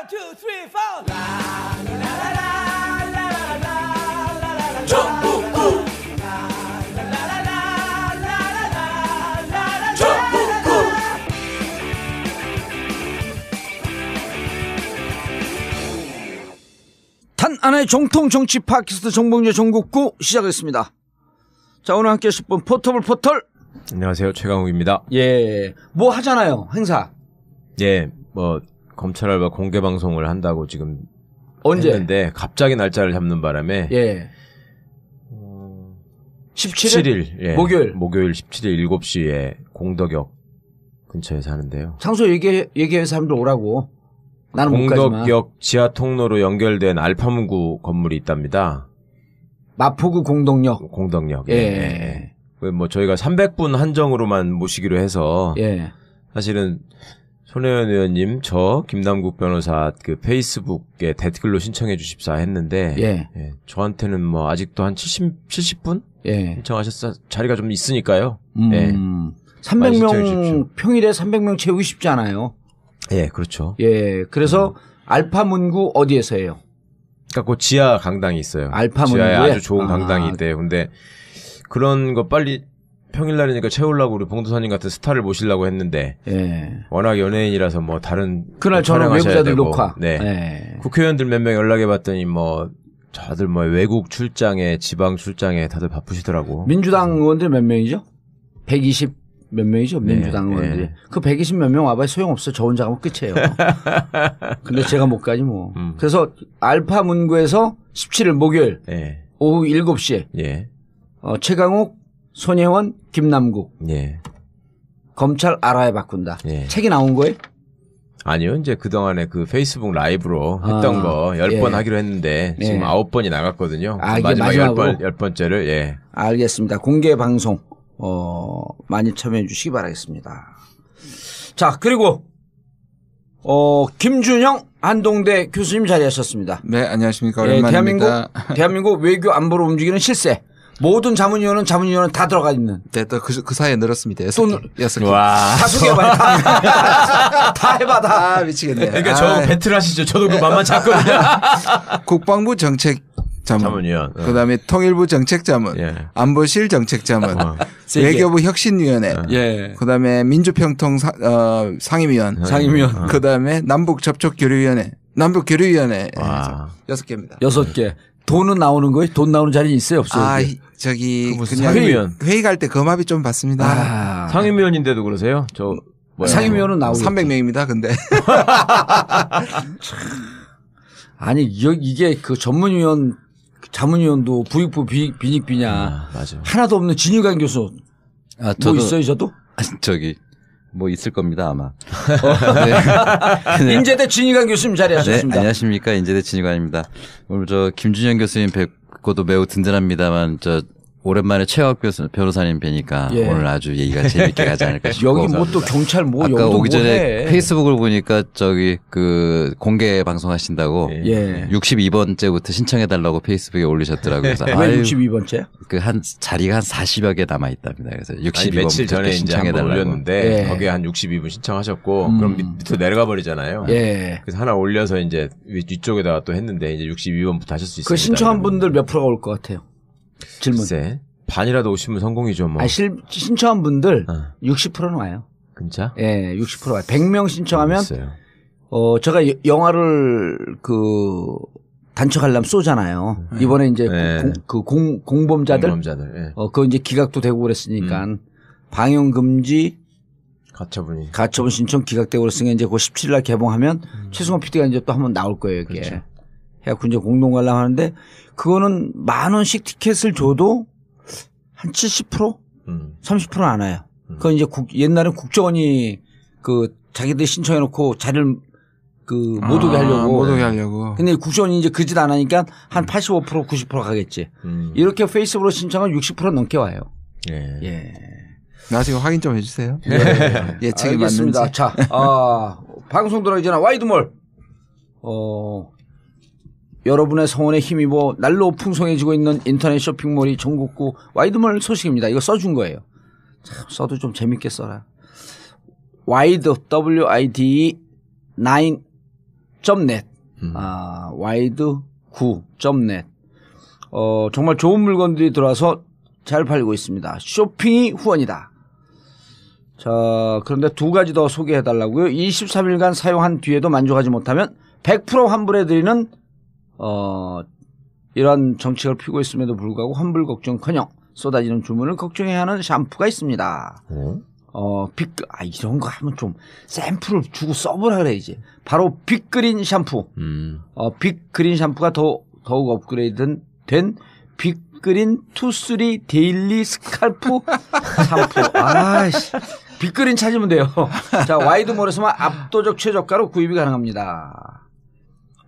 2, 3, 4. 전국구 단 하나의 정통 정치 팟캐스트 정봉재 전국구 시작했습니다. 자, 오늘 함께 하실 분 포터블 포털. 안녕하세요, 최강욱입니다. 예, 뭐 하잖아요, 행사. 예, 뭐 검찰 알바 공개 방송을 한다고 지금 언제? 했는데 갑자기 날짜를 잡는 바람에 예. 17일? 예, 목요일 17일 7시에 공덕역 근처에서 하는데요. 장소 얘기해서 사람들 오라고. 나는 못 가지만. 공덕역 지하 통로로 연결된 알파문구 건물이 있답니다. 마포구 공덕역. 공덕역. 예. 예. 뭐 저희가 300분 한정으로만 모시기로 해서 예. 사실은 손혜원 의원님, 저 김남국 변호사 그 페이스북에 댓글로 신청해 주십사 했는데 예. 예, 저한테는 뭐 아직도 한 70분 예. 신청하셨어. 자리가 좀 있으니까요. 예. 300명 평일에 300명 채우기 쉽지 않아요. 예, 그렇죠. 예. 그래서 알파문구 어디에서 해요? 그러니까 그 지하 강당이 있어요. 알파문구에 지하에 아주 좋은 강당이 있대요. 근데 그런 거 빨리 평일날이니까 채우려고 우리 봉도사님 같은 스타를 모시려고 했는데 예. 워낙 연예인이라서 뭐 다른 그날 저는 외부자들 녹화. 네. 예. 국회의원들 몇 명 연락해봤더니 뭐 다들 뭐 외국 출장에 지방 출장에 다들 바쁘시더라고. 민주당 의원들 몇 명이죠? 120 몇 명이죠? 민주당 네, 의원들이. 네. 그 120 몇 명 와봐야 소용없어. 저 혼자 가면 끝이에요. 근데 제가 못 가지 뭐. 그래서 알파문구에서 17일 목요일 예. 오후 7시에 예. 최강욱, 손혜원, 김남국 예. 검찰 알아야 바꾼다. 예. 책이 나온 거예요? 아니요. 이제 그동안에 그 페이스북 라이브로 했던 거 10번 예. 하기로 했는데 지금 예. 9번이 나갔거든요. 아, 이게 마지막 마지막으로? 10번째를 예. 알겠습니다. 공개 방송 많이 참여해 주시기 바라겠습니다. 자, 그리고 김준영 한동대 교수님 자리하셨습니다. 네, 안녕하십니까. 예, 오랜만입니다. 대한민국 외교 안보를 움직이는 실세. 모든 자문위원은 다 들어가 있는. 네, 또 그 사이에 늘었습니다. 여섯 개. 와. 다 소개해봐. 다 해봐, 다. 아, 미치겠네. 그러니까 저 배틀 하시죠. 저도 그 맘만 잡거든요. 국방부 정책 자문위원. 그다음에 통일부 정책자문, 예. 안보실 정책자문, 외교부 혁신위원회, 예. 그다음에 민주평통 상임위원, 상임위원. 그다음에 남북접촉교류위원회, 남북교류위원회. 와. 6개입니다. 6개. 돈은 나오는 거예요? 돈 나오는 자리 있어요? 없어요? 아, 이게? 저기 무슨 그냥 상임위원. 회의 갈 때 거마비 좀 받습니다. 아. 상임위원인데도 그러세요? 저 뭐야? 상임위원은 나오고. 300명입니다. 근데 아니, 이게 그 전문위원, 자문위원도 부익부 빈익비냐. 맞아. 하나도 없는 진유관 교수. 아, 뭐 있어요, 저도? 뭐 있을 겁니다, 아마. 네. 인제대 진유관 교수님 네, 자리하셨습니다. 안녕하십니까. 인제대 진희관입니다. 오늘 김준영 교수님 뵙고도 매우 든든합니다만, 오랜만에 최학 변호사님 뵈니까 예. 오늘 아주 얘기가 재밌게 가지 않을까 싶고. 여기 뭐 또 경찰 뭐 아까 여기도 오기 전에 뭐 해. 페이스북을 보니까 그 공개 방송하신다고 예. 62번째부터 신청해달라고 페이스북에 올리셨더라고요. 그래서 왜 아유, 62번째야? 자리가 한 40여 개 남아 있답니다. 그래서 62번부터 며칠 전에 이제 한번 신청해달라고. 올렸는데 예. 거기에 한 62분 신청하셨고 그럼 밑으로 내려가 버리잖아요. 예. 그래서 하나 올려서 이제 위쪽에다가 또 했는데 이제 62번부터 하실 수 있습니다. 그 신청한 분들 몇 프로가 올 것 같아요? 질문. 글쎄, 반이라도 오시면 성공이죠 뭐. 신청한 분들 60%는 와요. 진짜? 예, 60% 와요. 100명 신청하면 있어요. 제가 영화를 단축하려면 쏘잖아요. 이번에 이제 네. 공범자들 예. 그거 이제 기각도 되고 그랬으니까 방영 금지 가처분 신청 기각되고 그랬으니까 이제 그 17일 날 개봉하면 최승원 PD가 이제 또 한번 나올 거예요, 이게. 그렇죠. 해갖고 이제 공동 관람하는데 그거는 10,000원씩 티켓을 줘도 한 70%? 30%는 안 와요. 그건 이제 옛날엔 국정원이 자기들 신청해놓고 자리를 못 오게 하려고. 못 오게 하려고. 근데 국정원이 이제 그 짓 안 하니까 한 85%, 90% 가겠지. 이렇게 페이스북으로 신청은 60% 넘게 와요. 예. 예. 나중에 확인 좀 해주세요. 예측이 알겠습니다. 맞는지. 자, 방송 들어가기 전에 와이드몰. 여러분의 성원에 힘입어 날로 풍성해지고 있는 인터넷 쇼핑몰이 전국구 와이드몰 소식입니다. 이거 써준 거예요. 참, 써도 좀 재밌게 써라. 와이드, WIDE 9 와이드9.net, 와이드9.net. 정말 좋은 물건들이 들어와서 잘 팔리고 있습니다. 쇼핑이 후원이다. 자, 그런데 두 가지 더 소개해달라고요. 23일간 사용한 뒤에도 만족하지 못하면 100% 환불해드리는 이런 정책을 피고 있음에도 불구하고 환불 걱정커녕 쏟아지는 주문을 걱정해야 하는 샴푸가 있습니다. 이런 거 하면 좀 샘플을 주고 써보라 그래야지. 바로 빅그린 샴푸. 빅그린 샴푸가 더욱 업그레이드 된 빅그린 투쓰리 데일리 스칼프 샴푸. 아이씨. 빅그린 찾으면 돼요. 자, 와이드몰에서만 압도적 최저가로 구입이 가능합니다.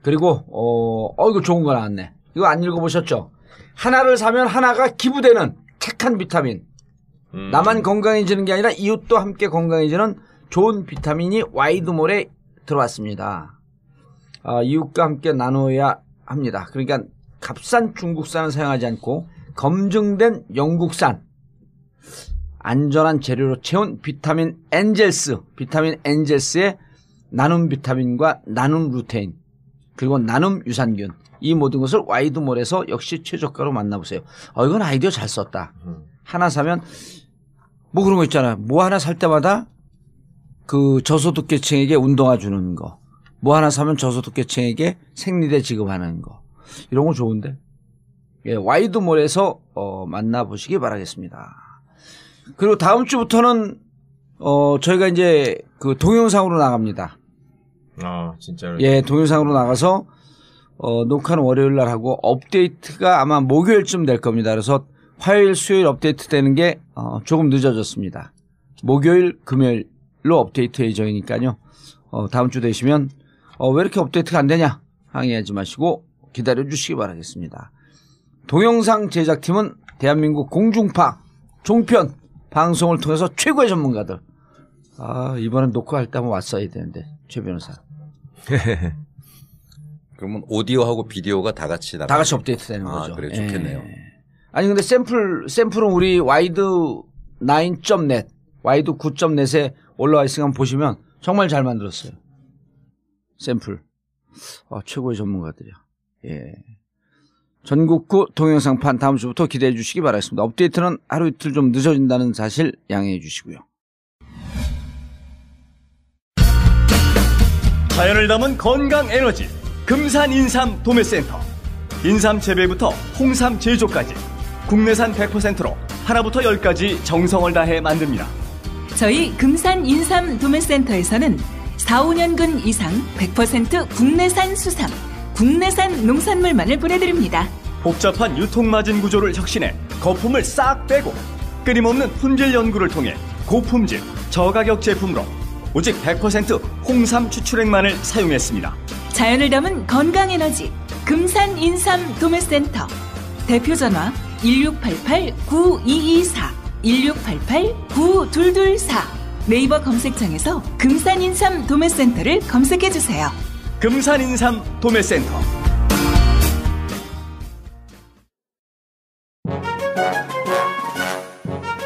그리고, 이거 좋은 거 나왔네. 이거 안 읽어보셨죠? 하나를 사면 하나가 기부되는 착한 비타민. 나만 건강해지는 게 아니라 이웃도 함께 건강해지는 좋은 비타민이 와이드몰에 들어왔습니다. 이웃과 함께 나눠야 합니다. 그러니까 값싼 중국산을 사용하지 않고 검증된 영국산 안전한 재료로 채운 비타민 엔젤스의 나눔 비타민과 나눔 루테인 그리고 나눔 유산균 이 모든 것을 와이드몰에서 역시 최저가로 만나보세요. 이건 아이디어 잘 썼다. 하나 사면 뭐 그런 거 있잖아요. 뭐 하나 살 때마다 그 저소득계층에게 운동화 주는 거. 뭐 하나 사면 저소득계층에게 생리대 지급하는 거. 이런 거 좋은데. 예, 와이드몰에서 만나보시기 바라겠습니다. 그리고 다음 주부터는 저희가 이제 그 동영상으로 나갑니다. 진짜로. 예, 동영상으로 나가서 녹화는 월요일 날 하고 업데이트가 아마 목요일쯤 될 겁니다. 그래서 화요일, 수요일 업데이트 되는 게 조금 늦어졌습니다. 목요일, 금요일로 업데이트 예정이니까요. 다음 주 되시면 왜 이렇게 업데이트가 안 되냐 항의하지 마시고 기다려 주시기 바라겠습니다. 동영상 제작팀은 대한민국 공중파 종편 방송을 통해서 최고의 전문가들. 이번엔 녹화할 때 한번 왔어야 되는데 최 변호사. 그러면 오디오하고 비디오가 다 같이 업데이트 되는 거죠. 그래 좋겠네요. 아니 근데 샘플은 우리 와이드9.net, 와이드9.net에 올라와 있으니까 한번 보시면 정말 잘 만들었어요. 샘플. 최고의 전문가들이야. 예. 전국구 동영상판 다음 주부터 기대해 주시기 바라겠습니다. 업데이트는 하루 이틀 좀 늦어진다는 사실 양해해 주시고요. 자연을 담은 건강 에너지 금산 인삼 도매센터. 인삼 재배부터 홍삼 제조까지 국내산 100%로 하나부터 10까지 정성을 다해 만듭니다. 저희 금산 인삼 도매센터에서는 4, 5년근 이상 100% 국내산 수삼, 국내산 농산물만을 보내드립니다. 복잡한 유통마진 구조를 혁신해 거품을 싹 빼고 끊임없는 품질 연구를 통해 고품질, 저가격 제품으로 오직 100% 홍삼 추출액만을 사용했습니다. 자연을 담은 건강에너지 금산 인삼 도매센터. 대표전화 1688-9224, 1688-9224. 네이버 검색창에서 금산 인삼 도매센터를 검색해주세요. 금산 인삼 도매센터.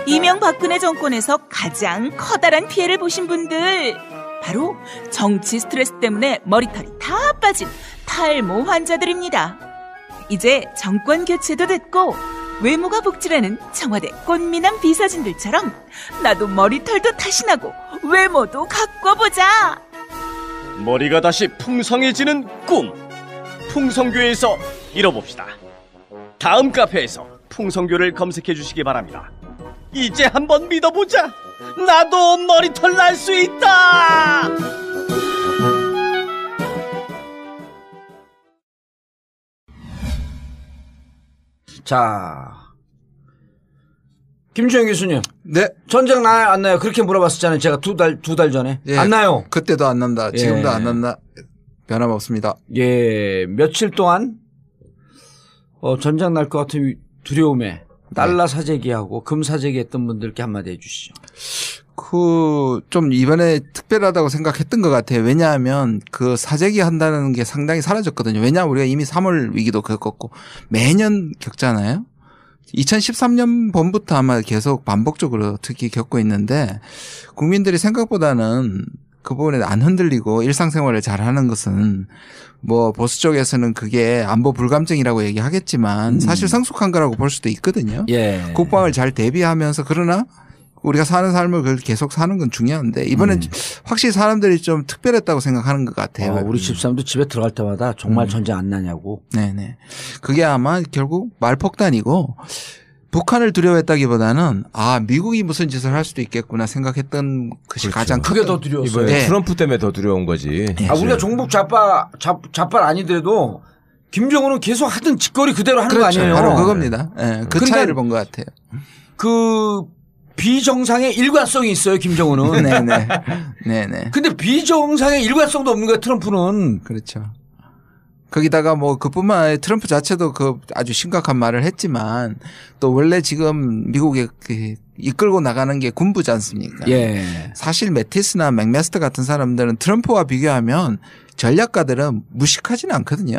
이명박근혜 정권에서 가장 커다란 피해를 보신 분들, 바로 정치 스트레스 때문에 머리털이 다 빠진 탈모 환자들입니다. 이제 정권 교체도 됐고 외모가 복지라는 청와대 꽃미남 비서진들처럼 나도 머리털도 다시 나고 외모도 가꿔보자. 머리가 다시 풍성해지는 꿈, 풍성교에서 이뤄봅시다. 다음 카페에서 풍성교를 검색해 주시기 바랍니다. 이제 한번 믿어보자. 나도 머리털 날 수 있다. 자, 김주영 교수님. 네. 전쟁 나요, 안 나요? 그렇게 물어봤었잖아요. 제가 두 달 전에. 예, 안 나요. 그때도 안 난다. 지금도 예. 안 난다. 변함없습니다. 예, 며칠 동안 전쟁 날 것 같은 두려움에 달러 사재기하고 금 사재기 했던 분들께 한마디 해주시죠. 좀 이번에 특별하다고 생각했던 것 같아요. 왜냐하면 그 사재기 한다는 게 상당히 사라졌거든요. 왜냐하면 우리가 이미 3월 위기도 겪었고 매년 겪잖아요. 2013년 봄부터 아마 계속 반복적으로 특히 겪고 있는데 국민들이 생각보다는 그 부분에 안 흔들리고 일상생활을 잘하는 것은 뭐 보수 쪽에서는 그게 안보 불감증이라고 얘기하겠지만 사실 성숙한 거라고 볼 수도 있거든요. 예. 국방을 잘 대비하면서 그러나 우리가 사는 삶을 계속 사는 건 중요한데 이번엔 확실히 사람들이 좀 특별했다고 생각하는 것 같아요. 우리 집사람도 집에 들어갈 때마다 정말 전쟁 안 나냐고. 네네. 그게 아마 결국 말폭탄이고 북한을 두려워했다기보다는 미국이 무슨 짓을 할 수도 있겠구나 생각했던 것이 가장 그게 더 두려웠어요. 이번에 네. 트럼프 때문에 더 두려운 거지. 우리가 종북 좌빨 아니더라도 김정은은 계속 하던 짓거리 그대로 하는 그렇죠. 거 아니에요. 바로 그겁니다. 네. 그 그러니까 차이를 본 것 같아요. 그 비정상의 일관성이 있어요, 김정은은. 네네. 네네. 근데 비정상의 일관성도 없는 거야, 트럼프는. 그렇죠. 거기다가 뭐 그뿐만 아니라 트럼프 자체도 그 아주 심각한 말을 했지만 또 원래 지금 미국에 그 이끌고 나가는 게 군부지 않습니까? 예. 사실 매티스나 맥메스터 같은 사람들은 트럼프와 비교하면 전략가들은 무식하지는 않거든요.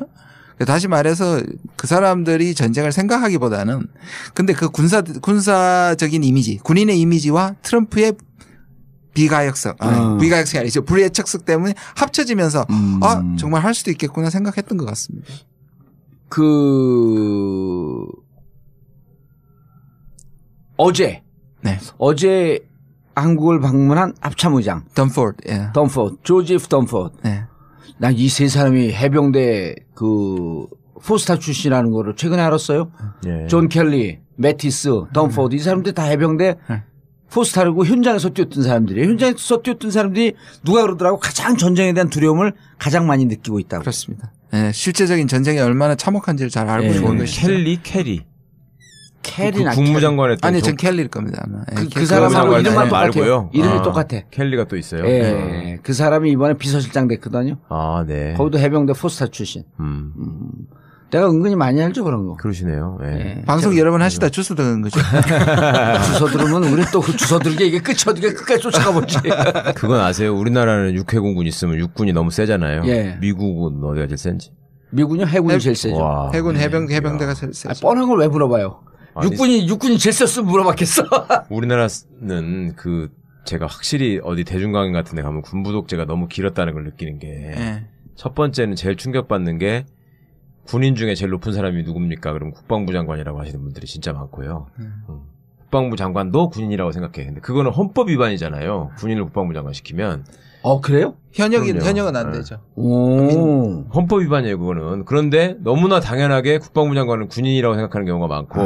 다시 말해서 그 사람들이 전쟁을 생각하기보다는 근데 그 군사적인 이미지, 군인의 이미지와 트럼프의 비가역성, 비가역성이 아니죠. 불예측성 때문에 합쳐지면서 정말 할 수도 있겠구나 생각했던 것 같습니다. 어제 한국을 방문한 합참의장 덤포드, 예. 조지 F. 덤포드. 네. 난 이 세 사람이 해병대 포스타 출신이라는 거를 최근에 알았어요. 예. 존 켈리, 매티스, 덤포드 이 사람들 다 해병대 포스타르고 현장에서 뛰었던 사람들이에요. 현장에서 뛰었던 사람들이 누가 그러더라고 가장 전쟁에 대한 두려움을 가장 많이 느끼고 있다고. 그렇습니다. 네, 실제적인 전쟁이 얼마나 참혹한지를 잘 알고 있는 것이죠. 캐리. 켈리나 국무장관 했던 아니, 전 켈리일 겁니다. 아마. 그 사람하고 이름만 똑같아요. 말고요. 이름이 똑같아. 켈리가 또 있어요. 예. 그 사람이 이번에 비서실장 됐거든요. 네. 거기도 해병대 포스타 출신. 내가 은근히 많이 알죠 그런 거. 그러시네요. 예. 예. 방송 여러 번 하시다 주소 드는 거죠. 주소 들으면 우리 또 그 주소 들게 이게 끝이 어디가 끝까지 쫓아가보지. 그건 아세요? 우리나라는 육해공군 있으면 육군이 너무 세잖아요. 예. 미국은 어디가 제일 센지. 미군요? 해군이 제일 세죠. 와. 해군 해병대가 제일 세죠. 뻔한 걸 왜 물어봐요? 아니, 육군이 제일 셌으면 물어봤겠어. 우리나라는 제가 확실히 어디 대중강연 같은 데 가면 군부독재가 너무 길었다는 걸 느끼는 게 첫 번째는 제일 충격받는 게 군인 중에 제일 높은 사람이 누굽니까? 그럼 국방부 장관이라고 하시는 분들이 진짜 많고요. 국방부 장관도 군인이라고 생각해. 근데 그거는 헌법 위반이잖아요. 군인을 국방부 장관 시키면. 그래요? 현역은 안 되죠. 오. 헌법 위반이에요, 그거는. 그런데 너무나 당연하게 국방부 장관은 군인이라고 생각하는 경우가 많고.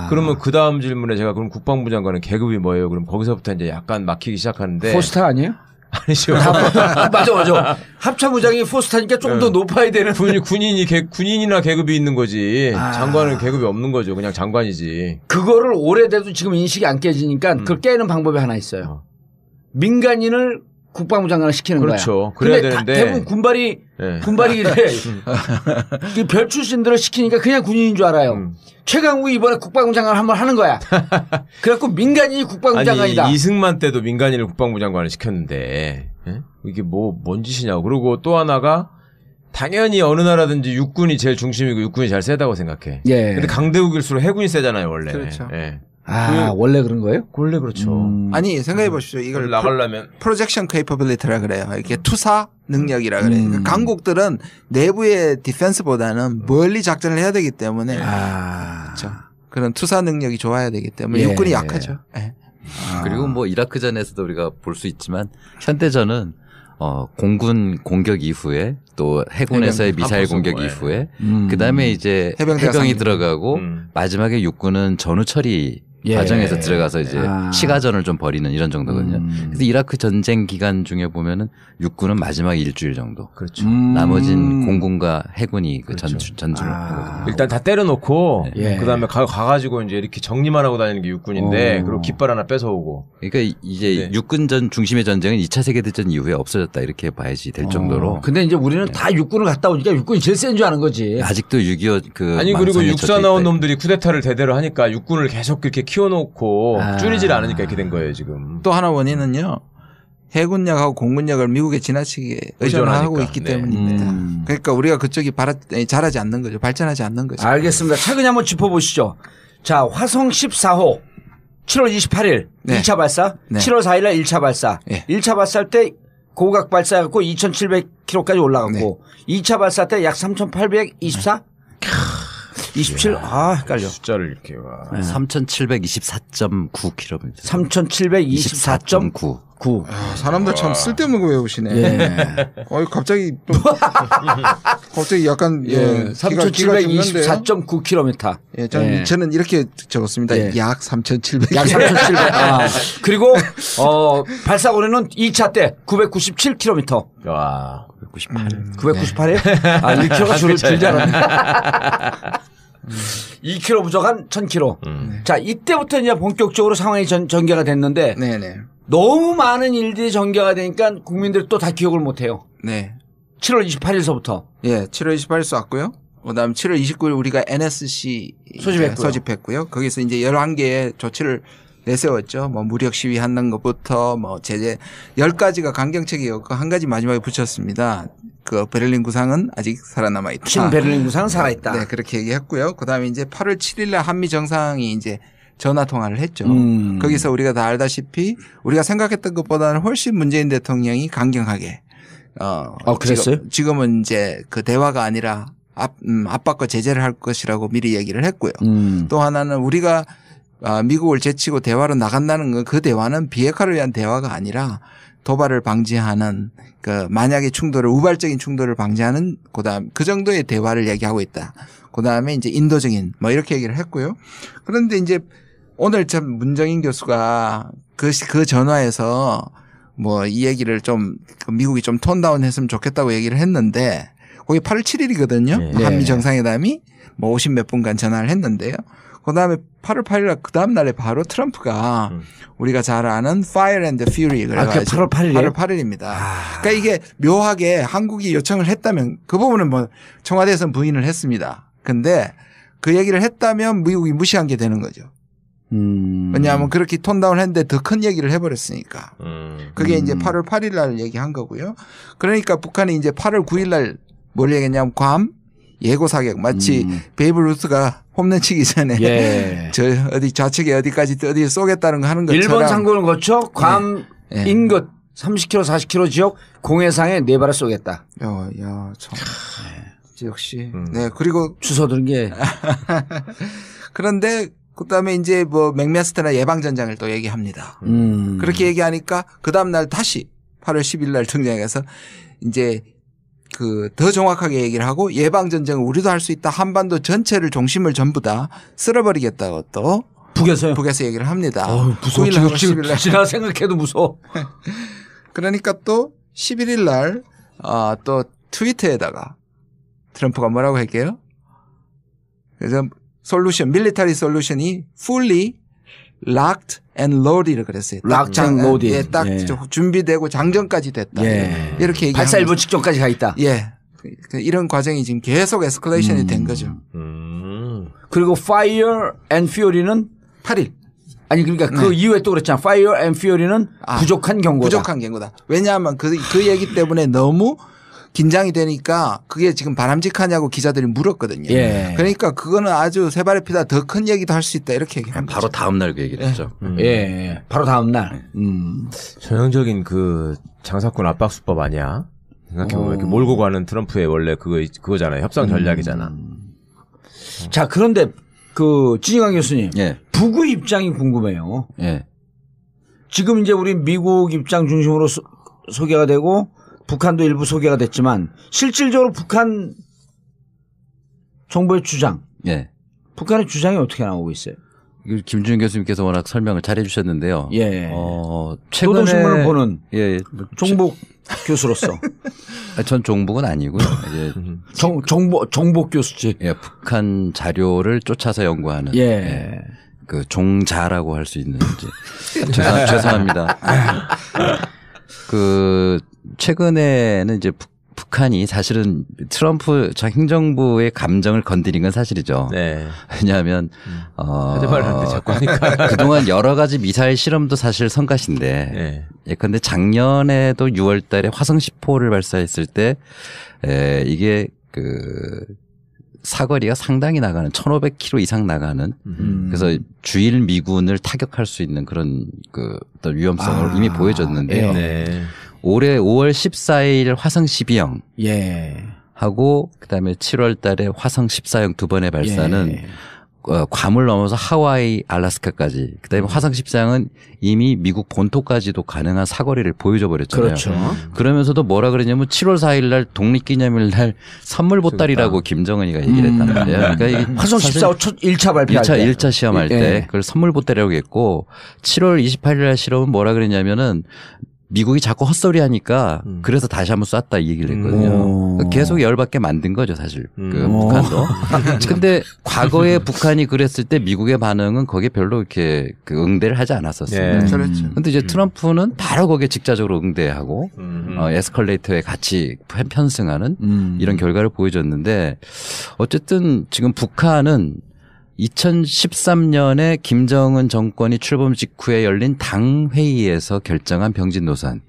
그러면 그 다음 질문에 제가 그럼 국방부 장관은 계급이 뭐예요? 그럼 거기서부터 이제 약간 막히기 시작하는데. 포스타 아니에요? 아니죠. 맞아. 합참의장이 포스타니까 좀 더 높아야 되는. 군인이나 계급이 있는 거지. 장관은 계급이 없는 거죠. 그냥 장관이지. 그거를 오래돼도 지금 인식이 안 깨지니까 그걸 깨는 방법이 하나 있어요. 민간인을 국방부 장관을 시키는 거야. 그렇죠. 그래야 근데 되는데. 대부분 군발이 이래. 별 출신들을 시키니까 그냥 군인인 줄 알아요. 최강욱이 이번에 국방부 장관을 한번 하는 거야. 그래갖고 민간인이 국방부 장관이다. 아니, 이승만 때도 민간인을 국방부 장관을 시켰는데 이게 뭔 짓이냐고. 그리고 또 하나가 당연히 어느 나라든지 육군이 제일 중심이고 육군이 잘 세다고 생각해. 예. 근데 강대국일수록 해군이 세잖아요, 원래. 그렇죠. 예. 원래 그런 거예요? 원래 그렇죠. 아니 생각해 보십시오. 이걸 나가려면 프로젝션 케이퍼빌리티라 그래요. 이게 투사 능력이라 그래요. 그러니까 강국들은 내부의 디펜스보다는 멀리 작전을 해야 되기 때문에 그렇죠. 그런 투사 능력이 좋아야 되기 때문에 육군이 약하죠. 예. 그리고 뭐 이라크전에서도 우리가 볼 수 있지만 현대전은 공군 공격 이후에 또 해군에서의 미사일 공격 이후에 그다음에 이제 해병이 들어가고 마지막에 육군은 전후 처리 과정에서 들어가서 이제 시가전을 좀 벌이는 이런 정도거든요. 그래서 이라크 전쟁 기간 중에 보면은 육군은 마지막 일주일 정도. 그렇죠. 나머진 공군과 해군이 그 전주를 하거든요. 일단 다 때려놓고 그다음에 가가지고 이제 이렇게 정리만 하고 다니는 게 육군인데 그리고 깃발 하나 뺏어오고. 그러니까 이제 육군전 중심의 전쟁은 2차 세계대전 이후에 없어졌다 이렇게 봐야지 될 정도로. 근데 이제 우리는 다 육군을 갔다 오니까 육군이 제일 센 줄 아는 거지. 아직도 6.25 아니 그리고 육사 나온 놈들이 쿠데타를 대대로 하니까 육군을 계속 그렇게 키워놓고 줄이질 않으니까 이렇게 된 거예요 지금. 또 하나 원인은요. 해군력하고 공군력을 미국에 지나치게 의존하고 있기 때문입니다. 그러니까 우리가 그쪽이 잘하지 않는 거죠. 발전하지 않는 거죠. 알겠습니다. 차근히 한번 짚어보시죠. 자, 화성 14호 7월 28일 1차 발사, 7월 4일 날 1차 발사. 1차 발사할 때 고각 발사해갖고 2,700km까지 올라갔고 2차 발사 때 약 3,824? 27? 아, 헷갈려. 숫자를 이렇게 와. 3,724.9km. 3,724.9. 사람들 참 쓸데없는 거 외우시네. 예. 갑자기 또 갑자기 약간 3,724.9km. 예, 저는 이렇게 적었습니다. 예. 약 3,700. 약 3,700. 그리고 발사고리는 2차 때 997km. 와. 998이에요? 1km가 줄지 않았네. 2km 부족한 1,000km. 자, 이때부터 이제 본격적으로 상황이 전개가 됐는데 네네. 너무 많은 일들이 전개가 되니까 국민들이 또 다 기억을 못 해요. 네. 7월 28일서부터. 예, 7월 28일 쐈고요. 그다음 7월 29일 우리가 NSC 소집했고요. 거기서 이제 11개의 조치를 내세웠죠. 뭐 무력 시위하는 것부터 뭐 제재 10가지가 강경책이었고 한 가지 마지막에 붙였습니다. 그 베를린 구상은 아직 살아남아 있다. 신베를린 구상은 살아있다. 네, 그렇게 얘기했고요. 그다음에 이제 8월 7일 날 한미 정상이 이제 전화 통화를 했죠. 거기서 우리가 다 알다시피 우리가 생각했던 것보다는 훨씬 문재인 대통령이 강경하게 그랬어요? 지금은 이제 그 대화가 아니라 압박과 제재를 할 것이라고 미리 얘기를 했고요. 또 하나는 우리가 미국을 제치고 대화로 나간다는 건 그 대화는 비핵화를 위한 대화가 아니라 도발을 방지하는 그 만약의 충돌을 우발적인 충돌을 방지하는 그다음 그 정도의 대화를 얘기하고 있다. 그다음에 이제 인도적인 뭐 이렇게 얘기를 했고요. 그런데 이제 오늘 참 문정인 교수가 그 전화에서 뭐 이 얘기를 좀 미국이 좀 톤다운 했으면 좋겠다고 얘기를 했는데 거기 8월 7일이거든요. 네. 한미 정상회담이 뭐 50 몇 분간 전화를 했는데요. 그다음에 8월 8일 날 그다음 날에 바로 트럼프가 우리가 잘 아는 Fire and Fury 그래가지고 8월 8일이에요? 8월 8일입니다. 그러니까 이게 묘하게 한국이 요청을 했다면 그 부분은 뭐 청와대에서는 부인을 했습니다. 근데 그 얘기를 했다면 미국이 무시한 게 되는 거죠. 왜냐하면 그렇게 톤다운 했는데 더 큰 얘기를 해버렸으니까. 그게 이제 8월 8일 날 얘기한 거고요. 그러니까 북한이 이제 8월 9일 날 뭘 얘기했냐면 괌 예고 사격 마치 베이브 루스가 홈런 치기 전에 저 어디 좌측에 어디까지 어디 쏘겠다는 거 하는 것처럼 일본 상공을 거쳐 괌 인근 30km 40km 지역 공해상에 4발을 쏘겠다. 야, 참. 역시. 네. 그리고 주워들은 게. 그런데 그다음에 이제 뭐 맥메스터나 예방전장을 또 얘기합니다. 그렇게 얘기하니까 그다음 날 다시 8월 10일 날 등장해서 이제 그 더 정확하게 얘기를 하고 예방전쟁을 우리도 할 수 있다. 한반도 전체를 중심을 전부 다 쓸어버리겠다고 또 북에서요? 북에서 얘기를 합니다. 무서워. 지나 생각해도 무서워. 그러니까 또 11일 날 또 트위터에다가 트럼프가 뭐라고 할게요? 그래서 솔루션, 밀리터리 솔루션이 fully locked and loaded이라고 그랬어요. locked and loaded. 예, 딱 준비되고 장전까지 됐다. 이렇게 얘기합니다. 발사 일본 직전까지 가 있다. 예. 이런 과정이 지금 계속 에스컬레이션이 된 거죠. 그리고 Fire and Fury는 8일. 아니 그러니까 그 이후에 또 그랬잖아. Fire and Fury는 부족한 경고다. 부족한 경고다. 왜냐하면 그 얘기 때문에 너무 긴장이 되니까 그게 지금 바람직하냐고 기자들이 물었거든요. 그러니까 그거는 아주 세 발의 피다 더 큰 얘기도 할 수 있다 이렇게 얘기합니다. 바로 다음 날 그 얘기를 했죠. 바로 다음 날. 전형적인 그 장사꾼 압박 수법 아니야? 생각해보면 이렇게 몰고 가는 트럼프의 원래 그거잖아요. 협상 전략이잖아. 자, 그런데 그 진희관 교수님, 북의 입장이 궁금해요. 지금 이제 우리 미국 입장 중심으로 소개가 되고 북한도 일부 소개가 됐지만 실질적으로 북한 정부의 주장, 북한의 주장이 어떻게 나오고 있어요? 김준일 교수님께서 워낙 설명을 잘 해주셨는데요. 최근에 노동신문을 보는 종복 교수로서. 전 종복은 아니고요. 이제 정복 교수지. 북한 자료를 쫓아서 연구하는. 그 종자라고 할 수 있는지. 죄송합니다. 그 최근에는 이제 북한이 사실은 트럼프 행정부의 감정을 건드린 건 사실이죠. 왜냐하면 헤드발을 하는데 자꾸 하니까 그동안 여러 가지 미사일 실험도 사실 성가신데 예컨대 작년에도 6월달에 화성 10호를 발사했을 때 이게 그 사거리가 상당히 나가는 1,500km 이상 나가는 그래서 주일 미군을 타격할 수 있는 그런 그 어떤 위험성을 이미 보여줬는데요. 올해 5월 14일 화성 12형 예. 하고 그다음에 7월 달에 화성 14형 두 번의 발사는 예. 괌을 넘어서 하와이, 알래스카까지 그다음에 화성 14형은 이미 미국 본토까지도 가능한 사거리를 보여줘 버렸잖아요. 그렇죠. 그러면서도 뭐라 그러냐면 7월 4일 날 독립기념일 날 선물 보따리라고 김정은이가 얘기를 했단 말이에요. 그러니까 이게 화성 14호 첫 1차 발표할 때. 1차 시험할 때 그걸 선물 보따리라고 했고 7월 28일 날 실험은 뭐라 그랬냐면은 미국이 자꾸 헛소리 하니까 그래서 다시 한번 쐈다 이 얘기를 했거든요. 계속 열받게 만든 거죠, 사실. 그 북한도. 근데 과거에 북한이 그랬을 때 미국의 반응은 거기에 별로 이렇게 그 응대를 하지 않았었어요. 그렇죠. 근데 이제 트럼프는 바로 거기에 직접적으로 응대하고 에스컬레이터에 같이 편승하는 이런 결과를 보여줬는데 어쨌든 지금 북한은 2013년에 김정은 정권이 출범 직후에 열린 당 회의에서 결정한 병진 노선,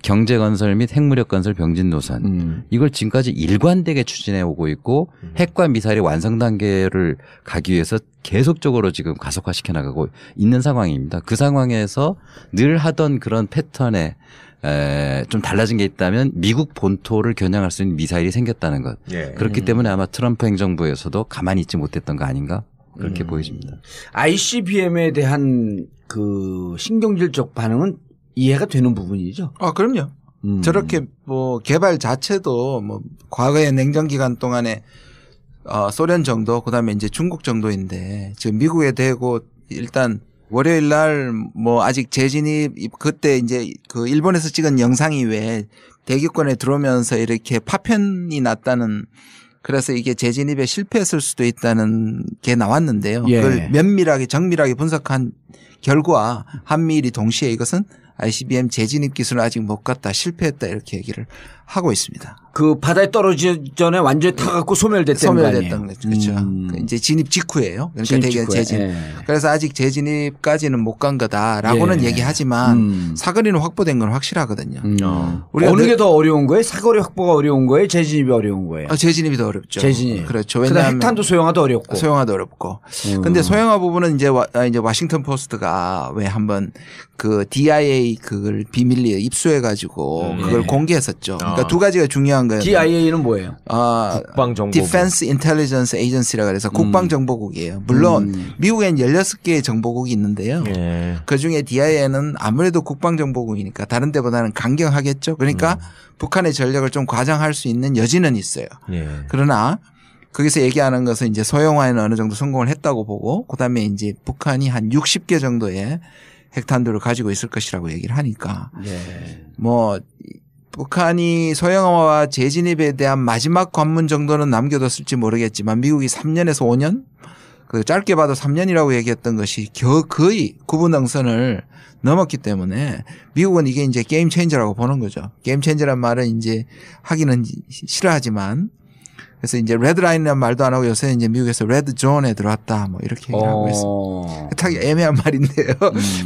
경제 건설 및 핵무력 건설 병진 노선, 이걸 지금까지 일관되게 추진해 오고 있고 핵과 미사일의 완성 단계를 가기 위해서 계속적으로 지금 가속화시켜 나가고 있는 상황입니다. 그 상황에서 늘 하던 그런 패턴에 좀 달라진 게 있다면 미국 본토를 겨냥할 수 있는 미사일이 생겼다는 것. 그렇기 때문에 아마 트럼프 행정부에서도 가만히 있지 못했던 거 아닌가 그렇게 보여집니다. ICBM에 대한 그 신경질적 반응은 이해가 되는 부분이죠. 그럼요. 저렇게 뭐 개발 자체도 뭐 과거의 냉전 기간 동안에 소련 정도 그다음에 이제 중국 정도인데 지금 미국에 대고 일단 월요일 날 뭐 아직 재진입 그때 이제 그 일본에서 찍은 영상이 왜 대기권에 들어오면서 이렇게 파편이 났다는 그래서 이게 재진입에 실패했을 수도 있다는 게 나왔는데요. 그걸 면밀하게 정밀하게 분석한 결과 한미일이 동시에 이것은 ICBM 재진입 기술은 아직 못 갔다 실패했다 이렇게 얘기를 하고 있습니다. 그 바다에 떨어지기 전에 완전히 타갖고 소멸됐던 거죠. 그렇죠. 이제 진입 직후예요. 그러니까 되게 재진입. 그래서 아직 재진입까지는 못 간 거다라고는 얘기하지만 사거리는 확보된 건 확실하거든요. 우리가 어느 게 더 어려운 거예요? 사거리 확보가 어려운 거예요? 재진입이 어려운 거예요? 재진입이 더 어렵죠. 재진입. 그렇죠. 왜냐하면 핵탄도 소형화도 어렵고. 소형화도 어렵고. 근데 소형화 부분은 이제 워싱턴 포스트가 왜 한번 그 DIA 그걸 비밀리에 입수해 가지고 그걸 공개했었죠. 그러니까 두 가지가 중요한 거예요. DIA는 뭐예요? 국방정보국. Defense Intelligence Agency라 그래서 국방정보국이에요. 물론 미국엔 16개의 정보국이 있는데요. 그중에 DIA는 아무래도 국방정보국이니까 다른 데보다는 강경하겠죠. 그러니까 북한의 전력을 좀 과장할 수 있는 여지는 있어요. 그러나 거기서 얘기하는 것은 이제 소형화에는 어느 정도 성공을 했다고 보고 그다음에 이제 북한이 한 60개 정도의 핵탄두를 가지고 있을 것이라고 얘기를 하니까 뭐 북한이 소형화와 재진입에 대한 마지막 관문 정도는 남겨뒀을지 모르겠지만 미국이 3년에서 5년 그 짧게 봐도 3년이라고 얘기했던 것이 거의 구분능선을 넘었기 때문에 미국은 이게 이제 게임 체인저라고 보는 거죠. 게임 체인저란 말은 이제 하기는 싫어하지만 그래서 이제 레드라인이라는 말도 안 하고 요새 이제 미국에서 레드 존에 들어왔다 뭐 이렇게 얘기하고 있습니다. 타기 애매한 말인데요.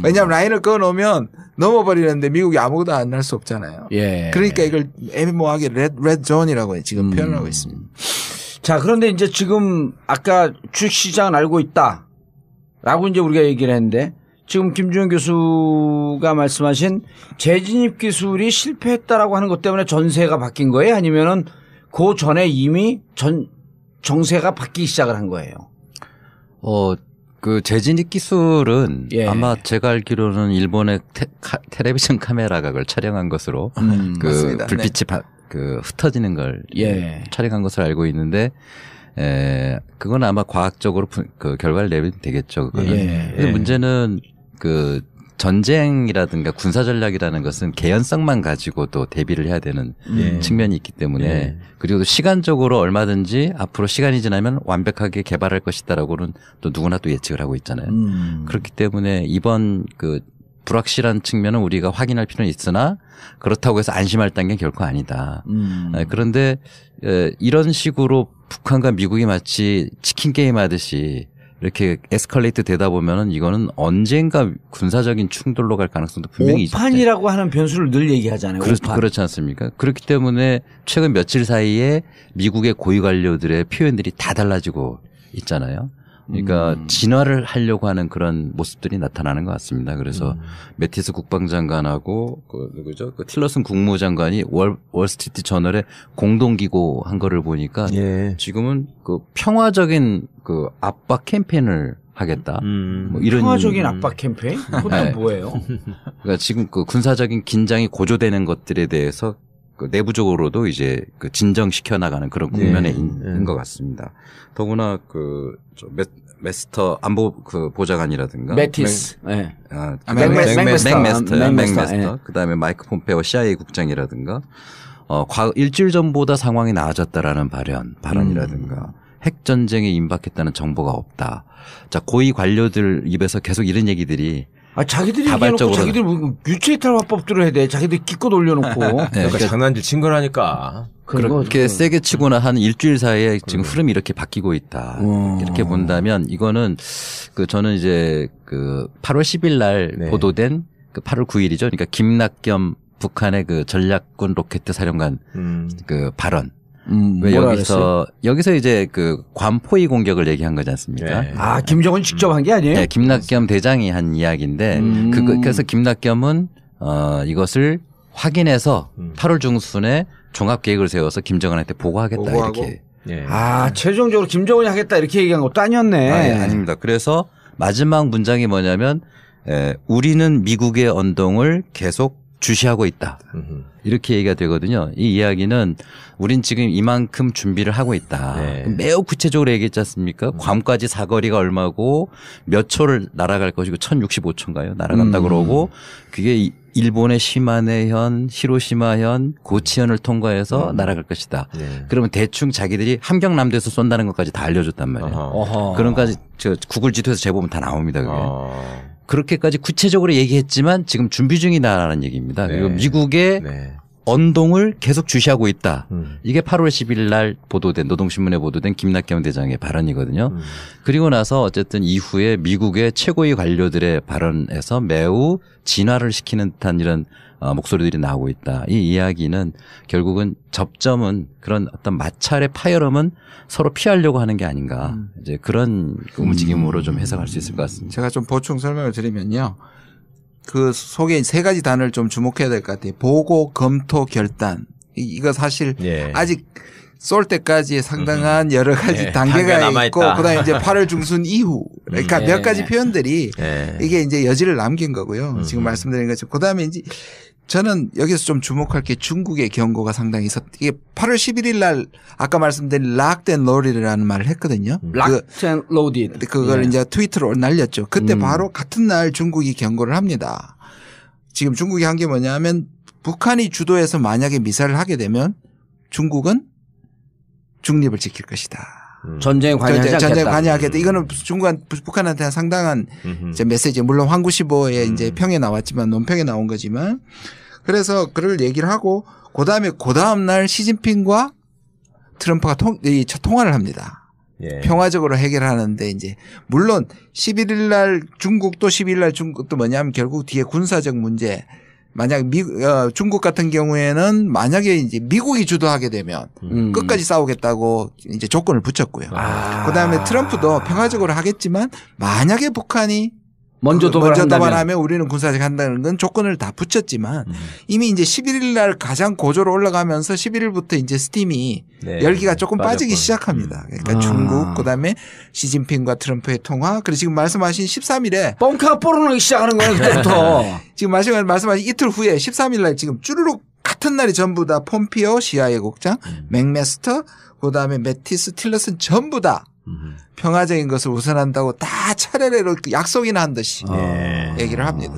왜냐하면 라인을 그어놓으면 넘어버리는데 미국이 아무것도 안 할 수 없잖아요. 그러니까 이걸 애매모호하게 레드 존이라고 지금 표현하고 있습니다. 자, 그런데 이제 지금 아까 주식시장은 알고 있다 라고 이제 우리가 얘기를 했는데 지금 김주영 교수가 말씀하신 재진입 기술이 실패했다라고 하는 것 때문에 전세가 바뀐 거예요? 아니면은 그 전에 이미 정세가 바뀌기 시작을 한 거예요? 그 재진입 기술은 아마 제가 알기로는 일본의 텔레비전 카메라가 그걸 촬영한 것으로 그 맞습니다. 불빛이 그 흩어지는 걸 촬영한 것으로 알고 있는데 그건 아마 과학적으로 그 결과를 내면 되겠죠. 근데 문제는 그 전쟁이라든가 군사 전략이라는 것은 개연성만 가지고도 대비를 해야 되는 측면이 있기 때문에 그리고 시간적으로 얼마든지 앞으로 시간이 지나면 완벽하게 개발할 것이다라고는 또 누구나 또 예측을 하고 있잖아요. 그렇기 때문에 이번 그 불확실한 측면은 우리가 확인할 필요는 있으나 그렇다고 해서 안심할 단계는 결코 아니다. 그런데 이런 식으로 북한과 미국이 마치 치킨 게임 하듯이 이렇게 에스컬레이트 되다 보면은 이거는 언젠가 군사적인 충돌로 갈 가능성도 분명히 있죠. 오판이라고 하는 변수를 늘 얘기하잖아요. 그렇지 않습니까? 그렇기 때문에 최근 며칠 사이에 미국의 고위 관료들의 표현들이 다 달라지고 있잖아요. 그러니까 진화를 하려고 하는 그런 모습들이 나타나는 것 같습니다. 그래서 매티스 국방장관하고 그 누구죠? 그 틸러슨 국무장관이 월스트리트 저널에 공동기고 한 거를 보니까 지금은 그 평화적인 그 압박 캠페인을 하겠다. 뭐 이런 평화적인 압박 캠페인? 그건 뭐예요? 그러니까 지금 그 군사적인 긴장이 고조되는 것들에 대해서 그 내부적으로도 이제 그 진정시켜 나가는 그런 국면에 있는 것 같습니다. 더구나 그 메스터 안보 그 보좌관이라든가 매티스, 맥메스터, 그다음에 마이크 폼페오 CIA 국장이라든가 일주일 전보다 상황이 나아졌다라는 발언이라든가 핵 전쟁에 임박했다는 정보가 없다. 자, 고위 관료들 입에서 계속 이런 얘기들이 자기들이 얘기해놓고 자기들 유체이탈 화법들을 해야 돼. 자기들 기껏 올려놓고. 그러니까 장난질 친 거라니까. 그렇게 세게 치고나 한 일주일 사이에 지금 흐름이 이렇게 바뀌고 있다. 이렇게 본다면 이거는 그 저는 이제 그 8월 10일 날 보도된 그 8월 9일이죠. 그러니까 김낙겸 북한의 그 전략군 로켓 사령관 그 발언. 왜 여기서 이제 그 괌포위 공격을 얘기한 거지 않습니까? 김정은 직접 한 게 아니에요? 네, 김낙겸 대장이 한 이야기인데 그래서 김낙겸은 이것을 확인해서 8월 중순에 종합 계획을 세워서 김정은한테 보고하겠다 이렇게. 최종적으로 김정은이 하겠다 이렇게 얘기한 것도 아니었네. 아닙니다. 그래서 마지막 문장이 뭐냐면 우리는 미국의 언동을 계속 주시하고 있다. 이렇게 얘기가 되거든요. 이 이야기는 우린 지금 이만큼 준비를 하고 있다. 매우 구체적으로 얘기했지 않습니까? 괌까지 사거리가 얼마고 몇 초를 날아갈 것이고 1065초인가요? 날아간다 그러고 그게 일본의 시마네현, 히로시마현, 고치현을 통과해서 날아갈 것이다. 그러면 대충 자기들이 함경남도에서 쏜다는 것까지 다 알려줬단 말이에요. 그런까지 구글 지도에서 재보면 다 나옵니다. 그게. 그렇게까지 구체적으로 얘기했지만 지금 준비 중이다라는 얘기입니다. 그리고 미국의 언동을 계속 주시하고 있다. 이게 8월 10일 날 보도된 노동신문에 보도된 김낙겸 대장의 발언이거든요. 그리고 나서 어쨌든 이후에 미국의 최고위 관료들의 발언에서 매우 진화를 시키는 듯한 이런 목소리들이 나오고 있다. 이 이야기는 결국은 접점은 그런 어떤 마찰의 파열음은 서로 피하려고 하는 게 아닌가. 이제 그런 움직임으로 좀 해석할 수 있을 것 같습니다. 제가 좀 보충 설명을 드리면요. 그 속에 세 가지 단어를 좀 주목해야 될 것 같아요. 보고, 검토, 결단. 이거 사실 아직 쏠 때까지 상당한 여러 가지 단계가 있고 그다음에 이제 8월 중순 이후 그러니까 몇 가지 표현들이 이게 이제 여지를 남긴 거고요. 지금 말씀드린 것처럼 그다음에 이제 저는 여기서 좀 주목할 게 중국의 경고가 상당히 이게 8월 11일 날 아까 말씀드린 locked and loaded라는 말을 했거든요. locked and loaded. 그걸 이제 트위터로 날렸죠. 그때 바로 같은 날 중국이 경고를 합니다. 지금 중국이 한 게 뭐냐면 북한이 주도해서 만약에 미사를 하게 되면 중국은 중립을 지킬 것이다. 전쟁에 관여하지 않겠다. 전쟁에 관여하겠다. 이거는 북한한테 상당한 이제 메시지. 물론 황구시보에 이제 평에 나왔지만 논평에 나온 거지만 그래서 그걸 얘기를 하고 그다음에 그다음 날 시진핑과 트럼프가 통화를 합니다. 평화적으로 해결하는데 이제 물론 11일 날 중국도 12일 날 중국도 뭐냐면 결국 뒤에 군사적 문제 만약 중국 같은 경우에는 만약에 이제 미국이 주도하게 되면 끝까지 싸우겠다고 이제 조건을 붙였고요. 그다음에 트럼프도 평화적으로 하겠지만 만약에 북한이 먼저 도발하면 우리는 군사적 한다는 건 조건을 다 붙였지만 이미 이제 11일 날 가장 고조로 올라가면서 11일부터 이제 스팀이 열기가 조금 빠지기 시작합니다. 그러니까 중국 그다음에 시진핑과 트럼프의 통화 그리고 지금 말씀하신 13일에 뻥카가 뽀록나기 시작하는 거예요. 그때부터. 지금 말씀하신 이틀 후에 13일 날 지금 쭈르륵 같은 날이 전부 다 폼피오 CIA 국장 맥메스터 그다음에 매티스 틸러슨 전부 다 평화적인 것을 우선한다고 다 차례로 약속이나 한 듯이 얘기를 합니다.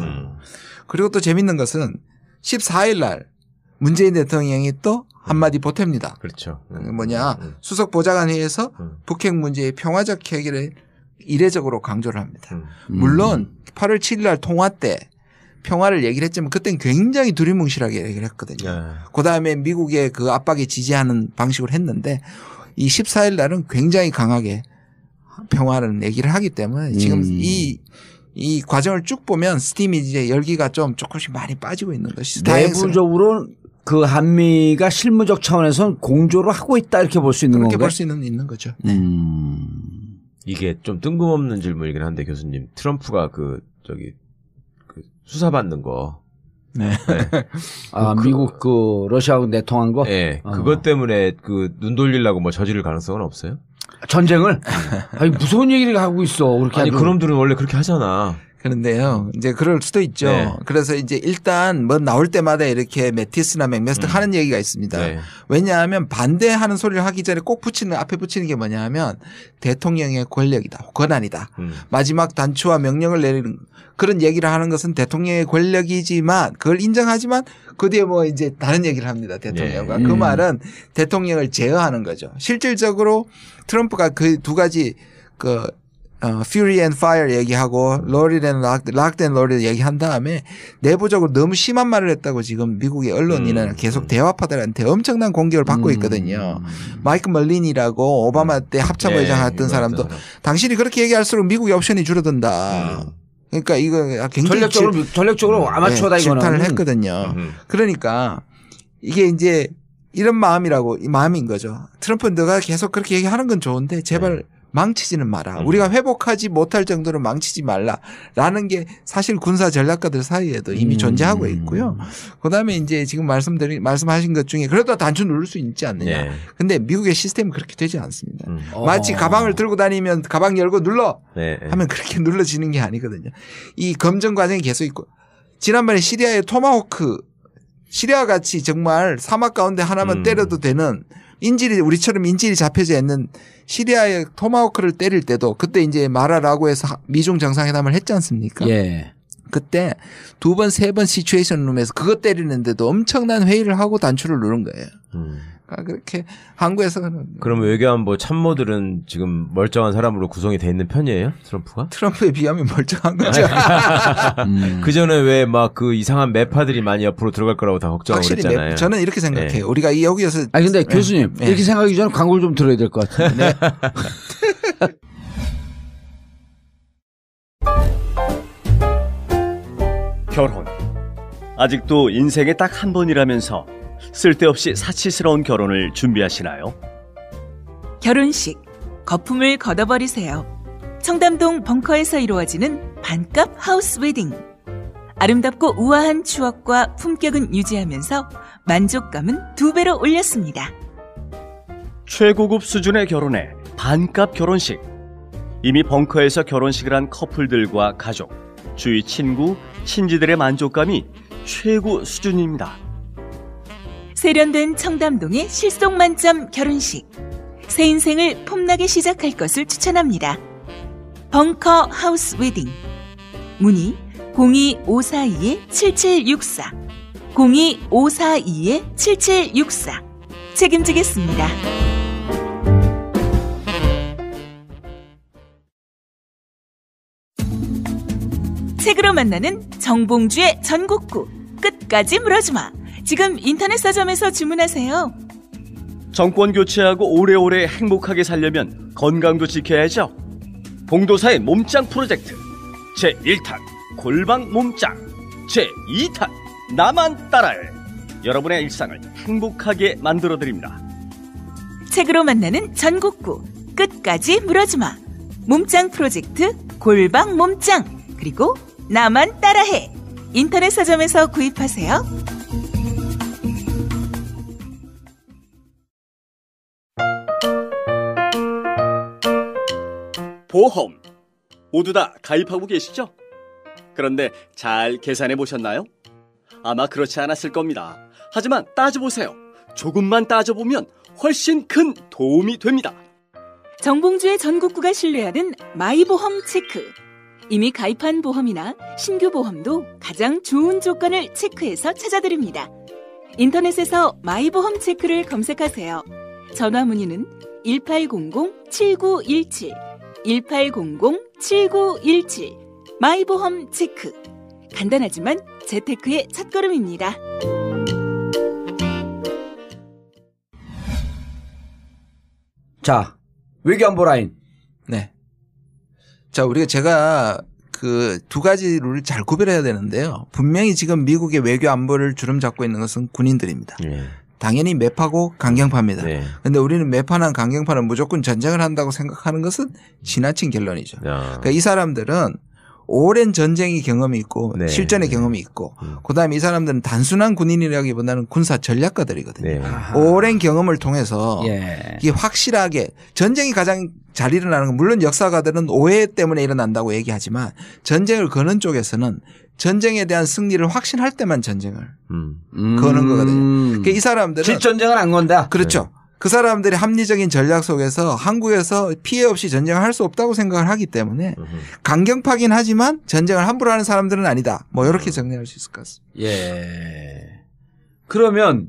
그리고 또 재밌는 것은 14일 날 문재인 대통령이 또 한마디 보탭니다. 그렇죠. 뭐냐 수석 보좌관 회의에서 북핵 문제의 평화적 해결을 이례적으로 강조를 합니다. 물론 8월 7일 날 통화 때 평화를 얘기를 했지만 그때는 굉장히 두리뭉실하게 얘기를 했거든요. 그다음에 미국의 그 압박에 지지하는 방식으로 했는데 이 14일 날은 굉장히 강하게 평화를 얘기를 하기 때문에 지금 이 과정을 쭉 보면 스팀이 이제 열기가 좀 조금씩 많이 빠지고 있는 것이 내부적으로 그 한미가 실무적 차원에서 공조를 하고 있다 이렇게 볼 수 있는 건가요? 그렇게 볼 수 있는 거죠. 이게 좀 뜬금없는 질문이긴 한데 교수님 트럼프가 그 수사받는 거. 네. 미국 러시아하고 내통한 거? 네. 그것 때문에 눈 돌리려고 뭐 저지를 가능성은 없어요? 전쟁을? 아니, 무서운 얘기를 하고 있어. 그렇게 아니, 그놈들은 원래 그렇게 하잖아. 그런데요, 이제 그럴 수도 있죠. 네. 그래서 이제 일단 뭐 나올 때마다 이렇게 매티스나 맥메스터 하는 얘기가 있습니다. 네. 왜냐하면 반대하는 소리를 하기 전에 꼭 앞에 붙이는 게 뭐냐 하면 대통령의 권력이다, 권한이다. 마지막 단추와 명령을 내리는 그런 얘기를 하는 것은 대통령의 권력이지만 그걸 인정하지만 그 뒤에 뭐 이제 다른 얘기를 합니다. 대통령과. 그 말은 대통령을 제어하는 거죠. 실질적으로 트럼프가 그 두 가지 Fury and Fire 얘기하고 Loaded and Locked and Loaded 얘기한 다음에 내부적으로 너무 심한 말을 했다고 지금 미국의 언론이나 계속 대화파들한테 엄청난 공격을 받고 있거든요. 마이크 멀린이라고 오바마 때 합참의장 했던 사람도 당신이 그렇게 얘기할수록 미국의 옵션이 줄어든다. 그러니까 이거 굉장히 전략적으로 아마추어다 이거는. 질타를 했거든요. 그러니까 이게 이제 이런 마음인 거죠. 트럼프는 너가 계속 그렇게 얘기하는 건 좋은데 제발 망치지는 마라. 우리가 회복하지 못할 정도로 망치지 말라라는 게 사실 군사 전략가들 사이에도 이미 존재하고 있고요. 그다음에 이제 지금 말씀하신 것 중에 그래도 단추 누를 수 있지 않느냐. 네. 근데 미국의 시스템은 그렇게 되지 않습니다. 마치 가방을 들고 다니면 가방 열고 눌러 하면 그렇게 눌러지는 게 아니거든요. 이 검증 과정이 계속 있고 지난번에 시리아의 토마호크 시리아 같이 정말 사막 가운데 하나만 때려도 되는 우리처럼 인질이 잡혀져 있는 시리아의 토마호크를 때릴 때도 그때 이제 마라라고 해서 미중 정상회담을 했지 않습니까? 예. 그때 2번, 3번 시츄에이션 룸에서 그거 때리는데도 엄청난 회의를 하고 단추를 누른 거예요. 그렇게 한국에서는. 그럼 외교안보 참모들은 지금 멀쩡한 사람으로 구성이 돼 있는 편이에요? 트럼프가? 트럼프에 비하면 멀쩡한 거죠. 그 전에 왜 막 그 이상한 매파들이 많이 옆으로 들어갈 거라고 다 걱정하고 그랬잖아요. 저는 이렇게 생각해요. 네. 우리가 여기에서. 아니 근데 교수님 이렇게 생각하기 전에 광고를 좀 들어야 될 것 같은데. 결혼. 아직도 인생에 딱 한 번이라면서 쓸데없이 사치스러운 결혼을 준비하시나요? 결혼식, 거품을 걷어버리세요. 청담동 벙커에서 이루어지는 반값 하우스 웨딩. 아름답고 우아한 추억과 품격은 유지하면서 만족감은 2배로 올렸습니다. 최고급 수준의 결혼에 반값 결혼식. 이미 벙커에서 결혼식을 한 커플들과 가족, 주위 친구, 친지들의 만족감이 최고 수준입니다. 세련된 청담동의 실속만점 결혼식. 새 인생을 폼나게 시작할 것을 추천합니다. 벙커 하우스 웨딩. 문의 02542-7764 02542-7764 책임지겠습니다. 책으로 만나는 정봉주의 전국구. 끝까지 물어주마. 지금 인터넷 서점에서 주문하세요. 정권 교체하고 오래오래 행복하게 살려면 건강도 지켜야죠. 봉도사의 몸짱 프로젝트 제1탄 골방 몸짱, 제2탄 나만 따라해. 여러분의 일상을 행복하게 만들어드립니다. 책으로 만나는 전국구. 끝까지 물어주마. 몸짱 프로젝트 골방 몸짱 그리고 나만 따라해. 인터넷 서점에서 구입하세요. 보험 모두 다 가입하고 계시죠? 그런데 잘 계산해 보셨나요? 아마 그렇지 않았을 겁니다. 하지만 따져보세요. 조금만 따져보면 훨씬 큰 도움이 됩니다. 정봉주의 전국구가 신뢰하는 마이보험 체크. 이미 가입한 보험이나 신규 보험도 가장 좋은 조건을 체크해서 찾아드립니다. 인터넷에서 마이보험 체크를 검색하세요. 전화 문의는 1800-7917 1800-7917 마이보험 체크. 간단하지만 재테크의 첫걸음입니다. 자, 외교안보 라인. 네. 자, 제가 그 두 가지 룰을 잘 구별해야 되는데요. 분명히 지금 미국의 외교 안보를 주름 잡고 있는 것은 군인들입니다. 당연히 매파고 강경파입니다. 그런데 네. 우리는 매파나 강경파는 무조건 전쟁을 한다고 생각하는 것은 지나친 결론이죠. 그러니까 이 사람들은 오랜 전쟁의 경험이 있고 네. 실전의 경험이 있고 그다음에 이 사람들은 단순한 군인이라기보다는 군사 전략가들이거든요. 네. 오랜 경험을 통해서 예. 이게 확실하게 전쟁이 가장 잘 일어나는 건 물론 역사가들은 오해 때문에 일어난다고 얘기하지만 전쟁을 거는 쪽에서는 전쟁에 대한 승리를 확신할 때만 전쟁을 거는 거거든요. 그러니까 이 사람들은 실전쟁은 안 건다. 그렇죠. 그 사람들의 합리적인 전략 속에서 한국에서 피해 없이 전쟁을 할 수 없다고 생각을 하기 때문에 강경파긴 하지만 전쟁을 함부로 하는 사람들은 아니다. 뭐 이렇게 정리할 수 있을 것 같습니다. 예. 그러면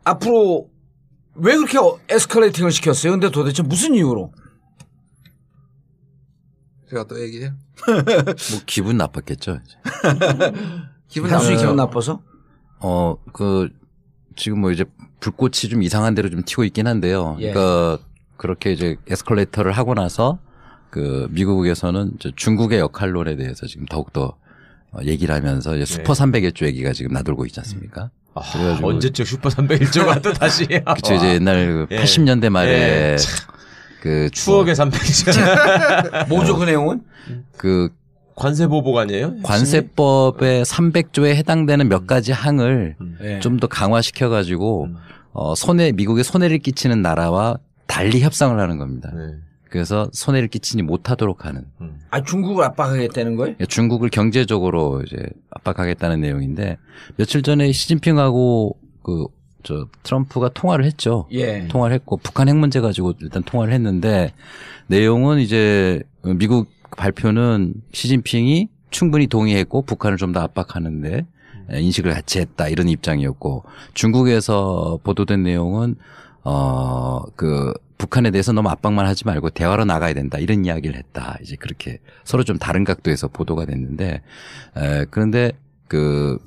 앞으로 왜 그렇게 에스컬레이팅을 시켰어요? 근데 도대체 무슨 이유로? 제가 또 얘기해요. 뭐 기분 나빴겠죠. 단순히 기분 나빠서? 지금 뭐 이제 불꽃이 좀 이상한 대로 좀 튀고 있긴 한데요. 예. 그러니까 그렇게 이제 에스컬레이터를 하고 나서 그 미국에서는 이제 중국의 역할론에 대해서 지금 더욱더 얘기를 하면서 이제 슈퍼 301조 얘기가 지금 나돌고 있지 않습니까? 그래가지고 언제적 슈퍼 301조가 또 다시. 그쵸, 이제 옛날 그 80년대 말에 그 추억의 301조. 뭐죠 그 내용은? 그 관세 보복 아니에요? 관세법의 300조에 해당되는 몇 가지 항을 좀 더 강화시켜 가지고 미국에 손해를 끼치는 나라와 달리 협상을 하는 겁니다. 그래서 손해를 끼치지 못하도록 하는. 중국을 압박하겠다는 거예요? 중국을 경제적으로 이제 압박하겠다는 내용인데 며칠 전에 시진핑하고 트럼프가 통화를 했죠. 예. 통화를 했고 북한 핵 문제 가지고 일단 통화를 했는데 내용은 이제 미국 발표는 시진핑이 충분히 동의했고 북한을 좀 더 압박하는데 인식을 같이 했다 이런 입장이었고 중국에서 보도된 내용은 북한에 대해서 너무 압박만 하지 말고 대화로 나가야 된다 이런 이야기를 했다. 이제 그렇게 서로 좀 다른 각도에서 보도가 됐는데 그런데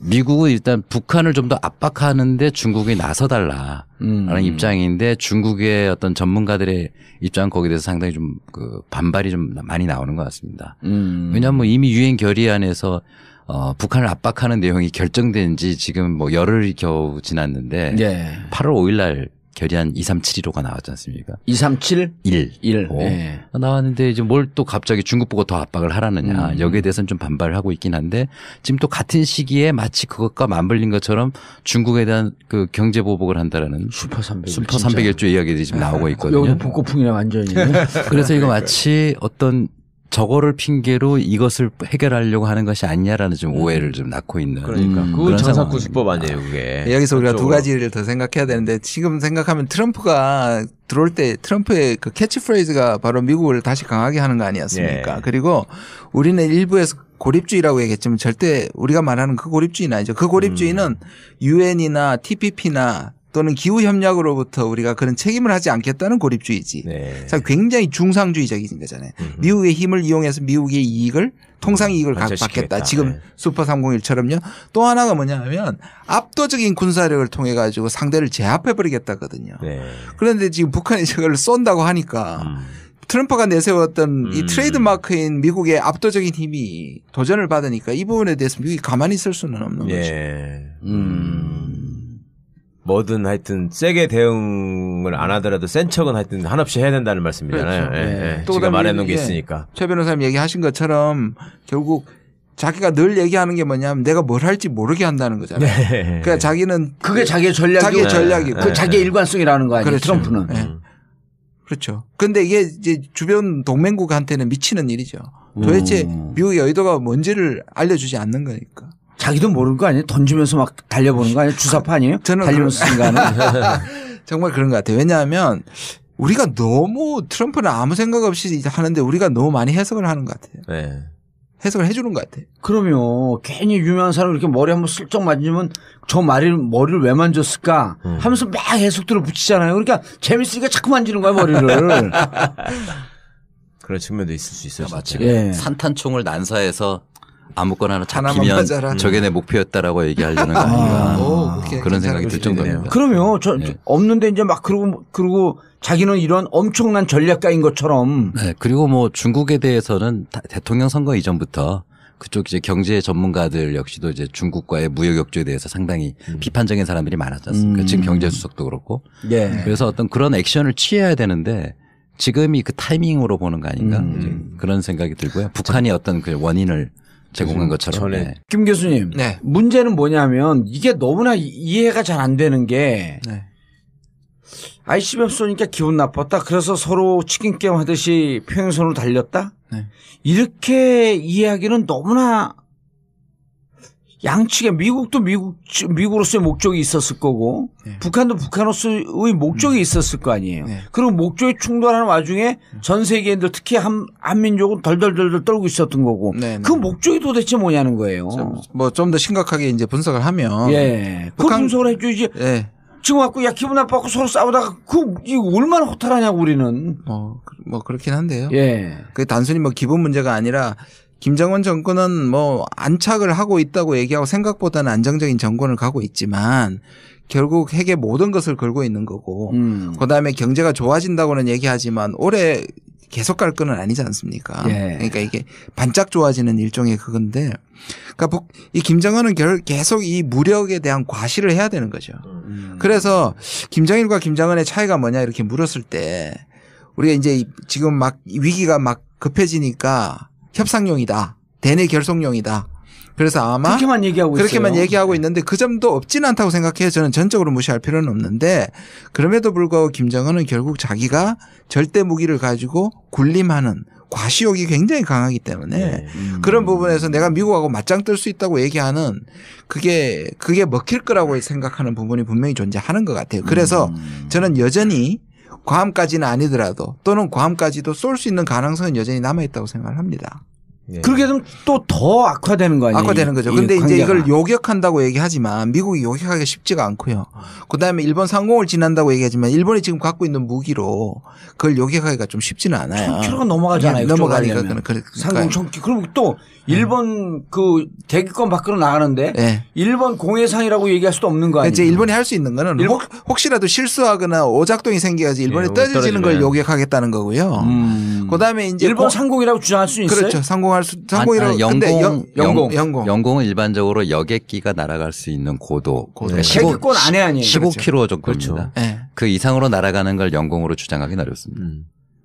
미국은 일단 북한을 좀 더 압박하는데 중국이 나서달라라는 입장인데 중국의 어떤 전문가들의 입장은 거기에 대해서 상당히 좀 반발이 좀 많이 나오는 것 같습니다. 왜냐하면 이미 유엔 결의안에서 북한을 압박하는 내용이 결정된 지 지금 뭐 열흘이 겨우 지났는데 8월 5일 날 결의안 2372호가 나왔지 않습니까? 2371. 네. 나왔는데 이제 뭘 또 갑자기 중국 보고 더 압박을 하라느냐. 여기에 대해서는 좀 반발을 하고 있긴 한데 지금 또 같은 시기에 마치 그것과 맞물린 것처럼 중국에 대한 그 경제 보복을 한다라는 슈퍼 301조 이야기들이 지금 나오고 있거든요. 여기 북고풍이나 완전히. 그래서 이거 마치 어떤 저거를 핑계로 이것을 해결하려고 하는 것이 아니냐라는 좀 오해를 좀 낳고 있는. 그러니까 그건 전사구수법 아니에요, 그게. 여기서 우리가 두 가지를 더 생각해야 되는데 지금 생각하면 트럼프가 들어올 때 트럼프의 그 캐치프레이즈가 바로 미국을 다시 강하게 하는 거 아니었습니까? 그리고 우리는 일부에서 고립주의라고 얘기했지만 절대 우리가 말하는 그 고립주의는 아니죠. 그 고립주의는 유엔이나 TPP나 또는 기후협력으로부터 우리가 그런 책임을 하지 않겠다는 고립주의지. 굉장히 중상주의적인 거잖아요. 미국의 힘을 이용해서 미국의 이익을 통상이익을 받겠다. 지금 슈퍼 301처럼요. 또 하나가 뭐냐면 압도적인 군사력을 통해 가지고 상대를 제압해버리겠다거든요. 그런데 지금 북한이 저걸 쏜다고 하니까 트럼프가 내세웠던 이 트레이드 마크인 미국의 압도적인 힘이 도전을 받으니까 이 부분에 대해서 미국이 가만히 있을 수는 없는 거죠. 뭐든 하여튼 세게 대응을 안 하더라도 센 척은 하여튼 한없이 해야 된다는 말씀이잖아요. 그렇죠. 또 제가 말해놓은 게 있으니까. 최 변호사님 얘기하신 것처럼 결국 자기가 늘 얘기하는 게 뭐냐면 내가 뭘 할지 모르게 한다는 거잖아요. 그러니까 자기는 그게 자기의 전략이고 그 자기의 일관성이라는 거 아니에요. 그렇죠. 트럼프는. 그렇죠. 근데 이게 이제 주변 동맹국한테는 미치는 일이죠. 도대체 미국의 의도가 뭔지를 알려주지 않는 거니까. 자기도 모르는 거 아니에요? 던지면서 막 달려보는 거 아니에요? 주사파 아니에요? 저는 달리면서 쓴다는. 정말 그런 것 같아요. 왜냐하면 우리가 너무 트럼프는 아무 생각 없이 하는데 우리가 너무 많이 해석을 하는 것 같아요. 해석을 해주는 것 같아요. 그러면 괜히 유명한 사람 이렇게 머리 한번 슬쩍 만지면 저 머리를 왜 만졌을까 하면서 막 해석들을 붙이잖아요. 그러니까 재밌으니까 자꾸 만지는 거야 머리를. 그런 측면도 있을 수 있어요. 마치 산탄총을 난사해서 아무거나 하나 잡히면 저게 내 목표였다라고 얘기하려는 거 아닌가. 그런 생각이 들 정도입니다. 그러면 없는데 이제 막 그러고 자기는 이런 엄청난 전략가인 것처럼. 그리고 뭐 중국에 대해서는 대통령 선거 이전부터 그쪽 이제 경제 전문가들 역시도 이제 중국과의 무역 역조에 대해서 상당히 비판적인 사람들이 많았지 않습니까? 지금 경제수석도 그렇고. 예. 그래서 어떤 그런 액션을 취해야 되는데 지금이 그 타이밍으로 보는 거 아닌가 이제 그런 생각이 들고요. 북한이 어떤 그 원인을 제공한 것처럼. 네. 김 교수님, 네. 문제는 뭐냐면 이게 너무나 이해가 잘 안 되는 게 네. ICBM 쏘니까 기분 나빴다. 그래서 서로 치킨 게임 하듯이 평행선으로 달렸다. 네. 이렇게 이해하기는 너무나 양측에 미국도 미국으로서의 목적이 있었을 거고 네. 북한도 북한으로서의 목적이 있었을 거 아니에요. 네. 그리고 목적이 충돌하는 와중에 전 세계인들 특히 한민족은 덜덜덜 떨고 있었던 거고 네, 그 네. 목적이 도대체 뭐냐는 거예요. 뭐 좀 더 심각하게 이제 분석을 하면 예, 그 북한- 분석을 해줘야지. 예. 지금 갖고 야 기분 나빠갖고 서로 싸우다가 이거 얼마나 허탈하냐고 우리는. 뭐 그렇긴 한데요. 예. 그게 단순히 뭐 기분 문제가 아니라 김정은 정권은 뭐 안착을 하고 있다고 얘기하고 생각보다는 안정적인 정권을 가고 있지만 결국 핵의 모든 것을 걸고 있는 거고 그다음에 경제가 좋아진다고는 얘기하지만 올해 계속 갈 거는 아니지 않습니까? 예. 그러니까 이게 반짝 좋아지는 일종의 그건데 그러니까 이 김정은은 계속 이 무력에 대한 과시를 해야 되는 거죠. 그래서 김정일과 김정은의 차이가 뭐냐 이렇게 물었을 때 우리가 이제 지금 막 위기가 막 급해지니까 협상용이다. 대내 결속용이다. 그래서 아마 그렇게만 얘기하고 있어요. 있는데 그 점도 없지는 않다고 생각해요. 저는 전적으로 무시할 필요는 없는데 그럼에도 불구하고 김정은은 결국 자기가 절대 무기를 가지고 군림하는 과시욕이 굉장히 강하기 때문에 그런 부분에서 내가 미국하고 맞짱 뜰 수 있다고 얘기하는 그게 먹힐 거라고 생각하는 부분이 분명히 존재하는 것 같아요. 그래서 저는 여전히 괌까지는 아니더라도 또는 괌까지도 쏠 수 있는 가능성은 여전히 남아있다고 생각을 합니다. 예. 그렇게 되면 또 더 악화되는 거 아니에요? 악화되는 거죠. 근데 이제 이걸 요격한다고 얘기하지만 미국이 요격하기가 쉽지가 않고요. 그다음에 일본 상공을 지난다고 얘기하지만 일본이 지금 갖고 있는 무기로 그걸 요격하기가 좀 쉽지는 않아요. 1000km가 넘어가잖아요. 넘어가니까 상공 1000km. 그리고 또 일본 그 대기권 밖으로 나가는데 네. 일본 공해상이라고 얘기할 수도 없는 거 아니에요? 이제 일본이 할 수 있는 거는 혹시라도 실수하거나 오작동이 생겨서 일본이 떨어지는 걸 요격하겠다는 거고요. 그다음에 이제 일본 상공이라고 주장할 수 있어요? 그렇죠. 상공이라고. 영공은 일반적으로 여객기가 날아갈 수 있는 고도. 그러니까 대기권 안에 아니에요. 15km 정도입니다. 그렇죠. 네. 그 이상으로 날아가는 걸 영공으로 주장하기는 어렵습니다.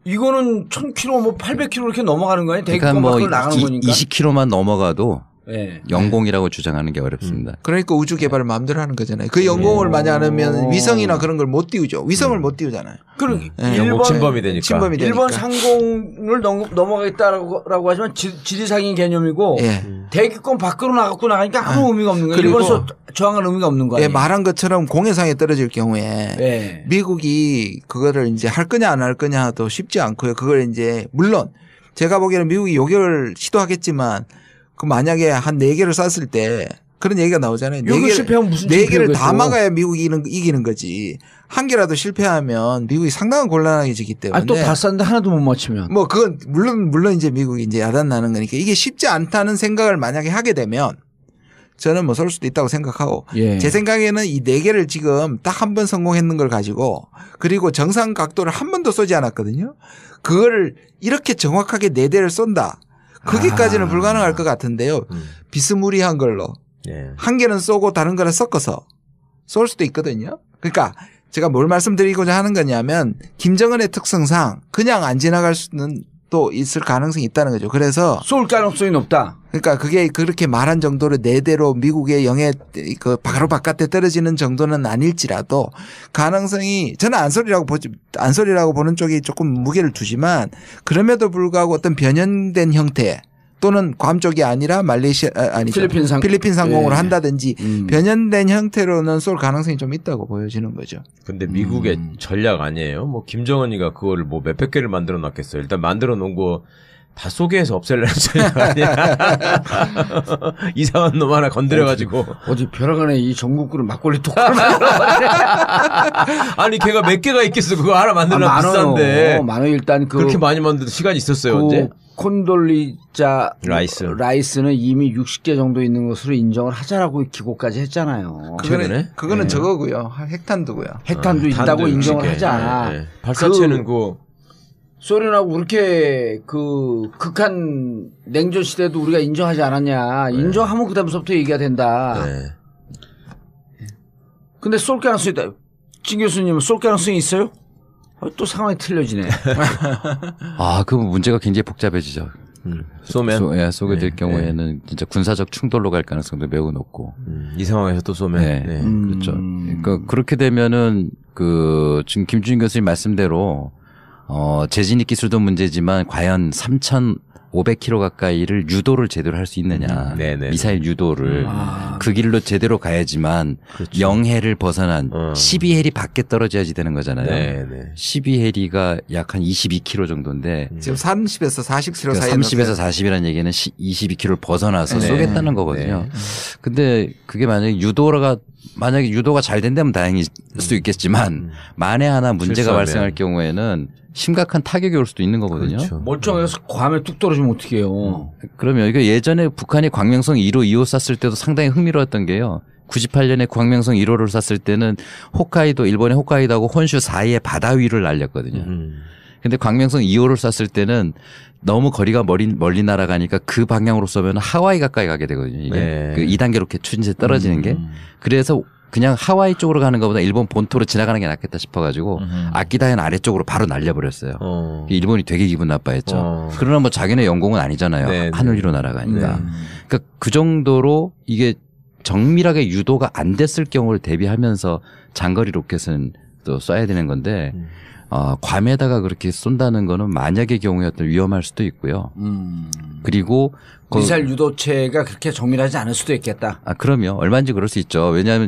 이거는 1000km 뭐 800km 이렇게 넘어가는 거 아니에요? 그러니까 대기권 뭐 밖으로 나가는 거니까. 20km만 넘어가도 네. 영공이라고 주장하는 게 어렵습니다. 그러니까 우주 개발을 마음대로 하는 거잖아요. 그 영공을 만약 안 하면 위성이나 그런 걸 못 띄우죠. 위성을 못 띄우잖아요. 그럼 영공 침범이 되니까. 일본 상공을 넘어가겠다라고 하지만 지리상인 개념이고 대기권 밖으로 나가니까 아무 의미가 없는 거예요. 일본에서 저항할 의미가 없는 거예요. 말한 것처럼 공해상에 떨어질 경우에 미국이 그거를 이제 할 거냐 안 할 거냐도 쉽지 않고요. 그걸 이제 물론 제가 보기에는 미국이 요격을 시도하겠지만 그 만약에 한 4개를 쐈을 때 그런 얘기가 나오잖아요. 요격 실패하면 무슨 4개를 다 막아야 미국이 이기는 거지. 한 개라도 실패하면 미국이 상당한 곤란해지기 때문에. 또 다 쐈는데 하나도 못 맞추면. 뭐 그건 물론 이제 미국이 이제 야단 나는 거니까 이게 쉽지 않다는 생각을 만약에 하게 되면 저는 뭐 쏠 수도 있다고 생각하고 제 생각에는 이 4개를 지금 딱 한 번 성공했는 걸 가지고 그리고 정상 각도를 한 번도 쏘지 않았거든요. 그걸 이렇게 정확하게 4대를 쏜다. 거기까지는 불가능할 것 같은데요. 비스무리한 걸로. 한 개는 쏘고 다른 거를 섞어서 쏠 수도 있거든요. 그러니까 제가 뭘 말씀드리고자 하는 거냐면 김정은의 특성상 그냥 안 지나갈 수는 또 있을 가능성이 있다는 거죠. 그래서 쏠 가능성이 높다. 그러니까 그게 그렇게 말한 정도로 4대로 미국의 영해 그 바로 바깥에 떨어지는 정도는 아닐지라도 가능성이 저는 안 쏠이라고 보는 쪽이 조금 무게를 두지만 그럼에도 불구하고 어떤 변형된 형태 또는 괌 쪽이 아니라 필리핀 상공으로 한다든지 변형된 형태로는 쏠 가능성이 좀 있다고 보여지는 거죠. 근데 미국의 전략 아니에요? 뭐 김정은이가 그거를 뭐 몇백 개를 만들어 놨겠어요. 일단 만들어 놓은 거 다 소개해서 없앨려는 전략 아니야? 이상한 놈 하나 건드려가지고. 어디 벼락안에 이 전국구를 막걸리 톡 아니 걔가 몇 개가 있겠어. 그거 하나 만들면 비싼데. 많아요. 일단 그렇게 많이 만들도 시간이 있었어요. 언제? 콘돌리자 라이스는 이미 60개 정도 있는 것으로 인정을 하자라고 기고까지 했잖아요. 그거는 저거고요. 핵탄두고요. 핵탄두 있다고 인정을 하자. 발사체는 소련하고 그렇게 그 극한 냉전 시대도 우리가 인정하지 않았냐. 인정하면 그다음부터 얘기가 된다. 네. 근데 쏠 가능성이 있다. 진 교수님은 쏠 가능성이 있어요? 또 상황이 틀려지네. 그 문제가 굉장히 복잡해지죠. 쏘면? 쏘게 될 경우에는 진짜 군사적 충돌로 갈 가능성도 매우 높고. 이 상황에서 또 쏘면? 네. 그렇죠. 그러니까 그렇게 되면은 지금 김준일 교수님 말씀대로 재진입 기술도 문제지만 과연 3,500km 가까이를 유도를 제대로 할 수 있느냐. 미사일 유도를. 그 길로 제대로 가야지만 그렇죠. 영해를 벗어난 12해리 밖에 떨어져야지 되는 거잖아요. 네네. 12해리가 약 한 22km 정도인데. 지금 30에서 40km 사이. 30에서 40이라는 얘기는 22km를 벗어나서 쏘겠다는 거거든요. 근데 그게 만약에 유도가 잘 된다면 다행일 수도 있겠지만 만에 하나 문제가 발생할 경우에는 심각한 타격이 올 수도 있는 거거든요. 그렇죠. 멀쩡해서 괌에 뚝 떨어지면 어떻게 해요. 그러면 이거 예전에 북한이 광명성 1호, 2호 쐈을 때도 상당히 흥미로웠던 게요. 98년에 광명성 1호를 쐈을 때는 홋카이도, 일본의 홋카이도하고 혼슈 사이에 바다 위를 날렸거든요. 근데 광명성 2호를 쐈을 때는 너무 거리가 멀리 날아가니까 그 방향으로 쏘면 하와이 가까이 가게 되거든요. 이게 그 2단계 로켓 추진세 떨어지는 게. 그래서 그냥 하와이 쪽으로 가는 것보다 일본 본토로 지나가는 게 낫겠다 싶어가지고 아키다현 아래쪽으로 바로 날려버렸어요. 일본이 되게 기분 나빠했죠. 그러나 뭐 자기네 영공은 아니잖아요. 하늘 위로 날아가니까. 그러니까 그 정도로 이게 정밀하게 유도가 안 됐을 경우를 대비하면서 장거리 로켓은 또 쏴야 되는 건데 괌에다가 그렇게 쏜다는 거는 만약의 경우였던 위험할 수도 있고요. 그리고 미사일 유도체가 그렇게 정밀하지 않을 수도 있겠다. 그럼요. 얼마인지 그럴 수 있죠. 왜냐하면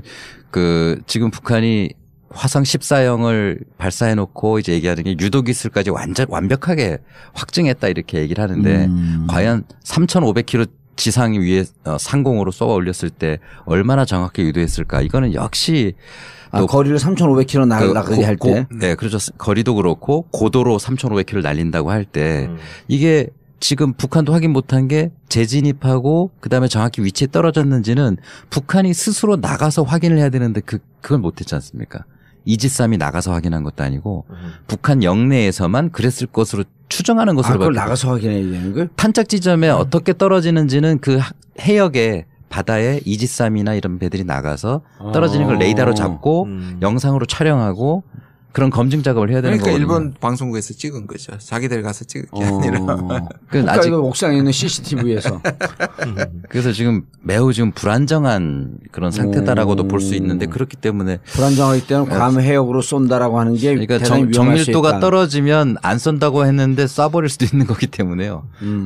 지금 북한이 화성 14형을 발사해 놓고 이제 얘기하는 게 유도 기술까지 완벽하게 확증했다 이렇게 얘기를 하는데 과연 3,500km 지상 위에 상공으로 쏘아 올렸을 때 얼마나 정확히 유도했을까? 이거는 역시 거리를 3,500km 날아가게 할 때. 네, 그렇죠. 거리도 그렇고 고도로 3,500km 날린다고 할 때 이게 지금 북한도 확인 못한 게 재진입하고 그다음에 정확히 위치에 떨어졌는지는 북한이 스스로 나가서 확인을 해야 되는데 그걸 못했지 않습니까? 이지삼이 나가서 확인한 것도 아니고 북한 영내에서만 그랬을 것으로 추정하는 것으로 그걸 나가서 확인해야 되는 거예요? 탄착 지점에 어떻게 떨어지는지는 그 해역에 바다에 이지삼이나 이런 배들이 나가서 떨어지는 걸 레이더로 잡고 영상으로 촬영하고 그런 검증 작업을 해야 되는 거거든요. 그러니까 일본 방송국에서 찍은 거죠. 자기들 가서 찍은 게 아니라. 아직 옥상에 있는 CCTV에서. 그래서 지금 매우 지금 불안정한 그런 상태다라고도 볼 수 있는데 그렇기 때문에 불안정하기 때문에 괌 해역으로 쏜다라고 하는 게 그러니까 대단히 정밀도가 떨어지면 안 쏜다고 했는데 쏴버릴 수도 있는 거기 때문에요.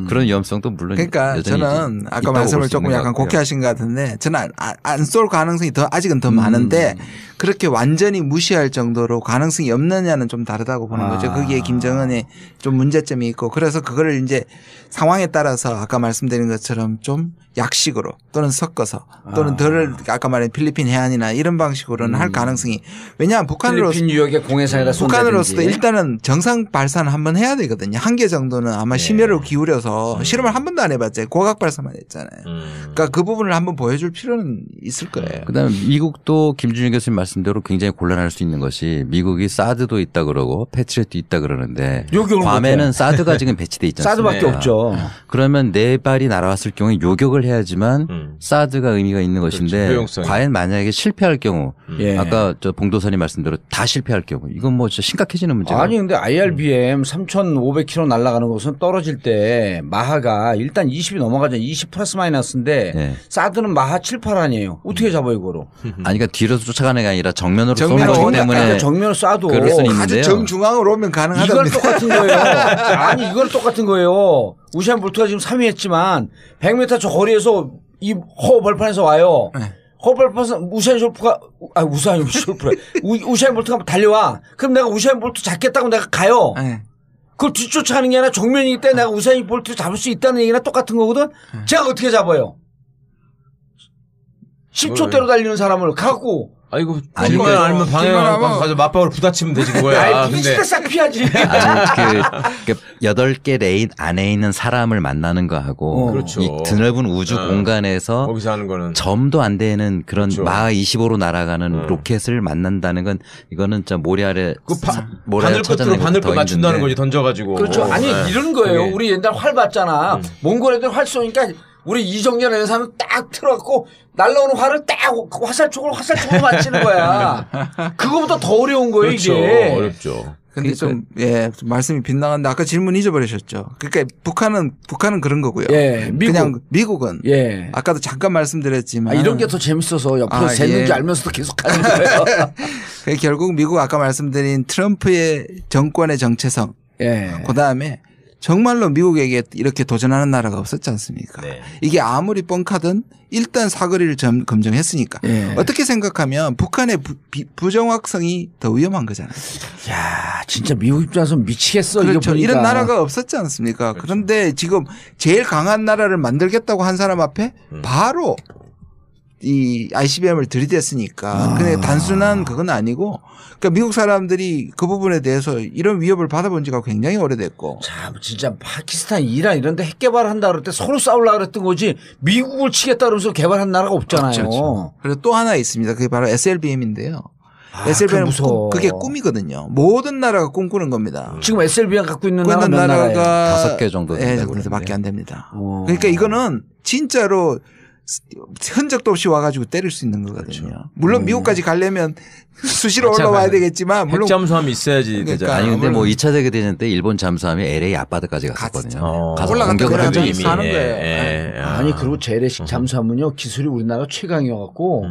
그런 위험성도 물론 그러니까 저는 아까 말씀을 조금 약간 곡해하신 것 같은데 저는 안 쏠 가능성이 아직은 더 많은데 그렇게 완전히 무시할 정도로 가능성이 없느냐는 좀 다르다고 보는 거죠. 거기에 김정은의 좀 문제점이 있고 그래서 그거를 이제 상황에 따라서 아까 말씀드린 것처럼 좀 약식으로 또는 섞어서 또는 덜 아까 말한 필리핀 해안이나 이런 방식으로는 할 가능성이 왜냐하면 필리핀 유역의 공해상에다 북한으로서도 일단은 정상 발사는 한번 해야 되거든요. 한 개 정도는 아마 심혈을 기울여서 실험을 한 번도 안 해봤잖아요. 고각 발사만 했잖아요. 그러니까 그 부분을 한번 보여줄 필요는 있을 거예요. 그다음에 미국도 김준일 교수님 말씀대로 굉장히 곤란할 수 있는 것이 미국이 사드도 있다 그러고 패트리엇도 있다 그러는데 괌에는 사드가 지금 배치돼 있잖아요. 사드밖에 없죠. 그러면 네 발이 날아왔을 경우에 요격을 해야지만 사드가 의미가 있는 것인데 그렇죠. 과연 만약에 실패할 경우 아까 저 봉도선이 말씀대로 다 실패할 경우 이건 뭐 진짜 심각해지는 문제가 아니 근데 IRBM 3,500km 날아가는 것은 떨어질 때 마하가 일단 20이 넘어가잖아요. 20 플러스 마이너스인데 사드는 마하 7, 8 아니에요. 어떻게 잡아요 이거로? 아니 그러니까 뒤로 쫓아가는 게 아니라 정면으로 쏘는 거기 때문에 정면으로 쏴도 그럴 수는 있는데요. 아주 정중앙으로 오면 가능하답니다. 이건 똑같은 거예요. 아니 이건 똑같은 거예요. 우사인 볼트가 지금 3위 했지만 100m 저 거리에서 이 허 벌판에서 와요. 허 벌판에서 우사인 볼트가 달려와. 그럼 내가 우사인 볼트 잡겠다고 내가 가요. 그걸 뒤쫓아가는 게 아니라 정면이기 때문에 내가 우사인 볼트를 잡을 수 있다는 얘기나 똑같은 거거든. 제가 어떻게 잡아요? 10초대로 달리는 사람을 갖고 아이고 아니면 알면 방에 가서 맞박으로 부딪히면 되지 그거야. 아니 근데 싹 피하지. 아니 그 8개 레인 안에 있는 사람을 만나는 거하고 그렇죠. 이 드넓은 우주 공간에서 거기서 하는 거는 점도 안 되는 그런 그렇죠. 마하 25로 날아가는 로켓을 만난다는 건 이거는 진짜 모래 아래 바늘 끝으로 바늘 끝 맞춘다는 거지 던져가지고. 그렇죠. 아니 이런 거예요. 우리 옛날 활 봤잖아. 몽골 애들 활 쏘니까 우리 이정렬 여사는 딱 틀어갖고 날라오는 활을 딱 화살촉으로 맞히는 거야. 그거보다 더 어려운 거예요, 그렇죠. 이게. 어렵죠. 근데 좀 말씀이 빗나갔는데 아까 질문 잊어버리셨죠. 그러니까 북한은 그런 거고요. 예, 그냥 미국은 예. 아까도 잠깐 말씀드렸지만 이런 게 더 재밌어서 옆으로 샜는지 알면서도 계속 하는 거예요. 결국 미국 아까 말씀드린 트럼프의 정권의 정체성. 예. 그다음에 정말로 미국에게 이렇게 도전하는 나라가 없었지 않습니까? 네. 이게 아무리 뻥카든 일단 사거리를 검증했으니까. 예. 어떻게 생각하면 북한의 부정확성이 더 위험한 거잖아요. 야, 진짜 미국 입장에서 미치겠어. 그렇죠. 이거 이런 나라가 없었지 않습니까? 그렇죠. 그런데 지금 제일 강한 나라를 만들겠다고 한 사람 앞에 바로 이 ICBM을 들이댔으니까. 근데 단순한 그건 아니고 그러니까 미국 사람들이 그 부분에 대해서 이런 위협을 받아본 지가 굉장히 오래됐고. 참 진짜 파키스탄, 이란 이런 데 핵 개발한다 그럴 때 서로 싸우려고 그랬던 거지 미국을 치겠다 그러면서 개발한 나라가 없잖아요. 없죠. 그리고 또 하나 있습니다. 그게 바로 SLBM인데요. SLBM은 그게 꿈이거든요. 모든 나라가 꿈꾸는 겁니다. 지금 SLBM 갖고 있는 나라가 몇 나라예요? 5개 정도 된다고 그러는데. 밖에 안 됩니다. 그러니까 이거는 진짜로 흔적도 없이 와가지고 때릴 수 있는 거거든요. 그렇죠. 물론 미국까지 가려면 수시로 올라와야 되겠지만 물론 핵잠수함이 있어야지 되잖아요. 아니 근데 뭐 2차 세계대전 때 일본 잠수함이 LA 앞바다까지 갔었거든요. 가서 올라갔다 공격을 한 적이 이미 있어요. 하는 거예요. 아니 그리고 재래식 잠수함은요 기술이 우리나라 최강이어갖고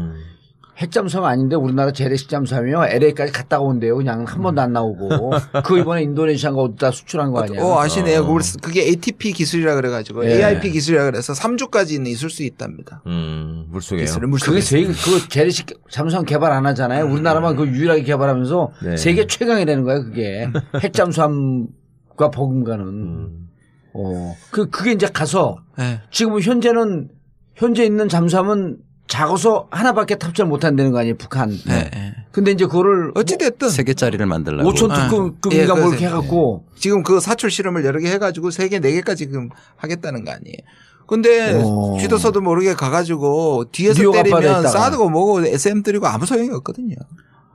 핵잠수함 아닌데 우리나라 재래식 잠수함이요 LA까지 갔다가 온대요. 그냥 한 번도 안 나오고. 그 이번에 인도네시아가 어디다 수출한 거 아니에요? 아시네요. 그게 ATP 기술이라 그래가지고 AIP 기술이라 그래서 3주까지는 있을 수 있답니다. 물속에요. 그게 그 재래식 잠수함 개발 안 하잖아요. 우리나라만 그 유일하게 개발하면서 세계 최강이 되는 거예요. 그게 핵잠수함과 버금가는. 그게 이제 가서 지금 현재 있는 잠수함은 작아서 하나밖에 탑재를 못 한다는 거 아니에요, 북한. 근데 이제 그거를 어찌됐든 3개짜리를 만들려고. 5천 톤급인가 뭘 이렇게 해갖고. 지금 그 사출 실험을 여러 개 해가지고 3개, 4개까지 지금 하겠다는 거 아니에요. 근데 쥐도서도 모르게 가가지고 뒤에서 때리면 사드고 뭐고 SM3고 아무 소용이 없거든요.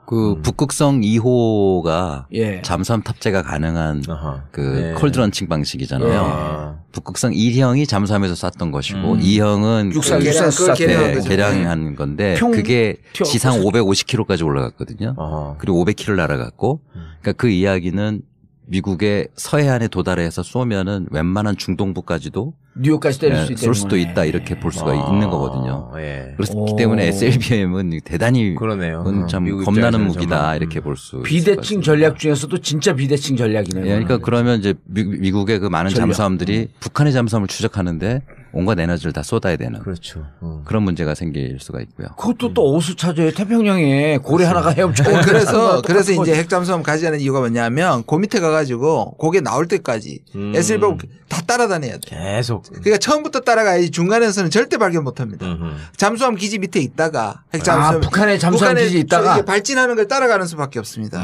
그 북극성 2호가 잠수함 탑재가 가능한 그 콜드 런칭 방식이잖아요. 북극성 1형이 잠수함에서 쐈던 것이고 2형은 개량한 건데 그게 지상 550km까지 올라갔거든요. 그리고 500km 날아갔고 그러니까 그 이야기는 미국의 서해안에 도달해서 쏘면은 웬만한 중동부까지도 뉴욕까지 때릴 수 있다. 쏠 수도 있다 이렇게 볼 수가 있는 거거든요. 그렇기 때문에 SLBM은 대단히 참 겁나는 무기다 이렇게 볼 수. 비대칭 전략 중에서도 진짜 비대칭 전략이네요. 그러니까 그러면 이제 미국의 그 많은 잠수함들이 북한의 잠수함을 추적하는데 온갖 에너지를 다 쏟아야 되는. 그렇죠. 그런 문제가 생길 수가 있고요. 그것도 또 어디서 찾아요? 태평양에 고래 하나가 헤엄쳐. 그래서 이제 핵잠수함 가지는 이유가 뭐냐면 그 밑에 가가지고 고개 나올 때까지 SLBM 다 따라다녀야 돼. 계속. 그러니까 처음부터 따라가야지 중간에서는 절대 발견 못합니다. 잠수함 기지 밑에 있다가 핵잠수함 북한의 잠수함 기지 있다가 발진하는 걸 따라가는 수밖에 없습니다.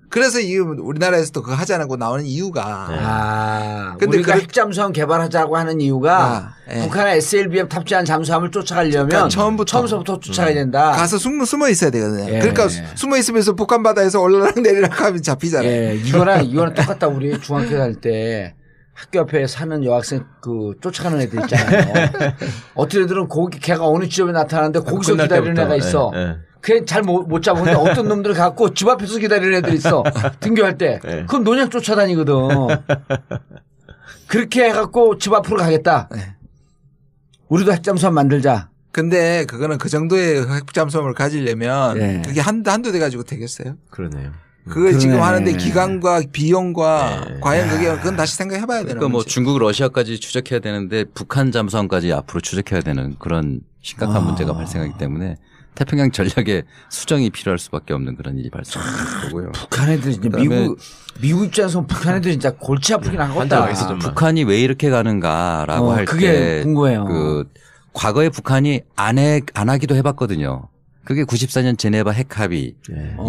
그래서 이 우리나라에서도 그거 하자고 나오는 이유가. 근데 우리가 핵잠수함 개발하자고 하는 이유가 북한의 SLBM 탑재한 잠수함을 쫓아가려면 그러니까 처음부터 쫓아가야 된다. 가서 숨어 있어야 되거든요. 그러니까 숨어 있으면서 북한 바다에서 올라락 내리락 하면 잡히잖아요. 이거랑 똑같다. 우리 중학교 갈 때 학교 앞에 사는 여학생 쫓아가는 애들 있잖아요. 어떤 애들은 걔가 어느 지점에 나타나는데 거기서 기다리는 애가 있어. 그냥 잘 못 잡았는데 어떤 놈들을 갖고 집 앞에서 기다리는 애들이 있어. 등교할 때. 그럼 논양 쫓아다니거든. 그렇게 해갖고 집 앞으로 가겠다. 우리도 핵잠수함 만들자. 근데 그거는 그 정도의 핵잠수함을 가지려면 그게 한두 대 가지고 되겠어요? 그러네요. 그걸 지금 하는데 기간과 비용과 과연 그건 다시 생각해 봐야 되는 거죠. 그러니까 뭐 중국, 러시아까지 추적해야 되는데 북한 잠수함까지 앞으로 추적해야 되는 그런 심각한 문제가 발생하기 때문에 태평양 전략에 수정이 필요할 수밖에 없는 그런 일이 발생할 거고요. 북한 애들이 이제 미국 입장에서 북한 애들이 진짜 골치 아프긴 하겠다. 북한이 왜 이렇게 가는가라고 할 때 그게 궁금해요. 과거에 북한이 안 하기도 해봤거든요. 그게 94년 제네바 핵합의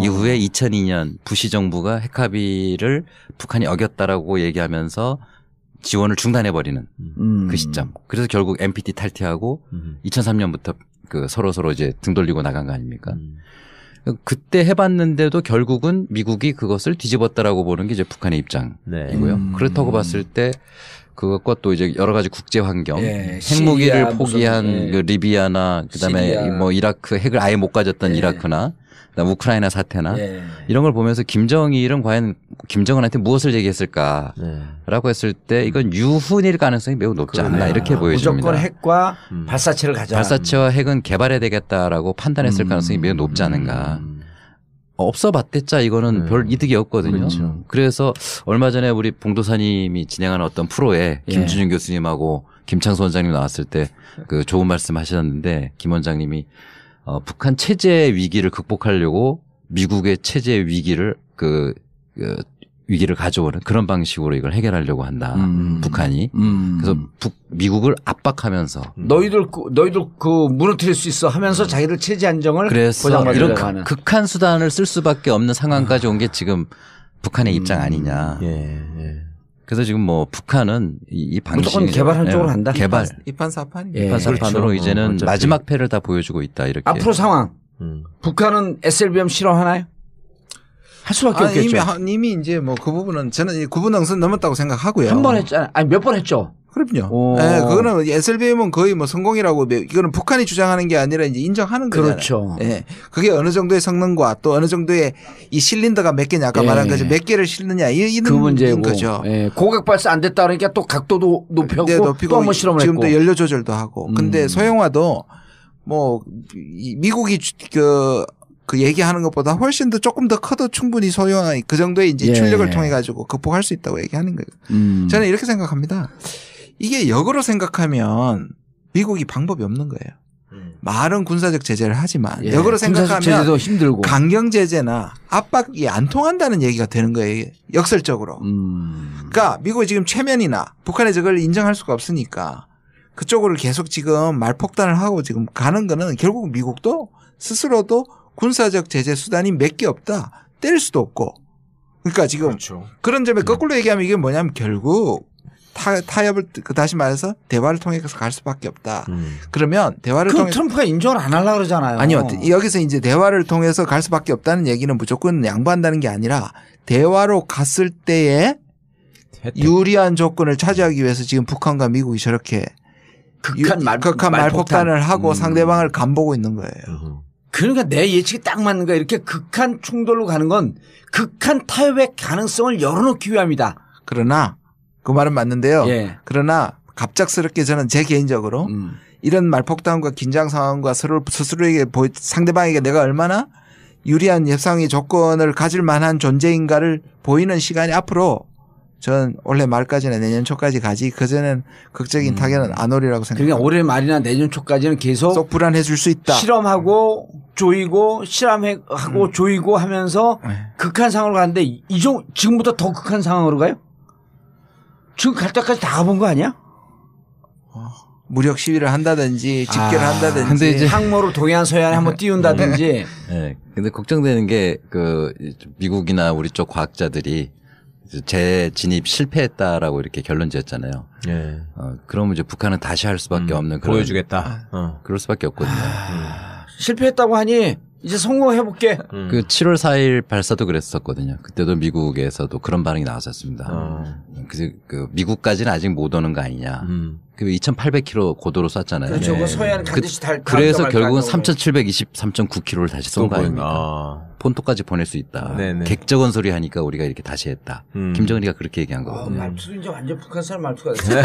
이후에 2002년 부시 정부가 핵합의를 북한이 어겼다라고 얘기하면서 지원을 중단해버리는 그 시점. 그래서 결국 NPT 탈퇴하고 2003년부터 그 서로 이제 등 돌리고 나간 거 아닙니까? 그때 해봤는데도 결국은 미국이 그것을 뒤집었다라고 보는 게 이제 북한의 입장이고요. 그렇다고 봤을 때 그것과 또 이제 여러 가지 국제 환경, 핵무기를 포기한 그 리비아나 그다음에 시리아. 뭐 이라크 핵을 아예 못 가졌던 이라크나 그다음 우크라이나 사태나 이런 걸 보면서 김정일은 과연 김정은한테 무엇을 얘기했을까라고 했을 때 이건 유훈일 가능성이 매우 높지 않나 이렇게 보여집니다. 무조건 핵과 발사체를 가져라. 발사체와 핵은 개발해야 되겠다라고 판단했을 가능성이 매우 높지 않은가. 없어 봤댔자 이거는 별 이득이 없거든요. 그렇죠. 그래서 얼마 전에 우리 봉도사님이 진행하는 어떤 프로에 김준윤 교수님하고 김창수 원장님 나왔을 때 그 좋은 말씀 하셨는데 김 원장님이 북한 체제 위기를 극복하려고 미국의 체제 위기를 위기를 가져오는 그런 방식으로 이걸 해결하려고 한다. 북한이. 그래서 미국을 압박하면서 너희들 무너뜨릴 수 있어 하면서 자기들 체제 안정을 그래서 이런 극한 수단을 쓸 수밖에 없는 상황까지 온 게 지금 북한의 입장 아니냐. 그래서 지금 뭐 북한은 이 방식 무조건 개발하는 쪽으로 간다. 개발. 이판사판이에요. 이판사판으로 그렇죠. 이제는 마지막 패를 다 보여주고 있다. 이렇게. 앞으로 상황. 북한은 SLBM 실험하나요? 할 수밖에 없겠죠. 이미 이제 뭐 그 부분은 저는 구분능선 넘었다고 생각하고요. 한 번 했잖아요. 아니 몇 번 했죠. 그럼요. 네, 그거는 SLBM은 거의 뭐 성공이라고 이거는 북한이 주장하는 게 아니라 이제 인정하는 거잖아요. 그렇죠. 네, 그게 어느 정도의 성능과 또 어느 정도의 이 실린더가 몇 개냐 아까 말한 거죠. 몇 개를 실느냐 이런 문제인 거죠. 고각 발사 안 됐다 그러니까 또 각도도 높이고 또 한 번 실험을 지금 했고. 또 연료 조절도 하고. 근데 소형화도 뭐 미국이 그 얘기하는 것보다 훨씬 더 조금 더 커도 충분히 소형화 그 정도의 이제 출력을 통해 가지고 극복할 수 있다고 얘기하는 거예요. 저는 이렇게 생각합니다. 이게 역으로 생각하면 미국이 방법이 없는 거예요. 말은 군사적 제재를 하지만 역으로 생각하면 제재도 힘들고 강경 제재나 압박이 안 통한다는 얘기가 되는 거예요. 역설적으로. 그러니까 미국이 지금 최면이나 북한에 저걸 인정할 수가 없으니까 그쪽으로 계속 지금 말폭탄을 하고 지금 가는 거는 결국 미국도 스스로도 군사적 제재 수단이 몇 개 없다. 때릴 수도 없고. 그러니까 지금 그렇죠. 그런 점에 거꾸로 얘기하면 이게 뭐냐면 결국 타협을 다시 말해서 대화를 통해서 갈 수밖에 없다. 그러면 대화를 통해서 트럼프가 인정을 안 하려고 그러잖아요. 아니요. 여기서 이제 대화를 통해서 갈 수밖에 없다는 얘기는 무조건 양보한다는 게 아니라 대화로 갔을 때에 유리한 조건을 차지하기 위해서 지금 북한과 미국이 저렇게 극한 말폭탄을 하고 상대방을 간보고 있는 거예요. 그러니까 내 예측이 딱 맞는 거야. 이렇게 극한 충돌로 가는 건 극한 타협의 가능성을 열어놓기 위함이다. 그러나 그 말은 맞는데요. 그러나 갑작스럽게 저는 제 개인적으로 이런 말폭탄과 긴장 상황과 스스로에게 상대방에게 내가 얼마나 유리한 협상의 조건을 가질 만한 존재인가를 보이는 시간이 앞으로 전 올해 말까지나 내년 초까지 가지 그전엔 극적인 타결은 안 오리라고 생각합니다. 그러니까 올해 말이나 내년 초까지는 계속 속 불안해질 수 있다. 실험하고 조이고 실험하고 조이고 하면서 극한 상황으로 가는데 지금부터 더 극한 상황으로 가요? 지금 갈 때까지 다 가본 거 아니야? 무력 시위를 한다든지 집결을 한다든지 근데 이제 항모로 동해안 서해안에 한번 띄운다든지. 네. 근데 걱정되는 게 미국이나 우리 쪽 과학자들이 재진입 실패했다라고 이렇게 결론 지었잖아요. 그러면 이제 북한은 다시 할 수밖에 없는 그런 보여주겠다. 그럴 수밖에 없거든요. 실패했다고 하니 이제 성공해볼게. 그 7월 4일 발사도 그랬었거든요. 그때도 미국에서도 그런 반응이 나왔었습니다. 그래서 미국까지는 아직 못 오는 거 아니냐. 그 2,800km 고도로 쐈잖아요. 그렇죠. 그 서해안 반드시 그래서 결국은 3,723.9km를 다시 쏜 거 아닙니까? 본토까지 보낼 수 있다. 네네. 객적은 소리 하니까 우리가 이렇게 다시 했다. 김정은이가 그렇게 얘기한 거거든요. 말투도 이제 완전 북한 사람 말투가 됐어요.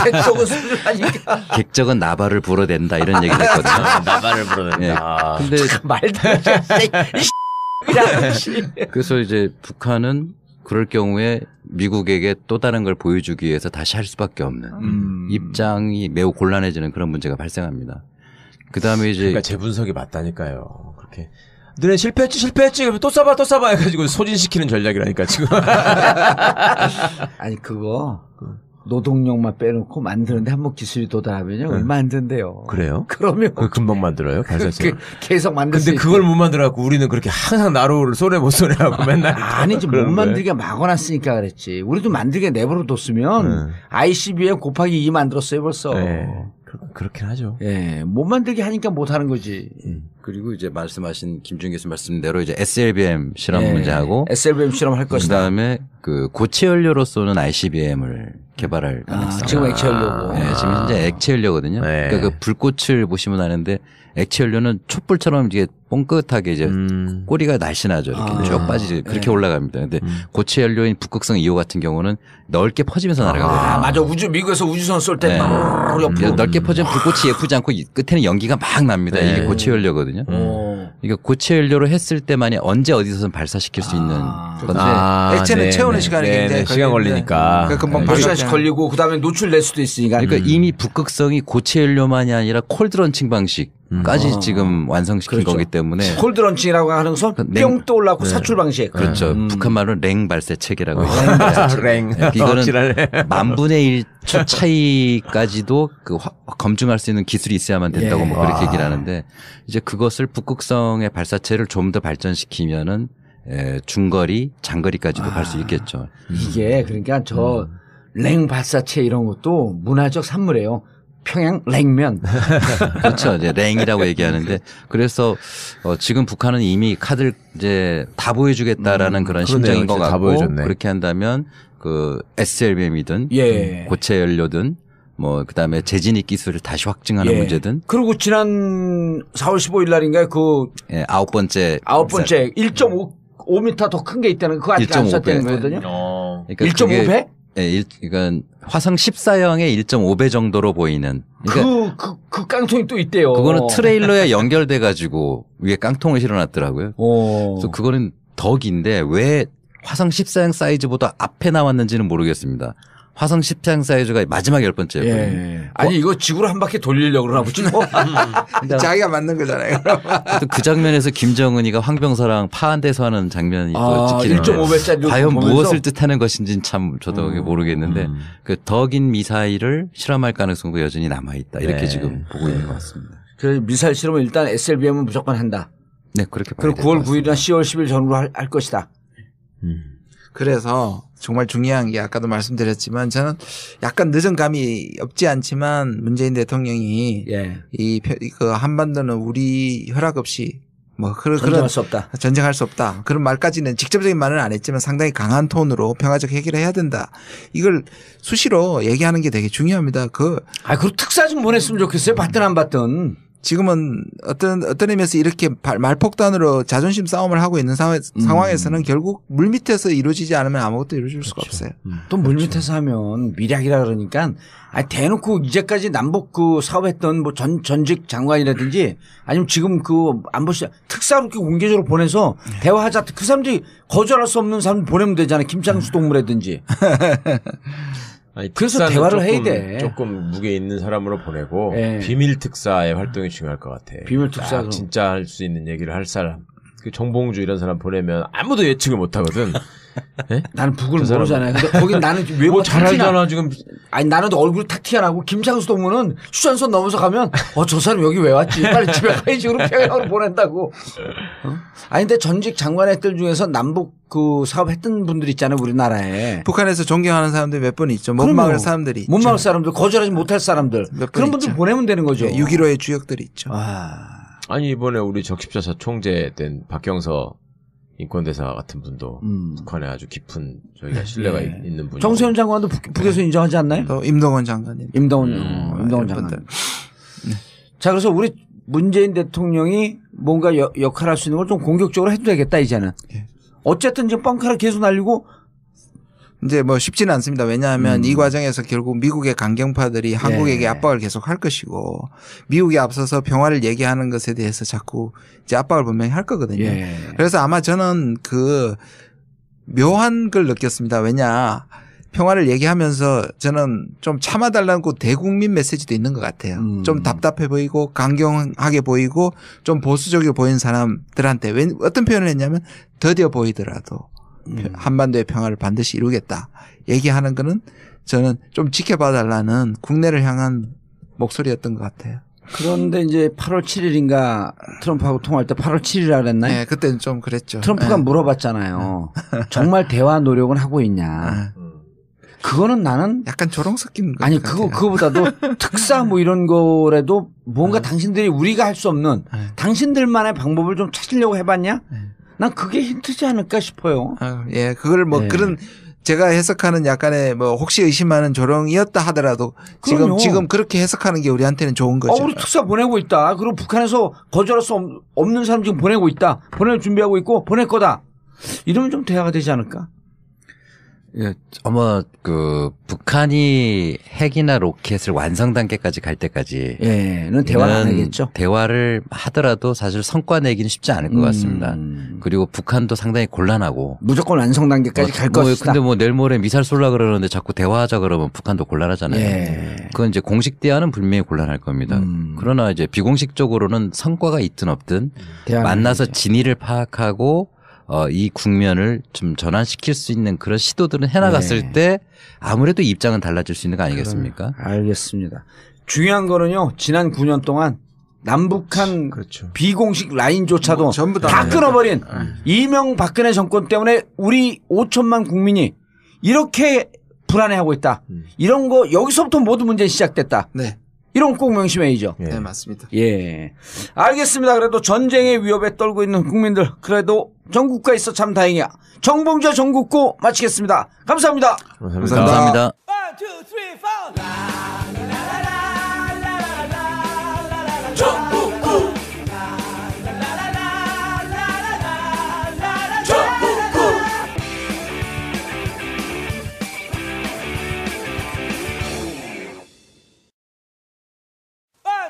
객적은 소리 하니까. 객적은 나발을 불어댄다 이런 얘기를 했거든요. 나발을 불어댄다. 근데 말도 그래서 이제 북한은 그럴 경우에 미국에게 또 다른 걸 보여주기 위해서 다시 할 수밖에 없는 입장이 매우 곤란해지는 그런 문제가 발생합니다. 그다음에 이제 그러니까 제 분석이 맞다니까요. 그렇게 너네 실패했지 그러면 또 쏴봐 해가지고 소진시키는 전략이라니까 지금. 아니 그거 노동력만 빼놓고 만드는데 한번 기술이 도달하면요 얼마 안 된대요. 그래요? 그러면 그 금방 만들어요 발사체. 계속 만들 수 근데 그걸 못 만들어갖고 우리는 그렇게 항상 나로를 쏘네 못 쏘네하고 맨날. 아니지 못 만들게 막아놨으니까 그랬지. 우리도 만들게 내버려뒀으면 ICBM 곱하기 2 만들었어요 벌써. 네. 그렇긴 하죠. 예, 못 만들게 하니까 못 하는 거지. 그리고 이제 말씀하신 김준 교수님 말씀대로 이제 SLBM 실험 문제하고 SLBM 실험할 것이다. 그다음에 그 고체 연료로 쏘는 ICBM을 개발할 가능성. 지금 액체 연료고. 네, 지금 현재 액체 연료거든요. 네. 그러니까 그 불꽃을 보시면 아는데 액체 연료는 촛불처럼 이제 뻥끗하게 이제 꼬리가 날씬하죠. 이렇게 쭉 빠지지 그렇게 올라갑니다. 근데 고체 연료인 북극성 2호 같은 경우는 넓게 퍼지면서 날아가거든요. 맞아. 미국에서 우주선 쏠 때 막 넓게 퍼지면 불꽃이 예쁘지 않고 끝에는 연기가 막 납니다. 이게 고체 연료거든요. 그러니까 고체 연료로 했을 때만이 언제 어디서든 발사시킬 수 있는 건데 액체는 채우는 시간이 굉장히 시간 걸리니까. 금방 몇 시간씩 걸리고 그다음에 노출될 수도 있으니까. 그러니까 이미 북극성이 고체 연료만이 아니라 콜드런칭 방식까지 지금 완성시킨 거기 때문에 콜드런칭이라고 하는 것은 뿅 떠올라고 사출 방식. 그렇죠. 북한 말로는 랭 발사체계라고 랭. 이거는 10,000초 차이까지도 그 검증할 수 있는 기술이 있어야만 된다고 뭐 그렇게 얘기를 하는데 이제 그것을 북극성의 발사체를 좀 더 발전시키면은 중거리, 장거리까지도 갈 수 있겠죠. 이게 그러니까 저 랭 발사체 이런 것도 문화적 산물이에요. 평양 냉면. 그렇죠. 이제 랭이라고 얘기하는데 그래서 지금 북한은 이미 카드를 이제 다 보여주겠다라는 그런 심정인 것 같고 그렇게 한다면 그 SLBM이든 고체 연료든 뭐 그다음에 재진입 기술을 다시 확증하는 문제든 그리고 지난 4월 15일 날인가요? 그 아홉 번째 1.5m 더 큰 게 있다는 그거 아직 안 썼다는 거거든요. 그러니까 1.5배? 그러니까 화성 14형의 1.5배 정도로 보이는. 그러니까 그 깡통이 또 있대요. 그거는 트레일러에 연결돼 가지고 위에 깡통을 실어놨더라고요. 그래서 그거는 더 긴데 왜 화성 14형 사이즈보다 앞에 나왔는지는 모르겠습니다. 화성 14형 사이즈가 마지막 10번째였거든요. 아니 이거 지구로 한 바퀴 돌리려고 그러나 보지. 자기가 만든 거잖아요. 또 그 장면에서 김정은이가 황병서랑 파한대서 하는 장면이 또 찍히는데 1.5배짜리 과연 무엇을 뜻하는 것인지는 참 저도 모르겠는데 그 더 긴 미사일을 실험할 가능성도 여전히 남아있다. 이렇게 지금 보고 있는 것 같습니다. 그래서 미사일 실험은 일단 SLBM은 무조건 한다. 네, 그렇게 봐야 그리고 9월 9일이나 10월 10일 전후로 할 것이다. 그래서 정말 중요한 게 아까도 말씀드렸지만 저는 약간 늦은 감이 없지 않지만 문재인 대통령이 그 한반도는 우리 허락 없이 뭐 전쟁할 수 없다. 전쟁할 수 없다. 그런 말까지는 직접적인 말은 안 했지만 상당히 강한 톤으로 평화적 해결을 해야 된다. 이걸 수시로 얘기하는 게 되게 중요합니다. 그리고 특사 좀 보냈으면 좋겠어요. 받든 안 받든. 지금은 어떤 의미에서 이렇게 말폭탄으로 자존심 싸움을 하고 있는 상황에서는 결국 물밑에서 이루어지지 않으면 아무것도 이루어질 수가 없어요. 또 물밑에서 하면 미략이라 그러니까 대놓고 이제까지 남북 그 사업했던 뭐 전직 장관이라든지 아니면 지금 그 안보실 특사로 이렇게 공개적으로 보내서 대화하자. 그 사람들이 거절할 수 없는 사람 보내면 되잖아요. 김창수 동물이라든지. 아니, 그래서 대화를 해야 돼. 조금 무게 있는 사람으로 보내고 비밀 특사의 활동이 중요할 것 같아. 비밀 특사 진짜 할 수 있는 얘기를 할 사람. 그 정봉주 이런 사람 보내면 아무도 예측을 못 하거든. 네? 나는 북을 모르잖아요. 근데 거긴 나는 외모 잘 알잖아 지금. 아니 나는 얼굴 탁 튀어나오고 김창수 동무는 휴전선 넘어서 가면 저 사람 여기 왜 왔지? 빨리 집에 가야지. 그럼 평양으로 보낸다고. 아니 근데 전직 장관애들 중에서 남북 그 사업했던 분들 있잖아요. 우리나라에. 북한에서 존경하는 사람들 몇 분 있죠. 못 막을 사람들이 있죠. 못 막을 사람들, 거절하지 못할 사람들. 그런 분들 보내면 되는 거죠. 6.15의 주역들이 있죠. 아니 이번에 우리 적십자사 총재 된 박경서 인권대사 같은 분도 북한에 아주 깊은 저희가 신뢰가 있는 분이고. 정세현 장관도 북에서 인정하지 않나요? 또 임동원 장관님. 임동원 장관. 자, 그래서 우리 문재인 대통령이 뭔가 역할을 할 수 있는 걸 좀 공격적으로 해도 되겠다 이제는. 어쨌든 지금 뻥카를 계속 날리고 이제 뭐 쉽지는 않습니다. 왜냐하면 이 과정에서 결국 미국의 강경파들이 한국에게 압박을 계속 할 것이고 미국이 앞서서 평화를 얘기하는 것에 대해서 자꾸 이제 압박을 분명히 할 거거든요. 그래서 아마 저는 그 묘한 걸 느꼈습니다. 왜냐 평화를 얘기하면서 저는 좀 참아달라고 대국민 메시지도 있는 것 같아요. 좀 답답해 보이고 강경하게 보이고 좀 보수적으로 보이는 사람들한테 어떤 표현을 했냐면 더뎌 보이더라도 한반도의 평화를 반드시 이루겠다 얘기하는 거는 저는 좀 지켜봐달라는 국내를 향한 목소리였던 것 같아요. 그런데 이제 8월 7일인가 트럼프하고 통화할 때 8월 7일이라 그랬나요? 네, 그때는 좀 그랬죠. 트럼프가 물어봤잖아요. 정말 대화 노력은 하고 있냐. 그거는 나는 약간 조롱 섞인 것 아니 같아요. 그거보다도 특사 뭐 이런 거라도 뭔가 당신들이 우리가 할 수 없는 당신들만의 방법을 좀 찾으려고 해봤냐? 난 그게 힌트지 않을까 싶어요. 예, 그걸 뭐 그런 제가 해석하는 약간의 뭐 혹시 의심하는 조롱이었다 하더라도 지금 그렇게 해석하는 게 우리한테는 좋은 거죠. 우리 특사 보내고 있다. 그리고 북한에서 거절할 수 없는 사람 지금 보내고 있다. 보낼 준비하고 있고 보낼 거다. 이러면 좀 대화가 되지 않을까? 예, 아마 북한이 핵이나 로켓을 완성 단계까지 갈 때까지 는 대화를 안 하겠죠. 대화를 하더라도 사실 성과 내기는 쉽지 않을 것 같습니다. 그리고 북한도 상당히 곤란하고 무조건 완성 단계까지 갈 것이다. 근데 뭐 내일 모레 미사일 쏠라 그러는데 자꾸 대화하자 그러면 북한도 곤란하잖아요. 그건 이제 공식 대화는 분명히 곤란할 겁니다. 그러나 이제 비공식적으로는 성과가 있든 없든 만나서 진위를 파악하고 이 국면을 좀 전환시킬 수 있는 그런 시도들은 해나갔을 때 아무래도 입장은 달라질 수 있는 거 아니겠습니까? 알겠습니다. 중요한 거는요. 지난 9년 동안 남북한 비공식 라인조차도 뭐 전부 다 끊어버린 이명박근혜 정권 때문에 우리 5천만 국민이 이렇게 불안해하고 있다. 이런 거 여기서부터 모든 문제 시작됐다. 네. 이런 꼭 명심해야죠. 네, 맞습니다. 예. 알겠습니다. 그래도 전쟁의 위협에 떨고 있는 국민들, 그래도 전국구가 있어 참 다행이야. 정봉재 전국구 마치겠습니다. 감사합니다. 감사합니다. 1, 2, 3, 4. 전국구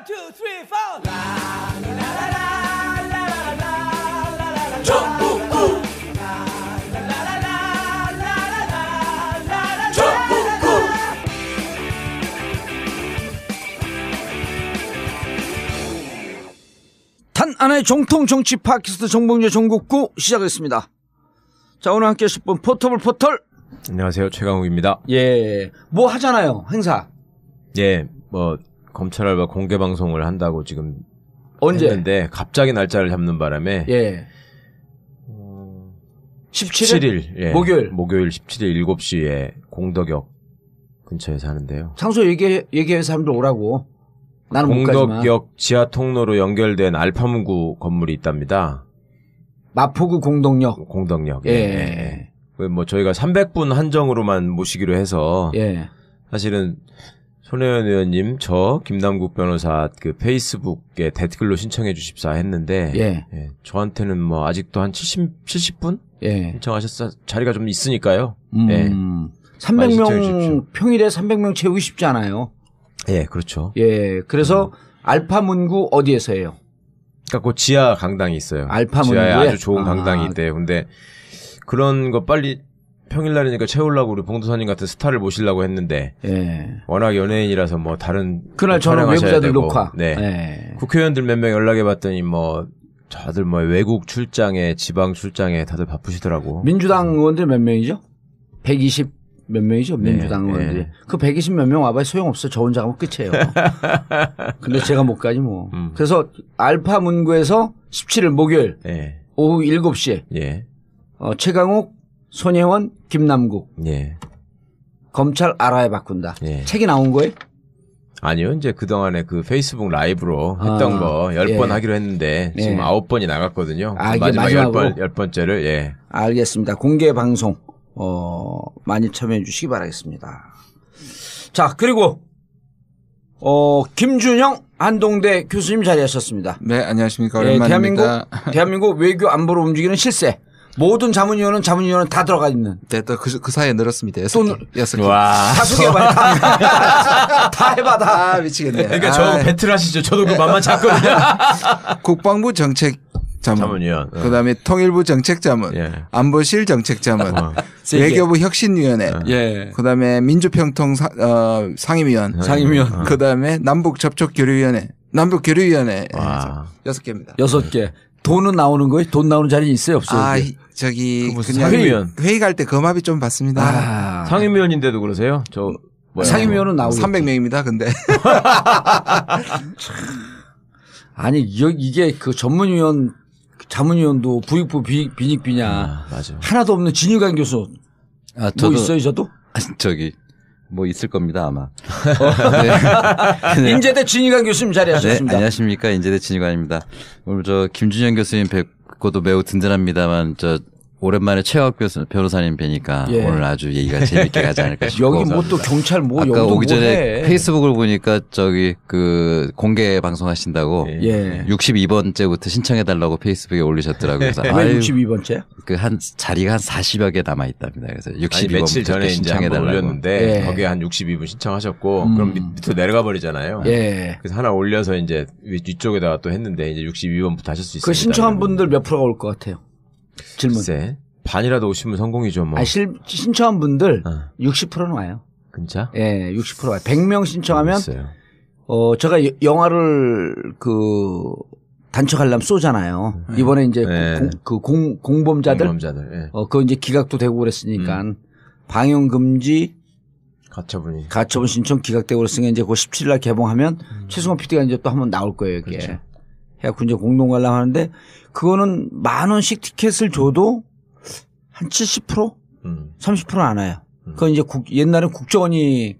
전국구 전국구 전국구 단 하나의 정통 정치 팟캐스트 정봉재 전국구 시작했습니다. 자, 오늘 함께 하실 분 포터블 포털. 안녕하세요. 최강욱입니다. 예. 뭐 하잖아요. 행사. 예. 뭐 검찰 알바 공개 방송을 한다고 지금 언제? 했는데 갑자기 날짜를 잡는 바람에 17일 예. 목요일 17일 7시에 공덕역 근처에서 하는데요. 장소 얘기해 사람들 오라고. 나는 못 가지만. 공덕역 지하 통로로 연결된 알파문구 건물이 있답니다. 마포구 공덕역. 예. 뭐 저희가 300분 한정으로만 모시기로 해서 사실은 손혜원 의원님, 저 김남국 변호사 그 페이스북에 댓글로 신청해 주십사 했는데 저한테는 뭐 아직도 한 70분 신청하셨어. 자리가 좀 있으니까요. 300명 평일에 300명 채우기 쉽지 않아요. 예, 그렇죠. 예, 그래서 알파문구 어디에서 해요? 그러니까 그 지하 강당이 있어요. 알파문구에 지하에 아주 좋은 강당이 있대요. 근데 그런 거 빨리 평일날이니까 채우려고 우리 봉도사님 같은 스타를 모시려고 했는데 워낙 연예인이라서 뭐 다른 그날 저는 외부자들 녹화. 국회의원들 몇 명 연락해봤더니 뭐 다들 뭐 외국 출장에 지방 출장에 다들 바쁘시더라고. 민주당 의원들 몇 명이죠? 120 몇 명이죠? 민주당 의원들이. 그 120 몇 명 와봐야 소용없어. 저 혼자 가면 끝이에요. 근데 제가 못 가지 뭐. 그래서 알파문구에서 17일 목요일 오후 7시에 최강욱, 손혜원, 김남국 검찰 알아야 바꾼다. 책이 나온 거예요? 아니요. 이제 그동안에 그 페이스북 라이브로 했던 거 10번 하기로 했는데 지금 9번이 나갔거든요. 마지막 10번째를 알겠습니다. 공개 방송 많이 참여해 주시기 바라겠습니다. 자, 그리고 김준형 한동대 교수님 자리하셨습니다. 네, 안녕하십니까. 오랜만입니다. 대한민국 외교 안보로 움직이는 실세. 모든 자문위원은 다 들어가 있는. 네, 또 그 사이에 늘었습니다. 6개. 와. 다 소개해봐. 다 해봐, 다. 미치겠네. 그러니까 저 배틀 하시죠. 저도 그 맘만 잡거든요. 국방부 정책 자문위원. 그다음에 통일부 정책자문, 안보실 정책자문, 외교부 혁신위원회, 그다음에 민주평통 상임위원, 상임위원, 그다음에 남북 접촉 교류위원회, 남북 교류위원회 6개입니다. 6개. 돈은 나오는 거예요? 돈 나오는 자리 있어요, 없어요? 아, 저기 그냥 상임위원 회의 갈 때 검압이 좀 받습니다. 상임위원인데도 그러세요? 저 상임위원은 나오고 300명입니다. 근데 아니 이게 그 전문위원, 자문위원도 부익부 빈익비냐 맞아. 하나도 없는 진유관 교수. 아, 뭐 있어요, 저도? 저기 뭐 있을 겁니다 아마. 네. 인제대 진유관 교수님 자리하셨습니다. 네, 안녕하십니까. 인제대 진유관입니다. 오늘 저 김준현 교수님 뵙고도 매우 든든합니다만 저 오랜만에 최학 변호사님 뵈니까 예. 오늘 아주 얘기가 재밌게 가지 않을까 싶고. 여기 뭐 또 경찰 뭐 아까 여기도 오기 전에 뭐 페이스북을 보니까 저기 그 공개 방송하신다고 예. 62번째부터 신청해달라고 페이스북에 올리셨더라고요. 그래서 왜 62번째? 그 한 자리가 한 40여 개 남아 있답니다. 그래서 62번부터 며칠 전에 이제 한번 신청해달라고. 올렸는데 예. 거기에 한 62분 신청하셨고 그럼 밑으로 내려가 버리잖아요. 예. 그래서 하나 올려서 이제 위쪽에다가 또 했는데 이제 62번부터 하실 수 있습니다. 그 신청한 분들 몇 프로가 올 것 같아요? 질문. 글쎄, 반이라도 오시면 성공이죠 뭐. 아, 신청한 분들 60%는 와요. 진짜? 예, 60% 와요. 100명 신청하면 있어요. 제가 영화를 단축하려면 쏘잖아요. 이번에 이제 네. 공범자들 예. 그거 이제 기각도 되고 그랬으니까 방영 금지 가처분 신청 기각되고 그랬으니까 이제 그 17일 날 개봉하면 최승원 PD가 이제 또 한번 나올 거예요, 이게. 그렇죠. 해갖고 이제 공동 관람하는데 그거는 10,000원씩 티켓을 줘도 한 70%? 30%는 안 와요. 그건 이제 옛날에 국정원이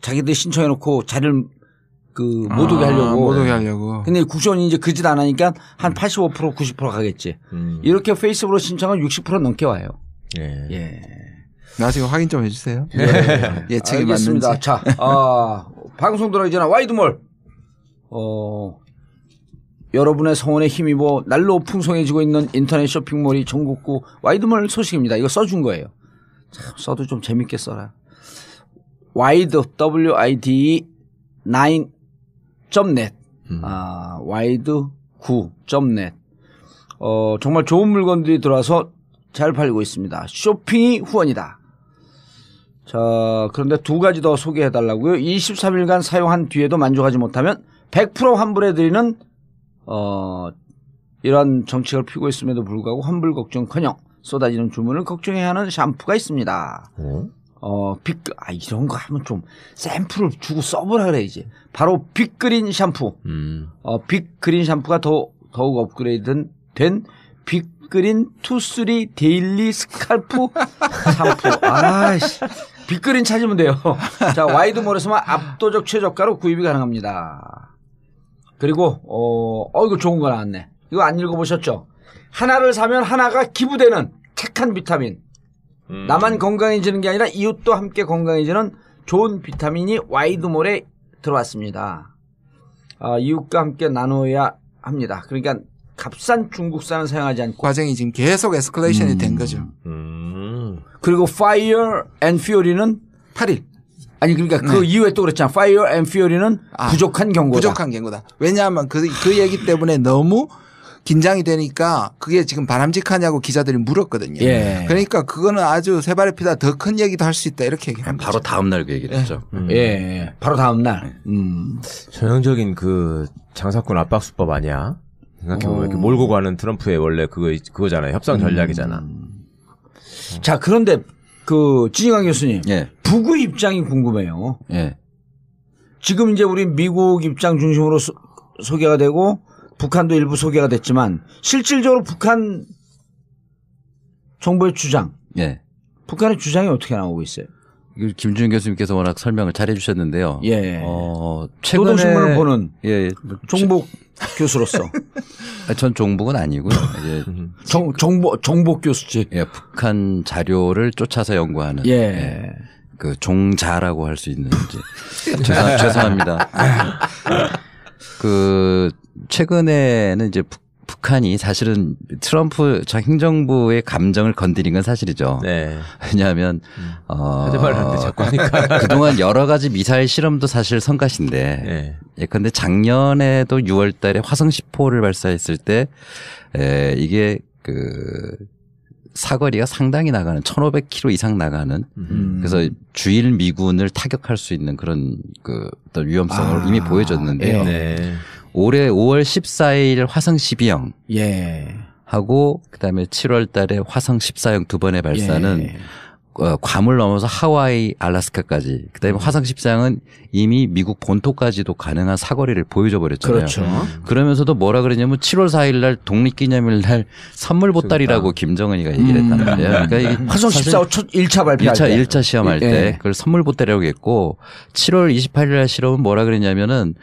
자기들 신청해놓고 자리를 못 오게 하려고. 못 오게 하려고. 근데 국정원이 이제 그 짓 안 하니까 한 85%, 90% 가겠지. 이렇게 페이스북으로 신청은 60% 넘게 와요. 예. 예. 나중에 확인 좀 해주세요. 예. 예측이 알겠습니다. 맞는지. 자, 방송 들어가기 전에 와이드몰. 여러분의 성원에 힘입어 날로 풍성해지고 있는 인터넷 쇼핑몰이 전국구 와이드몰 소식입니다. 이거 써준 거예요. 참, 써도 좀 재밌게 써라. 와이드, WIDE 9.net. 와이드9.net. 정말 좋은 물건들이 들어와서 잘 팔리고 있습니다. 쇼핑이 후원이다. 자, 그런데 두 가지 더 소개해 달라고요. 23일간 사용한 뒤에도 만족하지 못하면 100% 환불해드리는 이런 정책을 피고 있음에도 불구하고 환불 걱정커녕 쏟아지는 주문을 걱정해야 하는 샴푸가 있습니다. 이런 거 하면 좀 샘플을 주고 써보라 그래야지. 바로 빅그린 샴푸. 빅그린 샴푸가 더욱 업그레이드된 빅그린 투쓰리 데일리 스칼프 샴푸. 빅그린 찾으면 돼요. 자, 와이드몰에서만 압도적 최저가로 구입이 가능합니다. 그리고 이거 좋은 거 나왔네. 이거 안 읽어보셨죠? 하나를 사면 하나가 기부되는 착한 비타민. 나만 건강해지는 게 아니라 이웃도 함께 건강해지는 좋은 비타민이 와이드몰에 들어왔습니다. 이웃과 함께 나눠야 합니다. 그러니까 값싼 중국산을 사용하지 않고 과정이 지금 계속 에스컬레이션이 된 거죠. 그리고 Fire and Fury는 8일. 아니 그러니까 그 이후에 또 그랬잖아. Fire and Fury는 부족한 경고다. 부족한 경고다. 왜냐하면 그 얘기 때문에 너무 긴장이 되니까 그게 지금 바람직하냐고 기자들이 물었거든요. 예. 그러니까 그거는 아주 세 발의 피다 더 큰 얘기도 할 수 있다 이렇게 얘기합니다. 바로 다음 날 그 얘기를 했죠. 예. 바로 다음 날. 전형적인 그 장사꾼 압박수법 아니야? 생각해보면 이렇게 몰고 가는 트럼프의 원래 그거잖아요. 협상 전략이잖아. 자, 그런데 진희광 교수님. 예. 북의 입장이 궁금해요. 예. 지금 이제 우리 미국 입장 중심으로 소개가 되고 북한도 일부 소개가 됐지만 실질적으로 북한 정부의 주장. 예. 북한의 주장이 어떻게 나오고 있어요? 김준현 교수님께서 워낙 설명을 잘 해주셨는데요. 예. 최근에 노동신문을 보는 예. 종복 교수로서. 전 종북은 아니고요. 이제 정복 교수지. 예, 북한 자료를 쫓아서 연구하는. 예. 예. 그 종자라고 할 수 있는지. 죄송합니다. 최근에는 이제 북한이 사실은 트럼프 행정부의 감정을 건드린 건 사실이죠. 네. 왜냐하면 하지 말라는데 자꾸 하니까 그동안 여러 가지 미사일 실험도 사실 성가신데 네. 예컨대 작년에도 6월달에 화성 10호를 발사했을 때 이게 사거리가 상당히 나가는 1,500km 이상 나가는 그래서 주일 미군을 타격할 수 있는 그런 어떤 위험성을 이미 보여줬는데요. 네. 올해 5월 14일 화성 12형 예. 하고 그다음에 7월 달에 화성 14형 두 번의 발사는 예. 괌을 넘어서 하와이, 알래스카까지. 그다음에 화성 14형은 이미 미국 본토까지도 가능한 사거리를 보여줘 버렸잖아요. 그렇죠. 그러면서도 뭐라 그러냐면 7월 4일 날 독립기념일 날 선물 보따리라고 김정은이가 얘기를 했단 말이에요. 그러니까 이게 화성 14호 첫 1차 발표할 때. 1차 시험할 때 그걸 선물 보따리라고 했고 7월 28일 날 실험은 뭐라 그랬냐면은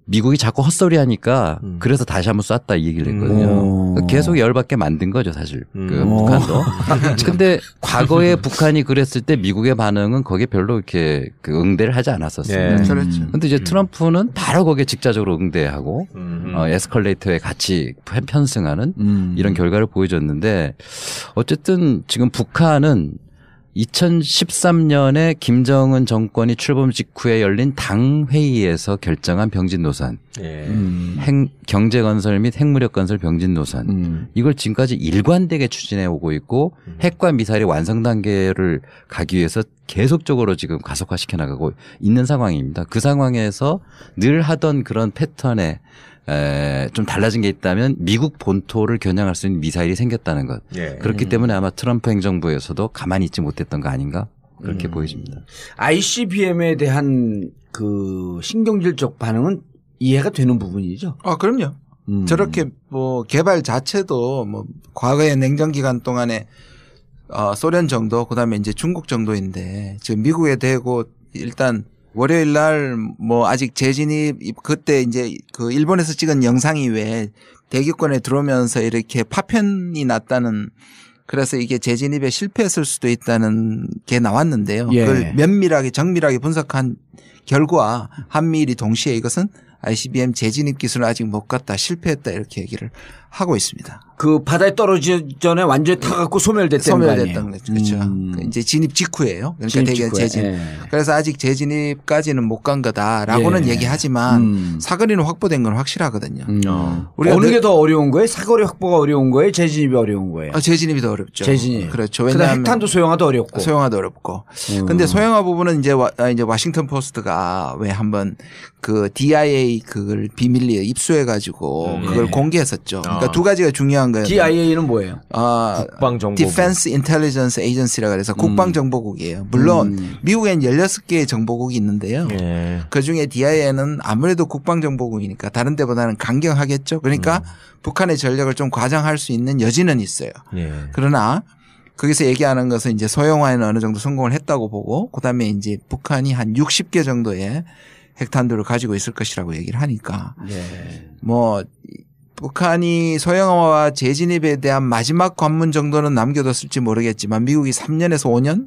미국이 자꾸 헛소리 하니까 그래서 다시 한번 쐈다 이 얘기를 했거든요. 계속 열받게 만든 거죠, 사실. 그 북한도. 근데 과거에 북한이 그랬을 때 미국의 반응은 거기에 별로 이렇게 그 응대를 하지 않았었어요. 그렇죠. 근데 이제 트럼프는 바로 거기에 직접적으로 응대하고 에스컬레이터에 같이 편승하는 이런 결과를 보여줬는데 어쨌든 지금 북한은 2013년에 김정은 정권이 출범 직후에 열린 당 회의에서 결정한 병진 노선, 경제 건설 및 핵무력 건설 병진 노선, 이걸 지금까지 일관되게 추진해 오고 있고 핵과 미사일의 완성 단계를 가기 위해서 계속적으로 지금 가속화시켜 나가고 있는 상황입니다. 그 상황에서 늘 하던 그런 패턴에 좀 달라진 게 있다면 미국 본토를 겨냥할 수 있는 미사일이 생겼다는 것. 그렇기 때문에 아마 트럼프 행정부에서도 가만히 있지 못했던 거 아닌가 그렇게 보여집니다. ICBM에 대한 그 신경질적 반응은 이해가 되는 부분이죠. 그럼요. 저렇게 뭐 개발 자체도 뭐 과거의 냉전 기간 동안에 소련 정도 그다음에 이제 중국 정도인데 지금 미국에 대고 일단 월요일 날 뭐 아직 재진입 그때 이제 그 일본에서 찍은 영상이 왜 대기권에 들어오면서 이렇게 파편이 났다는 그래서 이게 재진입에 실패했을 수도 있다는 게 나왔는데요. 그걸 면밀하게 정밀하게 분석한 결과 한미일이 동시에 이것은 ICBM 재진입 기술을 아직 못 갔다 실패했다 이렇게 얘기를 하고 있습니다. 그 바다에 떨어지기 전에 완전히 타갖고 소멸됐던 거죠. 그렇죠. 이제 진입 직후예요. 그러니까 되게 재진입. 그래서 아직 재진입까지는 못 간 거다라고는 얘기하지만 사거리는 확보된 건 확실하거든요. 우리가 어느 게 더 어려운 거예요? 사거리 확보가 어려운 거예요? 재진입이 어려운 거예요? 재진입이 더 어렵죠. 재진입. 그렇죠. 왜냐하면 핵탄도 소형화도 어렵고. 소형화도 어렵고. 근데 소형화 부분은 이제 워싱턴 포스트가 왜 한번 그 DIA 그걸 비밀리에 입수해 가지고 그걸 공개했었죠. 그러니까 두 가지가 중요한 거예요. DIA는 뭐예요? 국방정보국. Defense Intelligence Agency라 그래서 국방정보국이에요. 물론 미국엔 16개의 정보국이 있는데요. 그중에 DIA는 아무래도 국방정보국이니까 다른 데보다는 강경하겠죠. 그러니까 북한의 전력을 좀 과장할 수 있는 여지는 있어요. 그러나 거기서 얘기하는 것은 이제 소형화에는 어느 정도 성공을 했다고 보고 그다음에 이제 북한이 한 60개 정도의 핵탄두를 가지고 있을 것이라고 얘기를 하니까 뭐 북한이 소형화와 재진입에 대한 마지막 관문 정도는 남겨뒀을지 모르겠지만 미국이 3년에서 5년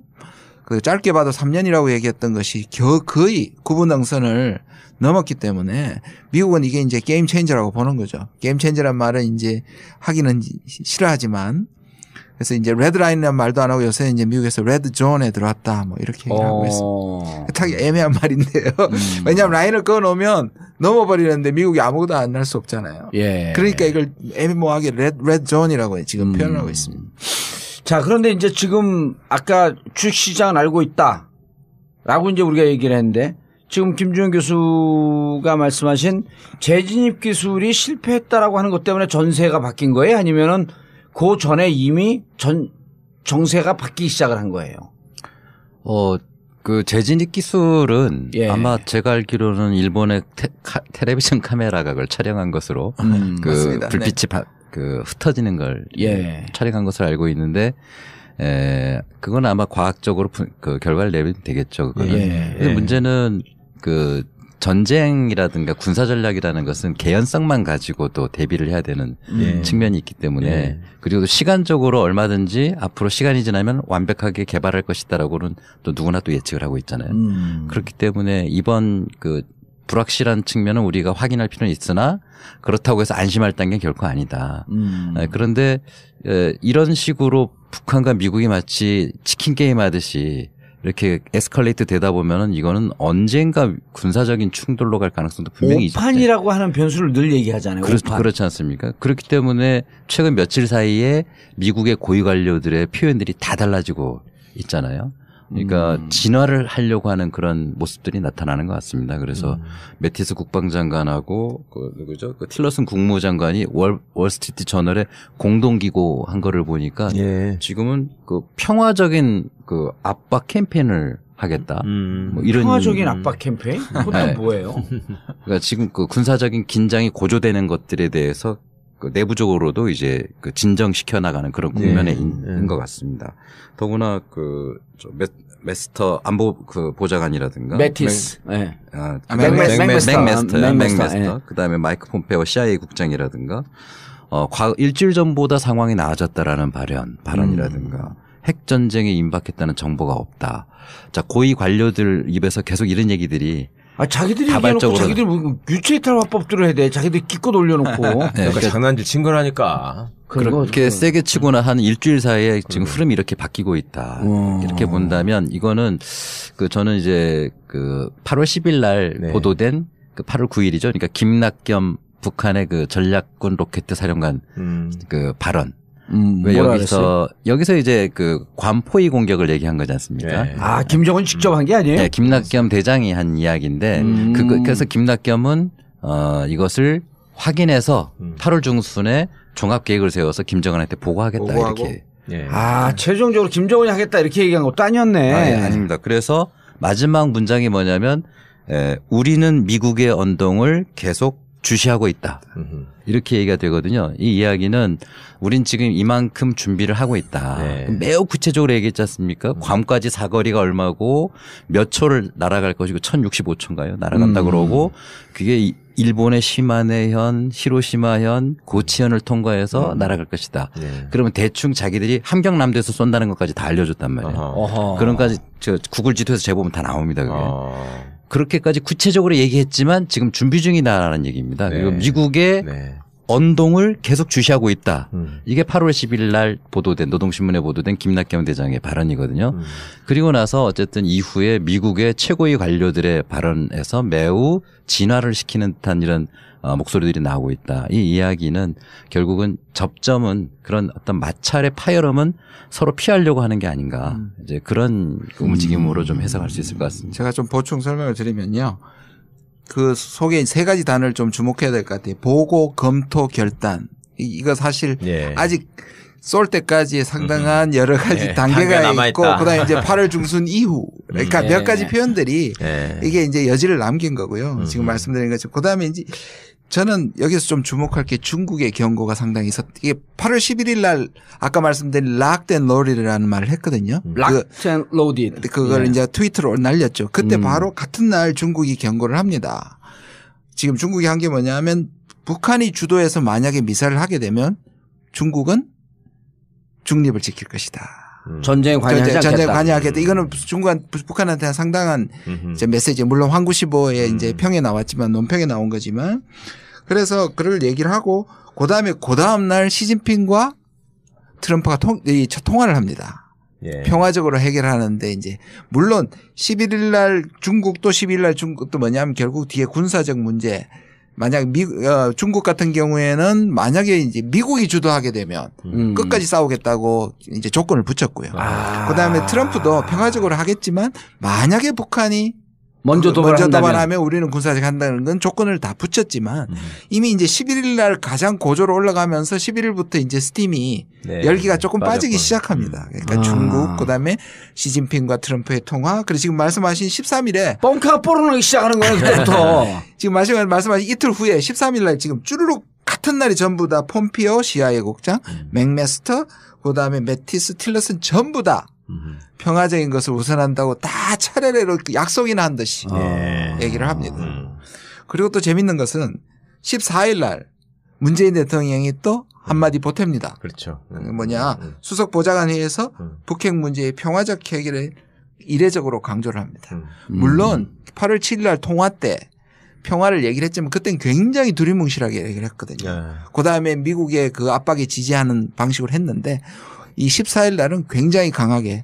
그 짧게 봐도 3년이라고 얘기했던 것이 거의 구분능선을 넘었기 때문에 미국은 이게 이제 게임 체인저라고 보는 거죠. 게임 체인저란 말은 이제 하기는 싫어하지만 그래서 이제 레드라인이라는 말도 안 하고 요새 이제 미국에서 레드 존에 들어왔다 뭐 이렇게 얘기하고 있습니다. 되게 애매한 말인데요. 왜냐하면 라인을 그어놓으면 넘어버리는데 미국이 아무것도 안 할 수 없잖아요. 그러니까 이걸 애매모호하게 레드 존이라고 지금 표현하고 있습니다. 자, 그런데 이제 지금 아까 주식시장은 알고 있다라고 이제 우리가 얘기를 했는데 지금 김준현 교수가 말씀하신 재진입 기술이 실패했다라고 하는 것 때문에 전세가 바뀐 거예요? 아니면은 그 전에 이미 정세가 바뀌기 시작을 한 거예요? 그 재진입 기술은 아마 제가 알기로는 일본의 텔레비전 카메라가 그걸 촬영한 것으로 그 맞습니다. 불빛이 그 흩어지는 걸 촬영한 것으로 알고 있는데 그건 아마 과학적으로 그 결과를 내면 되겠죠. 그거는. 문제는 그 전쟁이라든가 군사 전략이라는 것은 개연성만 가지고도 대비를 해야 되는 측면이 있기 때문에 그리고 시간적으로 얼마든지 앞으로 시간이 지나면 완벽하게 개발할 것이다라고는 또 누구나 또 예측을 하고 있잖아요. 그렇기 때문에 이번 그 불확실한 측면은 우리가 확인할 필요는 있으나 그렇다고 해서 안심할 단계는 결코 아니다. 그런데 이런 식으로 북한과 미국이 마치 치킨 게임 하듯이 이렇게 에스컬레이트 되다 보면은 이거는 언젠가 군사적인 충돌로 갈 가능성도 분명히 있죠. 오판이라고 하는 변수를 늘 얘기하잖아요. 그렇지 않습니까? 그렇기 때문에 최근 며칠 사이에 미국의 고위 관료들의 표현들이 다 달라지고 있잖아요. 그러니까 진화를 하려고 하는 그런 모습들이 나타나는 것 같습니다. 그래서 매티스 국방장관하고 그 누구죠? 그 틸러슨 국무장관이 월스트리트 저널에 공동 기고한 거를 보니까 지금은 그 평화적인 그 압박 캠페인을 하겠다. 뭐 이런 평화적인 압박 캠페인? 그건 뭐예요? 그러니까 지금 그 군사적인 긴장이 고조되는 것들에 대해서 그 내부적으로도 이제 그 진정시켜 나가는 그런 국면에 있는 것 같습니다. 더구나 그 메스터 안보 그 보좌관이라든가 매티스, 맥메스터, 그다음에 마이크 폼페오 CIA 국장이라든가 일주일 전보다 상황이 나아졌다라는 발언이라든가 핵 전쟁에 임박했다는 정보가 없다. 자, 고위 관료들 입에서 계속 이런 얘기들이 자기들이 얘기해놓고 자기들이 유체이탈 화법들을 해야 돼. 자기들이 기껏 올려놓고. 그러니까 장난질 친 거라니까. 그렇게 세게 치고나 한 일주일 사이에 지금 흐름이 이렇게 바뀌고 있다. 이렇게 본다면 이거는 저는 이제 8월 10일 날 보도된 8월 9일이죠. 그러니까 김낙겸 북한의 그 전략군 로켓 사령관 그 발언. 왜 여기서 이제 그 괌포위 공격을 얘기한 거지 않습니까? 김정은 직접 한 게 아니에요? 네, 김낙겸 대장이 한 이야기인데 그래서 김낙겸은 이것을 확인해서 8월 중순에 종합 계획을 세워서 김정은한테 보고하겠다 이렇게. 최종적으로 김정은이 하겠다 이렇게 얘기한 것도 아니었네. 아닙니다. 그래서 마지막 문장이 뭐냐면 우리는 미국의 언동을 계속 주시하고 있다. 이렇게 얘기가 되거든요. 이 이야기는 우린 지금 이만큼 준비를 하고 있다. 매우 구체적으로 얘기했지 않습니까? 괌까지 사거리가 얼마고 몇 초를 날아갈 것이고 1065초인가요? 날아간다 그러고 그게 일본의 시마네현, 히로시마현, 고치현을 통과해서 날아갈 것이다. 그러면 대충 자기들이 함경남도에서 쏜다는 것까지 다 알려줬단 말이에요. 그런까지 구글 지도에서 재보면 다 나옵니다. 그게. 그렇게까지 구체적으로 얘기했지만 지금 준비 중이다라는 얘기입니다. 그리고 미국의 언동을 계속 주시하고 있다. 이게 8월 10일 날 보도된 노동신문에 보도된 김낙겸 대장의 발언이거든요. 그리고 나서 어쨌든 이후에 미국의 최고위 관료들의 발언에서 매우 진화를 시키는 듯한 이런 목소리들이 나오고 있다. 이 이야기는 결국은 접점은 그런 어떤 마찰의 파열음은 서로 피하려고 하는 게 아닌가. 이제 그런 움직임으로 좀 해석할 수 있을 것 같습니다. 제가 좀 보충 설명을 드리면요. 그 속에 세 가지 단어를 좀 주목해야 될 것 같아요. 보고, 검토, 결단. 이거 사실 아직 쏠 때까지 상당한 여러 가지 단계가 있고 그다음에 이제 8월 중순 이후 그러니까 몇 가지 표현들이 이게 이제 여지를 남긴 거고요. 지금 말씀드린 것처럼 그다음에 이제 저는 여기서 좀 주목할 게 중국의 경고가 상당히 이게 8월 11일 날 아까 말씀드린 락드 앤 로디라는 말을 했거든요. 락드 앤 로디. 그걸 이제 트위터로 날렸죠. 그때 바로 같은 날 중국이 경고를 합니다. 지금 중국이 한 게 뭐냐면 북한이 주도해서 만약에 미사일을 하게 되면 중국은 중립을 지킬 것이다. 전쟁에 관여하지 않겠다. 전쟁에 관여하겠다. 이거는 북한한테 상당한 이제 메시지. 물론 황구시보의 이제 평에 나왔지만 논평에 나온 거지만 그래서 그걸 얘기를 하고 그다음에 그다음 날 시진핑과 트럼프가 통화를 합니다. 평화적으로 해결하는데 이제 물론 11일 날 중국도 12일 날 중국도 뭐냐면 결국 뒤에 군사적 문제 만약 중국 같은 경우에는 만약에 이제 미국이 주도하게 되면 끝까지 싸우겠다고 이제 조건을 붙였고요. 그다음에 트럼프도 평화적으로 하겠지만 만약에 북한이 먼저 도발하면 우리는 군사적 한다는 건 조건을 다 붙였지만 이미 이제 11일 날 가장 고조로 올라가면서 11일부터 이제 스팀이 열기가 조금 빠지기 시작합니다. 그러니까 중국 그다음에 시진핑과 트럼프의 통화 그리고 지금 말씀하신 13일에 뻥카가 뽀로나기 시작하는 거예요. 그때부터. 지금 말씀하신 이틀 후에 13일 날 지금 쭈르륵 같은 날이 전부 다 폼피오 CIA 국장 맥메스터 그다음에 매티스 틸러슨 전부 다 평화적인 것을 우선한다고 다 차례로 약속이나 한 듯이 얘기를 합니다. 그리고 또 재밌는 것은 14일 날 문재인 대통령이 또 한마디 보탭니다. 그렇죠. 뭐냐 수석 보좌관 회의에서 북핵 문제의 평화적 해결을 이례적으로 강조를 합니다. 물론 8월 7일 날 통화 때 평화를 얘기를 했지만 그때는 굉장히 두리뭉실하게 얘기를 했거든요. 그다음에 미국의 그 압박에 지지하는 방식으로 했는데 이 14일 날은 굉장히 강하게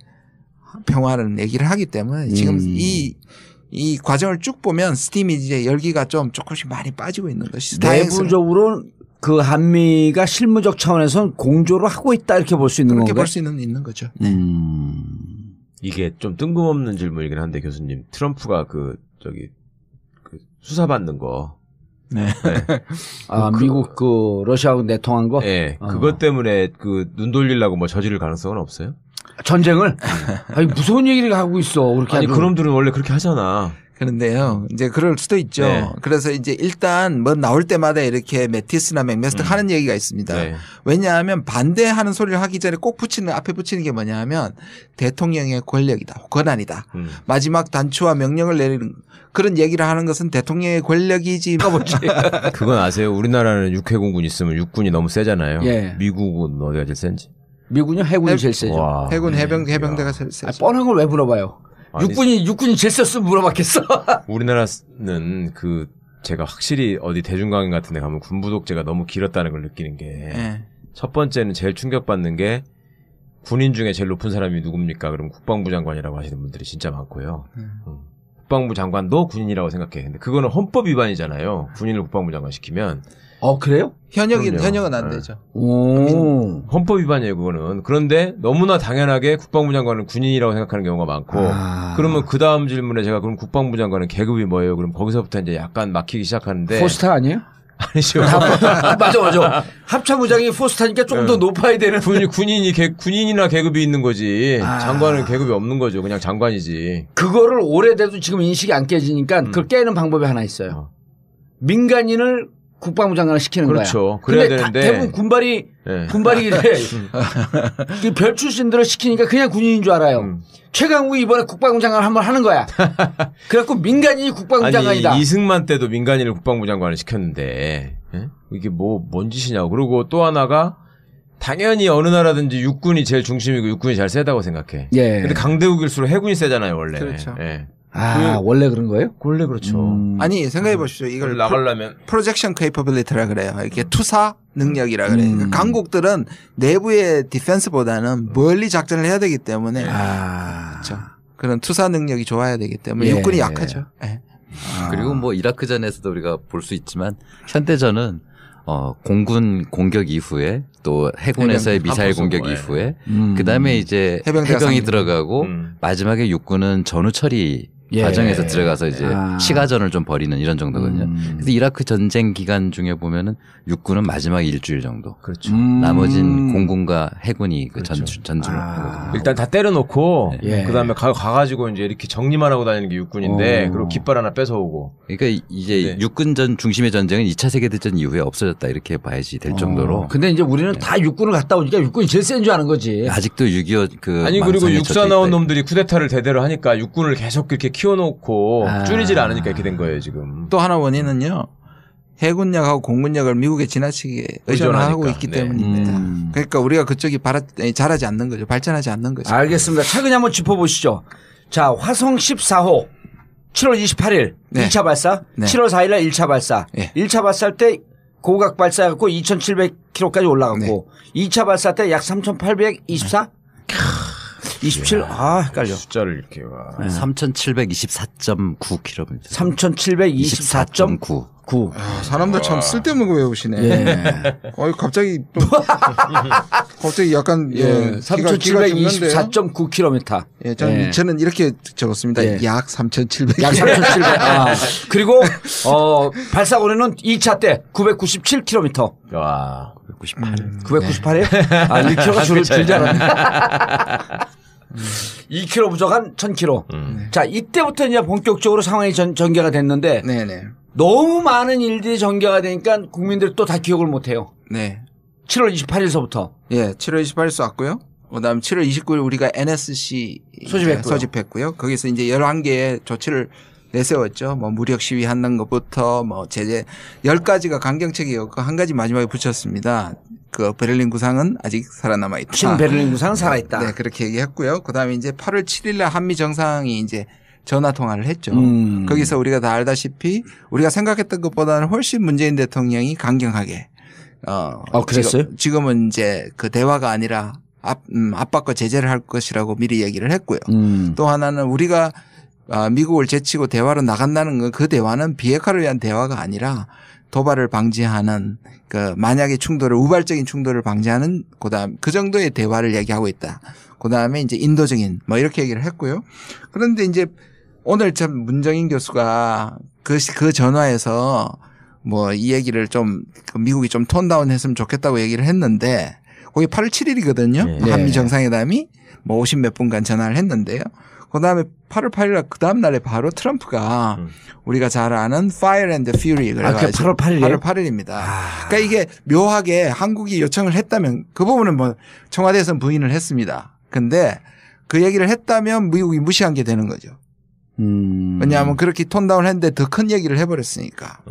평화를 얘기를 하기 때문에 지금 이 과정을 쭉 보면 스팀이 이제 열기가 좀 조금씩 많이 빠지고 있는 것이 내부적으로 그 한미가 실무적 차원에서 공조를 하고 있다 이렇게 볼 수 있는 건가요? 그렇게 볼 수 있는 거죠. 이게 좀 뜬금없는 질문이긴 한데 교수님, 트럼프가 수사받는 거. 네. 미국 러시아하고 내통한 거? 네. 그것 때문에 눈 돌리려고 뭐 저지를 가능성은 없어요? 전쟁을? 아니, 무서운 얘기를 하고 있어. 그렇게 아니, 그놈들은 원래 그렇게 하잖아. 그런데요, 이제 그럴 수도 있죠. 네. 그래서 이제 일단 뭐 나올 때마다 이렇게 매티스나 맥메스터 하는 얘기가 있습니다. 네. 왜냐하면 반대하는 소리를 하기 전에 꼭 앞에 붙이는 게 뭐냐면 대통령의 권력이다, 권한이다. 마지막 단추와 명령을 내리는 그런 얘기를 하는 것은 대통령의 권력이지. 그건 아세요? 우리나라는 육해공군 있으면 육군이 너무 세잖아요. 예. 미국은 어디가 제일 센지? 미군요? 해군이 제일 세죠. 와, 해군 해병대가 제일 세죠. 뻔한 걸 왜 물어봐요? 육군이 제일 셌으면 물어봤겠어. 우리나라는 제가 확실히 어디 대중강연 같은 데 가면 군부독재가 너무 길었다는 걸 느끼는 게 첫 번째는 제일 충격받는 게 군인 중에 제일 높은 사람이 누굽니까? 그럼 국방부 장관이라고 하시는 분들이 진짜 많고요. 국방부 장관도 군인이라고 생각해. 근데 그거는 헌법 위반이잖아요. 군인을 국방부 장관 시키면. 그래요? 현역은 안 되죠. 오. 헌법 위반이에요, 그거는. 그런데 너무나 당연하게 국방부 장관은 군인이라고 생각하는 경우가 많고, 그러면 그 다음 질문에 제가 그럼 국방부 장관은 계급이 뭐예요? 그럼 거기서부터 이제 약간 막히기 시작하는데. 포스타 아니에요? 아니죠. 맞아. 합참의장이 포스타니까 좀 더 높아야 되는. 군인이나 계급이 있는 거지. 장관은 계급이 없는 거죠. 그냥 장관이지. 그거를 오래돼도 지금 인식이 안 깨지니까 그걸 깨는 방법이 하나 있어요. 민간인을 국방부 장관을 시키는 거야. 그렇죠. 그래야 되는데 대부분 군발이 이래. 이 별 출신들을 시키니까 그냥 군인인 줄 알아요. 최강욱이 이번에 국방부 장관을 한번 하는 거야. 그래갖고 민간인이 국방부 장관이다. 이승만 때도 민간인을 국방부 장관을 시켰는데 이게 뭔 짓이냐고. 그리고 또 하나가 당연히 어느 나라든지 육군이 제일 중심이고 육군이 잘 세다고 생각해. 예. 근데 강대국일수록 해군이 세잖아요, 원래. 그렇죠. 예. 원래 그런 거예요? 원래 그렇죠. 아니, 생각해 보십시오. 이걸 나가려면 프로젝션 케이퍼빌리티라 그래요. 이게 투사 능력이라 그래요. 그러니까 강국들은 내부의 디펜스보다는 멀리 작전을 해야 되기 때문에 그렇죠. 그런 투사 능력이 좋아야 되기 때문에 육군이 약하죠. 예. 그리고 뭐 이라크전에서도 우리가 볼 수 있지만 현대전은 공군 공격 이후에 또 해군에서의 미사일 공격 이후에 그다음에 이제 해병이 들어가고 마지막에 육군은 전후 처리 과정에서 들어가서 이제 시가전을 좀 벌이는 이런 정도거든요. 그래서 이라크 전쟁 기간 중에 보면은 육군은 마지막 일주일 정도. 그렇죠. 나머진 공군과 해군이 전투를 하거든요. 일단 다 때려놓고 그다음에 가가지고 이제 이렇게 정리만 하고 다니는 게 육군인데 그리고 깃발 하나 뺏어오고. 그러니까 이제 육군전 중심의 전쟁은 2차 세계대전 이후에 없어졌다 이렇게 봐야지 될 정도로. 근데 이제 우리는 다 육군을 갔다 오니까 육군이 제일 센 줄 아는 거지. 아직도 6.25 아니 그리고 육사 나온 놈들이 쿠데타를 대대로 하니까 육군을 계속 이렇게 키워놓고 줄이질 않으니까 이렇게 된 거예요 지금. 또 하나 원인은요. 해군력하고 공군력을 미국에 지나치게 의존하고 있기 때문입니다. 그러니까 우리가 그쪽이 잘하지 않는 거죠. 발전하지 않는 거죠. 알겠습니다. 차근히 한번 짚어보시죠. 자, 화성 14호 7월 28일 2차 발사, 7월 4일 날 1차 발사. 1차 발사할 때 고각 발사해갖고 2,700km까지 올라갔고 2차 발사 때 약 3,824? 27? 헷갈려. 숫자를 이렇게. 3,724.9km. 3,724.9. 사람들 참 쓸데없는 거 외우시네. 갑자기 약간 3,724.9km. 저는 이렇게 적었습니다. 약 3,700. 약 3,700. 그리고 발사거리는 2차 때 997km. 와. 998이에요? 1km가 줄지 않았네. 2km 부족한 1,000km. 자, 이때부터 이제 본격적으로 상황이 전개가 됐는데 너무 많은 일들이 전개가 되니까 국민들이 또 다 기억을 못 해요. 7월 28일서부터. 7월 28일 쐈고요. 그다음 7월 29일 우리가 NSC 소집했고요. 거기서 이제 11개의 조치를 내세웠죠. 뭐 무력 시위하는 것부터 뭐 제재 10가지가 강경책이었고 한 가지 마지막에 붙였습니다. 그 베를린 구상은 아직 살아남아 있다. 신베를린 구상은 살아있다. 네, 그렇게 얘기했고요. 그다음에 이제 8월 7일 날 한미 정상이 이제 전화 통화를 했죠. 거기서 우리가 다 알다시피 우리가 생각했던 것보다는 훨씬 문재인 대통령이 강경하게 그랬어요? 지금은 이제 그 대화가 아니라 압박과 제재를 할 것이라고 미리 얘기를 했고요. 또 하나는 우리가 미국을 제치고 대화로 나간다는 건 그 대화는 비핵화를 위한 대화가 아니라 도발을 방지하는 그 만약의 충돌을 우발적인 충돌을 방지하는 그다음 그 정도의 대화를 얘기하고 있다. 그다음에 이제 인도적인 뭐 이렇게 얘기를 했고요. 그런데 이제 오늘 참 문정인 교수가 그 전화에서 뭐 이 얘기를 좀 미국이 좀 톤다운 했으면 좋겠다고 얘기를 했는데 거기 8월 7일이거든요. 네. 한미 정상회담이 뭐 50 몇 분간 전화를 했는데요. 그다음에 8월 8일 그다음 날에 바로 트럼프가 우리가 잘 아는 Fire and Fury 그래가지고 8월 8일이에요? 8월 8일입니다. 그러니까 이게 묘하게 한국이 요청을 했다면 그 부분은 뭐 청와대에서는 부인을 했습니다. 근데 그 얘기를 했다면 미국이 무시한 게 되는 거죠. 왜냐하면 그렇게 톤다운 했는데 더 큰 얘기를 해버렸으니까.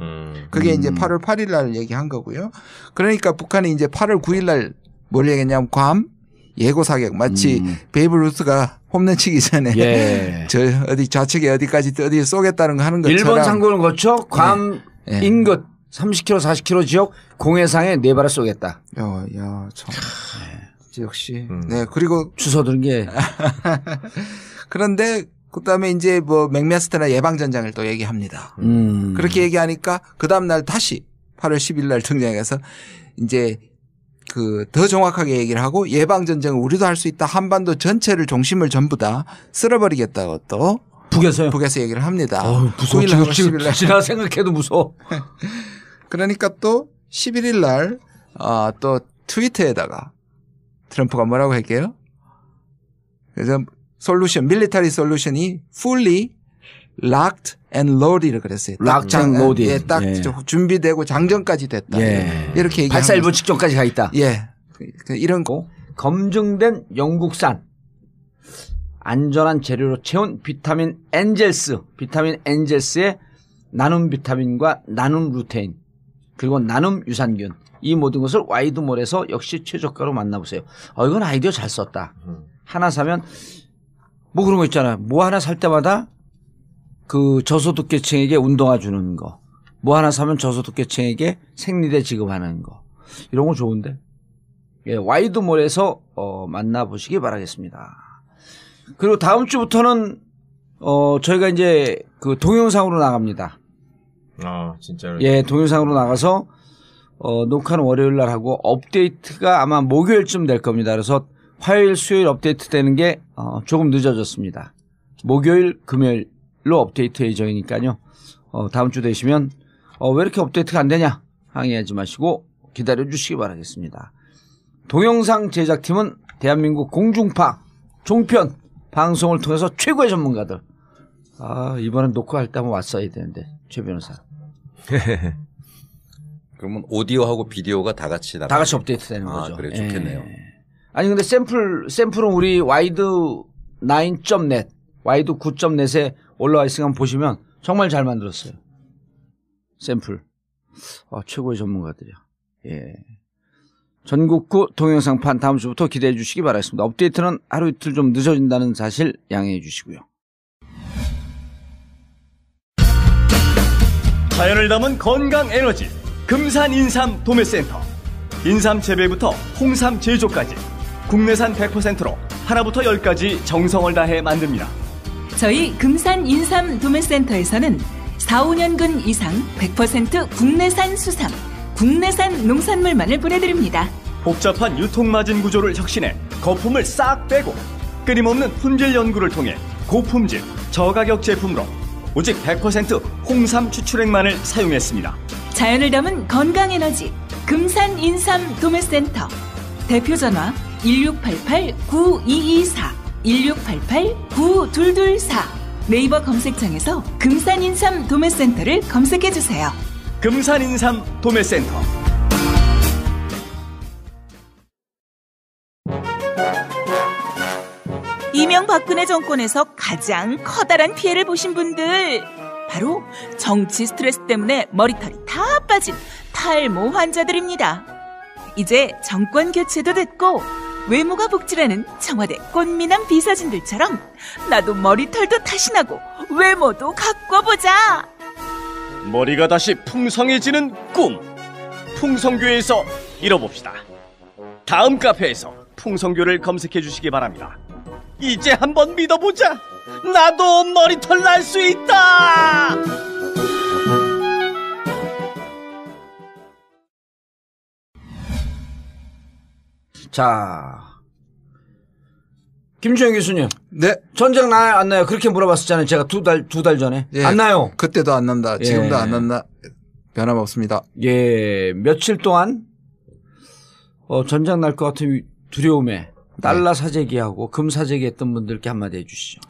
그게 이제 8월 8일 날 얘기한 거고요. 그러니까 북한이 이제 8월 9일 날 뭘 얘기했냐면 괌 예고 사격 마치 베이브 루스가 홈런 치기 전에 예. 저 어디 좌측에 어디까지 어디 쏘겠다는 거 하는 것처럼 일본 상공을 거쳐 괌 인근 30km 40km 지역 공해상에 4발을 쏘겠다. 야, 참. 역시. 네. 그리고 주워 들은 게 그런데 그다음에 이제 뭐 맥메스터나 예방전장을 또 얘기합니다. 그렇게 얘기하니까 그 다음날 다시 8월 10일 날 등장해서 이제 그 더 정확하게 얘기를 하고 예방전쟁을 우리도 할 수 있다. 한반도 전체를 중심을 전부 다 쓸어버리겠다고 또 북에서 얘기를 합니다. 무서워. 지금 지나 생각해도 무서워. 그러니까 또 11일 날 또 트위터에다가 트럼프가 뭐라고 할게요? 그래서 밀리터리 솔루션이 fully locked and loaded이라고 그랬어요. locked and loaded. 예, 딱 준비되고 장전까지 됐다. 예. 이렇게 얘기합니다. 발사 일본 직전까지 가 있다. 예. 이런 거 검증된 영국산 안전한 재료로 채운 비타민 엔젤스의 나눔 비타민과 나눔 루테인 그리고 나눔 유산균 이 모든 것을 와이드몰에서 역시 최저가로 만나보세요. 이건 아이디어 잘 썼다. 하나 사면 뭐 그런 거 있잖아요. 뭐 하나 살 때마다 그 저소득계층에게 운동화 주는 거. 뭐 하나 사면 저소득계층에게 생리대 지급하는 거. 이런 거 좋은데. 예, 와이드몰에서 만나보시기 바라겠습니다. 그리고 다음 주부터는 저희가 이제 그 동영상으로 나갑니다. 진짜로. 예, 동영상으로 나가서 녹화는 월요일 날 하고 업데이트가 아마 목요일쯤 될 겁니다. 그래서 화요일, 수요일 업데이트 되는 게 조금 늦어졌습니다. 목요일, 금요일로 업데이트 예정이니까요. 다음 주 되시면 왜 이렇게 업데이트가 안 되냐 항의하지 마시고 기다려 주시기 바라겠습니다. 동영상 제작팀은 대한민국 공중파 종편 방송을 통해서 최고의 전문가들. 이번엔 녹화할 때 한번 왔어야 되는데 최 변호사. 그러면 오디오하고 비디오가 다 같이 업데이트 되는 거죠. 그래 좋겠네요. 예. 아니 근데 샘플은 우리 와이드 9.net, 와이드 9.net에 올라와 있으니까 한번 보시면 정말 잘 만들었어요. 샘플. 최고의 전문가들이야. 예. 전국구 동영상판 다음 주부터 기대해 주시기 바라겠습니다. 업데이트는 하루 이틀 좀 늦어진다는 사실 양해해 주시고요. 자연을 담은 건강 에너지 금산 인삼 도매센터. 인삼 재배부터 홍삼 제조까지 국내산 100%로 하나부터 10까지 정성을 다해 만듭니다. 저희 금산 인삼 도매센터에서는 4, 5년근 이상 100% 국내산 수삼, 국내산 농산물만을 보내드립니다. 복잡한 유통마진 구조를 혁신해 거품을 싹 빼고 끊임없는 품질 연구를 통해 고품질, 저가격 제품으로 오직 100% 홍삼 추출액만을 사용했습니다. 자연을 담은 건강에너지 금산 인삼 도매센터. 대표전화 1688-9224, 1688-9224. 네이버 검색창에서 금산 인삼 도매센터를 검색해주세요. 금산 인삼 도매센터. 이명박근혜 정권에서 가장 커다란 피해를 보신 분들, 바로 정치 스트레스 때문에 머리털이 다 빠진 탈모 환자들입니다. 이제 정권 교체도 됐고 외모가 복지라는 청와대 꽃미남 비서진들처럼 나도 머리털도 다시 나고 외모도 가꿔보자. 머리가 다시 풍성해지는 꿈. 풍성교에서 이뤄봅시다. 다음 카페에서 풍성교를 검색해 주시기 바랍니다. 이제 한번 믿어보자. 나도 머리털 날 수 있다. 자, 김주영 교수님. 네. 전쟁 나요, 안 나요? 그렇게 물어봤었잖아요. 제가 두 달 전에. 예, 안 나요. 그때도 안 난다. 지금도 예. 안 난다. 변함없습니다. 예, 며칠 동안 전쟁 날 것 같은 두려움에 달러 사재기하고 금 사재기했던 분들께 한마디 해주시죠.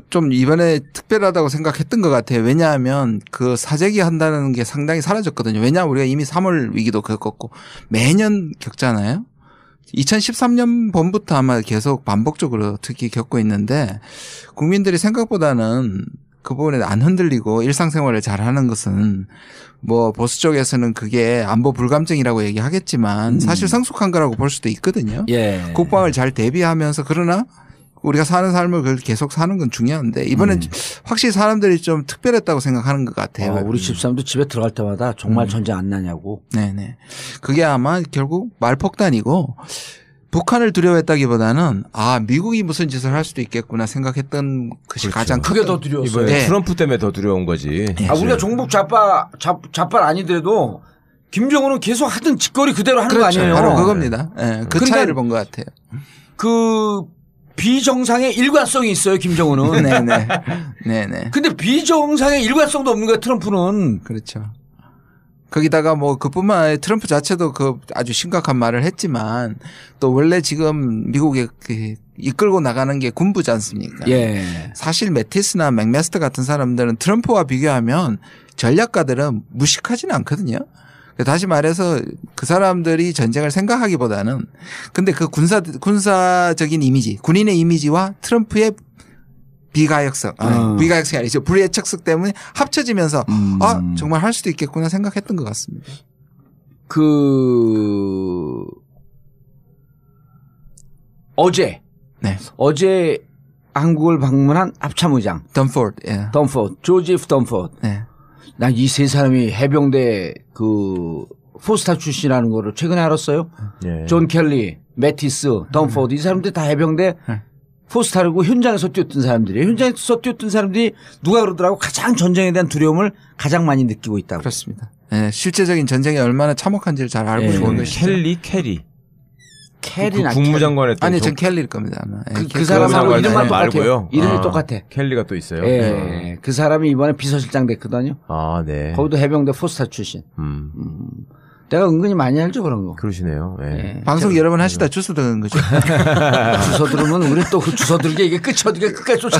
좀 이번에 특별하다고 생각했던 것 같아요. 왜냐하면 그 사재기 한다는 게 상당히 사라졌거든요. 왜냐하면 우리가 이미 3월 위기도 겪었고 매년 겪잖아요. 2013년 봄부터 아마 계속 반복적으로 특히 겪고 있는데 국민들이 생각보다는 그 부분에 안 흔들리고 일상생활을 잘하는 것은 뭐 보수 쪽에서는 그게 안보 불감증이라고 얘기하겠지만 사실 성숙한 거라고 볼 수도 있거든요. 예. 국방을 잘 대비하면서 그러나 우리가 사는 삶을 계속 사는 건 중요한데 이번엔 확실히 사람들이 좀 특별했다고 생각하는 것 같아요. 우리 집사람도 집에 들어갈 때마다 정말 전쟁 안 나냐고. 네네. 그게 아마 결국 말폭탄이고 북한을 두려워했다기보다는 미국이 무슨 짓을 할 수도 있겠구나 생각했던 것이 그렇죠. 가장 그게 더 두려웠어요. 이번에 트럼프 때문에 더 두려운 거지. 우리가 종북 좌빨 아니더라도 김정은은 계속 하던 짓거리 그대로 하는 거 아니에요. 바로 그겁니다. 네, 그 차이를 본 것 같아요. 그 비정상의 일관성이 있어요, 김정은은. 네네. 네네. 근데 비정상의 일관성도 없는 거야, 트럼프는. 그렇죠. 거기다가 뭐 그뿐만 아니라 트럼프 자체도 그 아주 심각한 말을 했지만 또 원래 지금 미국에 이끌고 나가는 게 군부지 않습니까? 예. 사실 매티스나 맥메스터 같은 사람들은 트럼프와 비교하면 전략가들은 무식하지는 않거든요. 다시 말해서 그 사람들이 전쟁을 생각하기보다는 근데 그 군사적인 이미지, 군인의 이미지와 트럼프의 비가역성, 비가역성이 아니죠. 불예측성 때문에 합쳐지면서 정말 할 수도 있겠구나 생각했던 것 같습니다. 어제 한국을 방문한 합참의장 덤포드, 예. 조지 F. 덤포드. 네. 난 이 세 사람이 해병대 포스타 출신이라는 거를 최근에 알았어요. 예. 존 켈리, 매티스, 덤포드 이 사람들 다 해병대 포스타르고 현장에서 뛰었던 사람들이에요. 현장에서 뛰었던 사람들이 누가 그러더라고 가장 전쟁에 대한 두려움을 가장 많이 느끼고 있다고. 그렇습니다. 네, 실제적인 전쟁이 얼마나 참혹한지를 잘 알고 있는 것이죠. 켈리나 국무장관했던 아니, 전 켈리일 겁니다. 아마. 그 사람하고 이름만 말고요. 이름이 똑같아. 켈리가 또 있어요. 예. 그 사람이 이번에 비서실장 됐거든요. 네. 거기도 해병대 포스타 출신. 내가 은근히 많이 알죠, 그런 거. 그러시네요. 예. 예. 방송 여러 번 하시다 주소 드는 거죠. 주소 들으면 우리 또 그 주소 들게 이게 끝이 어디가 끝까지 쫓아.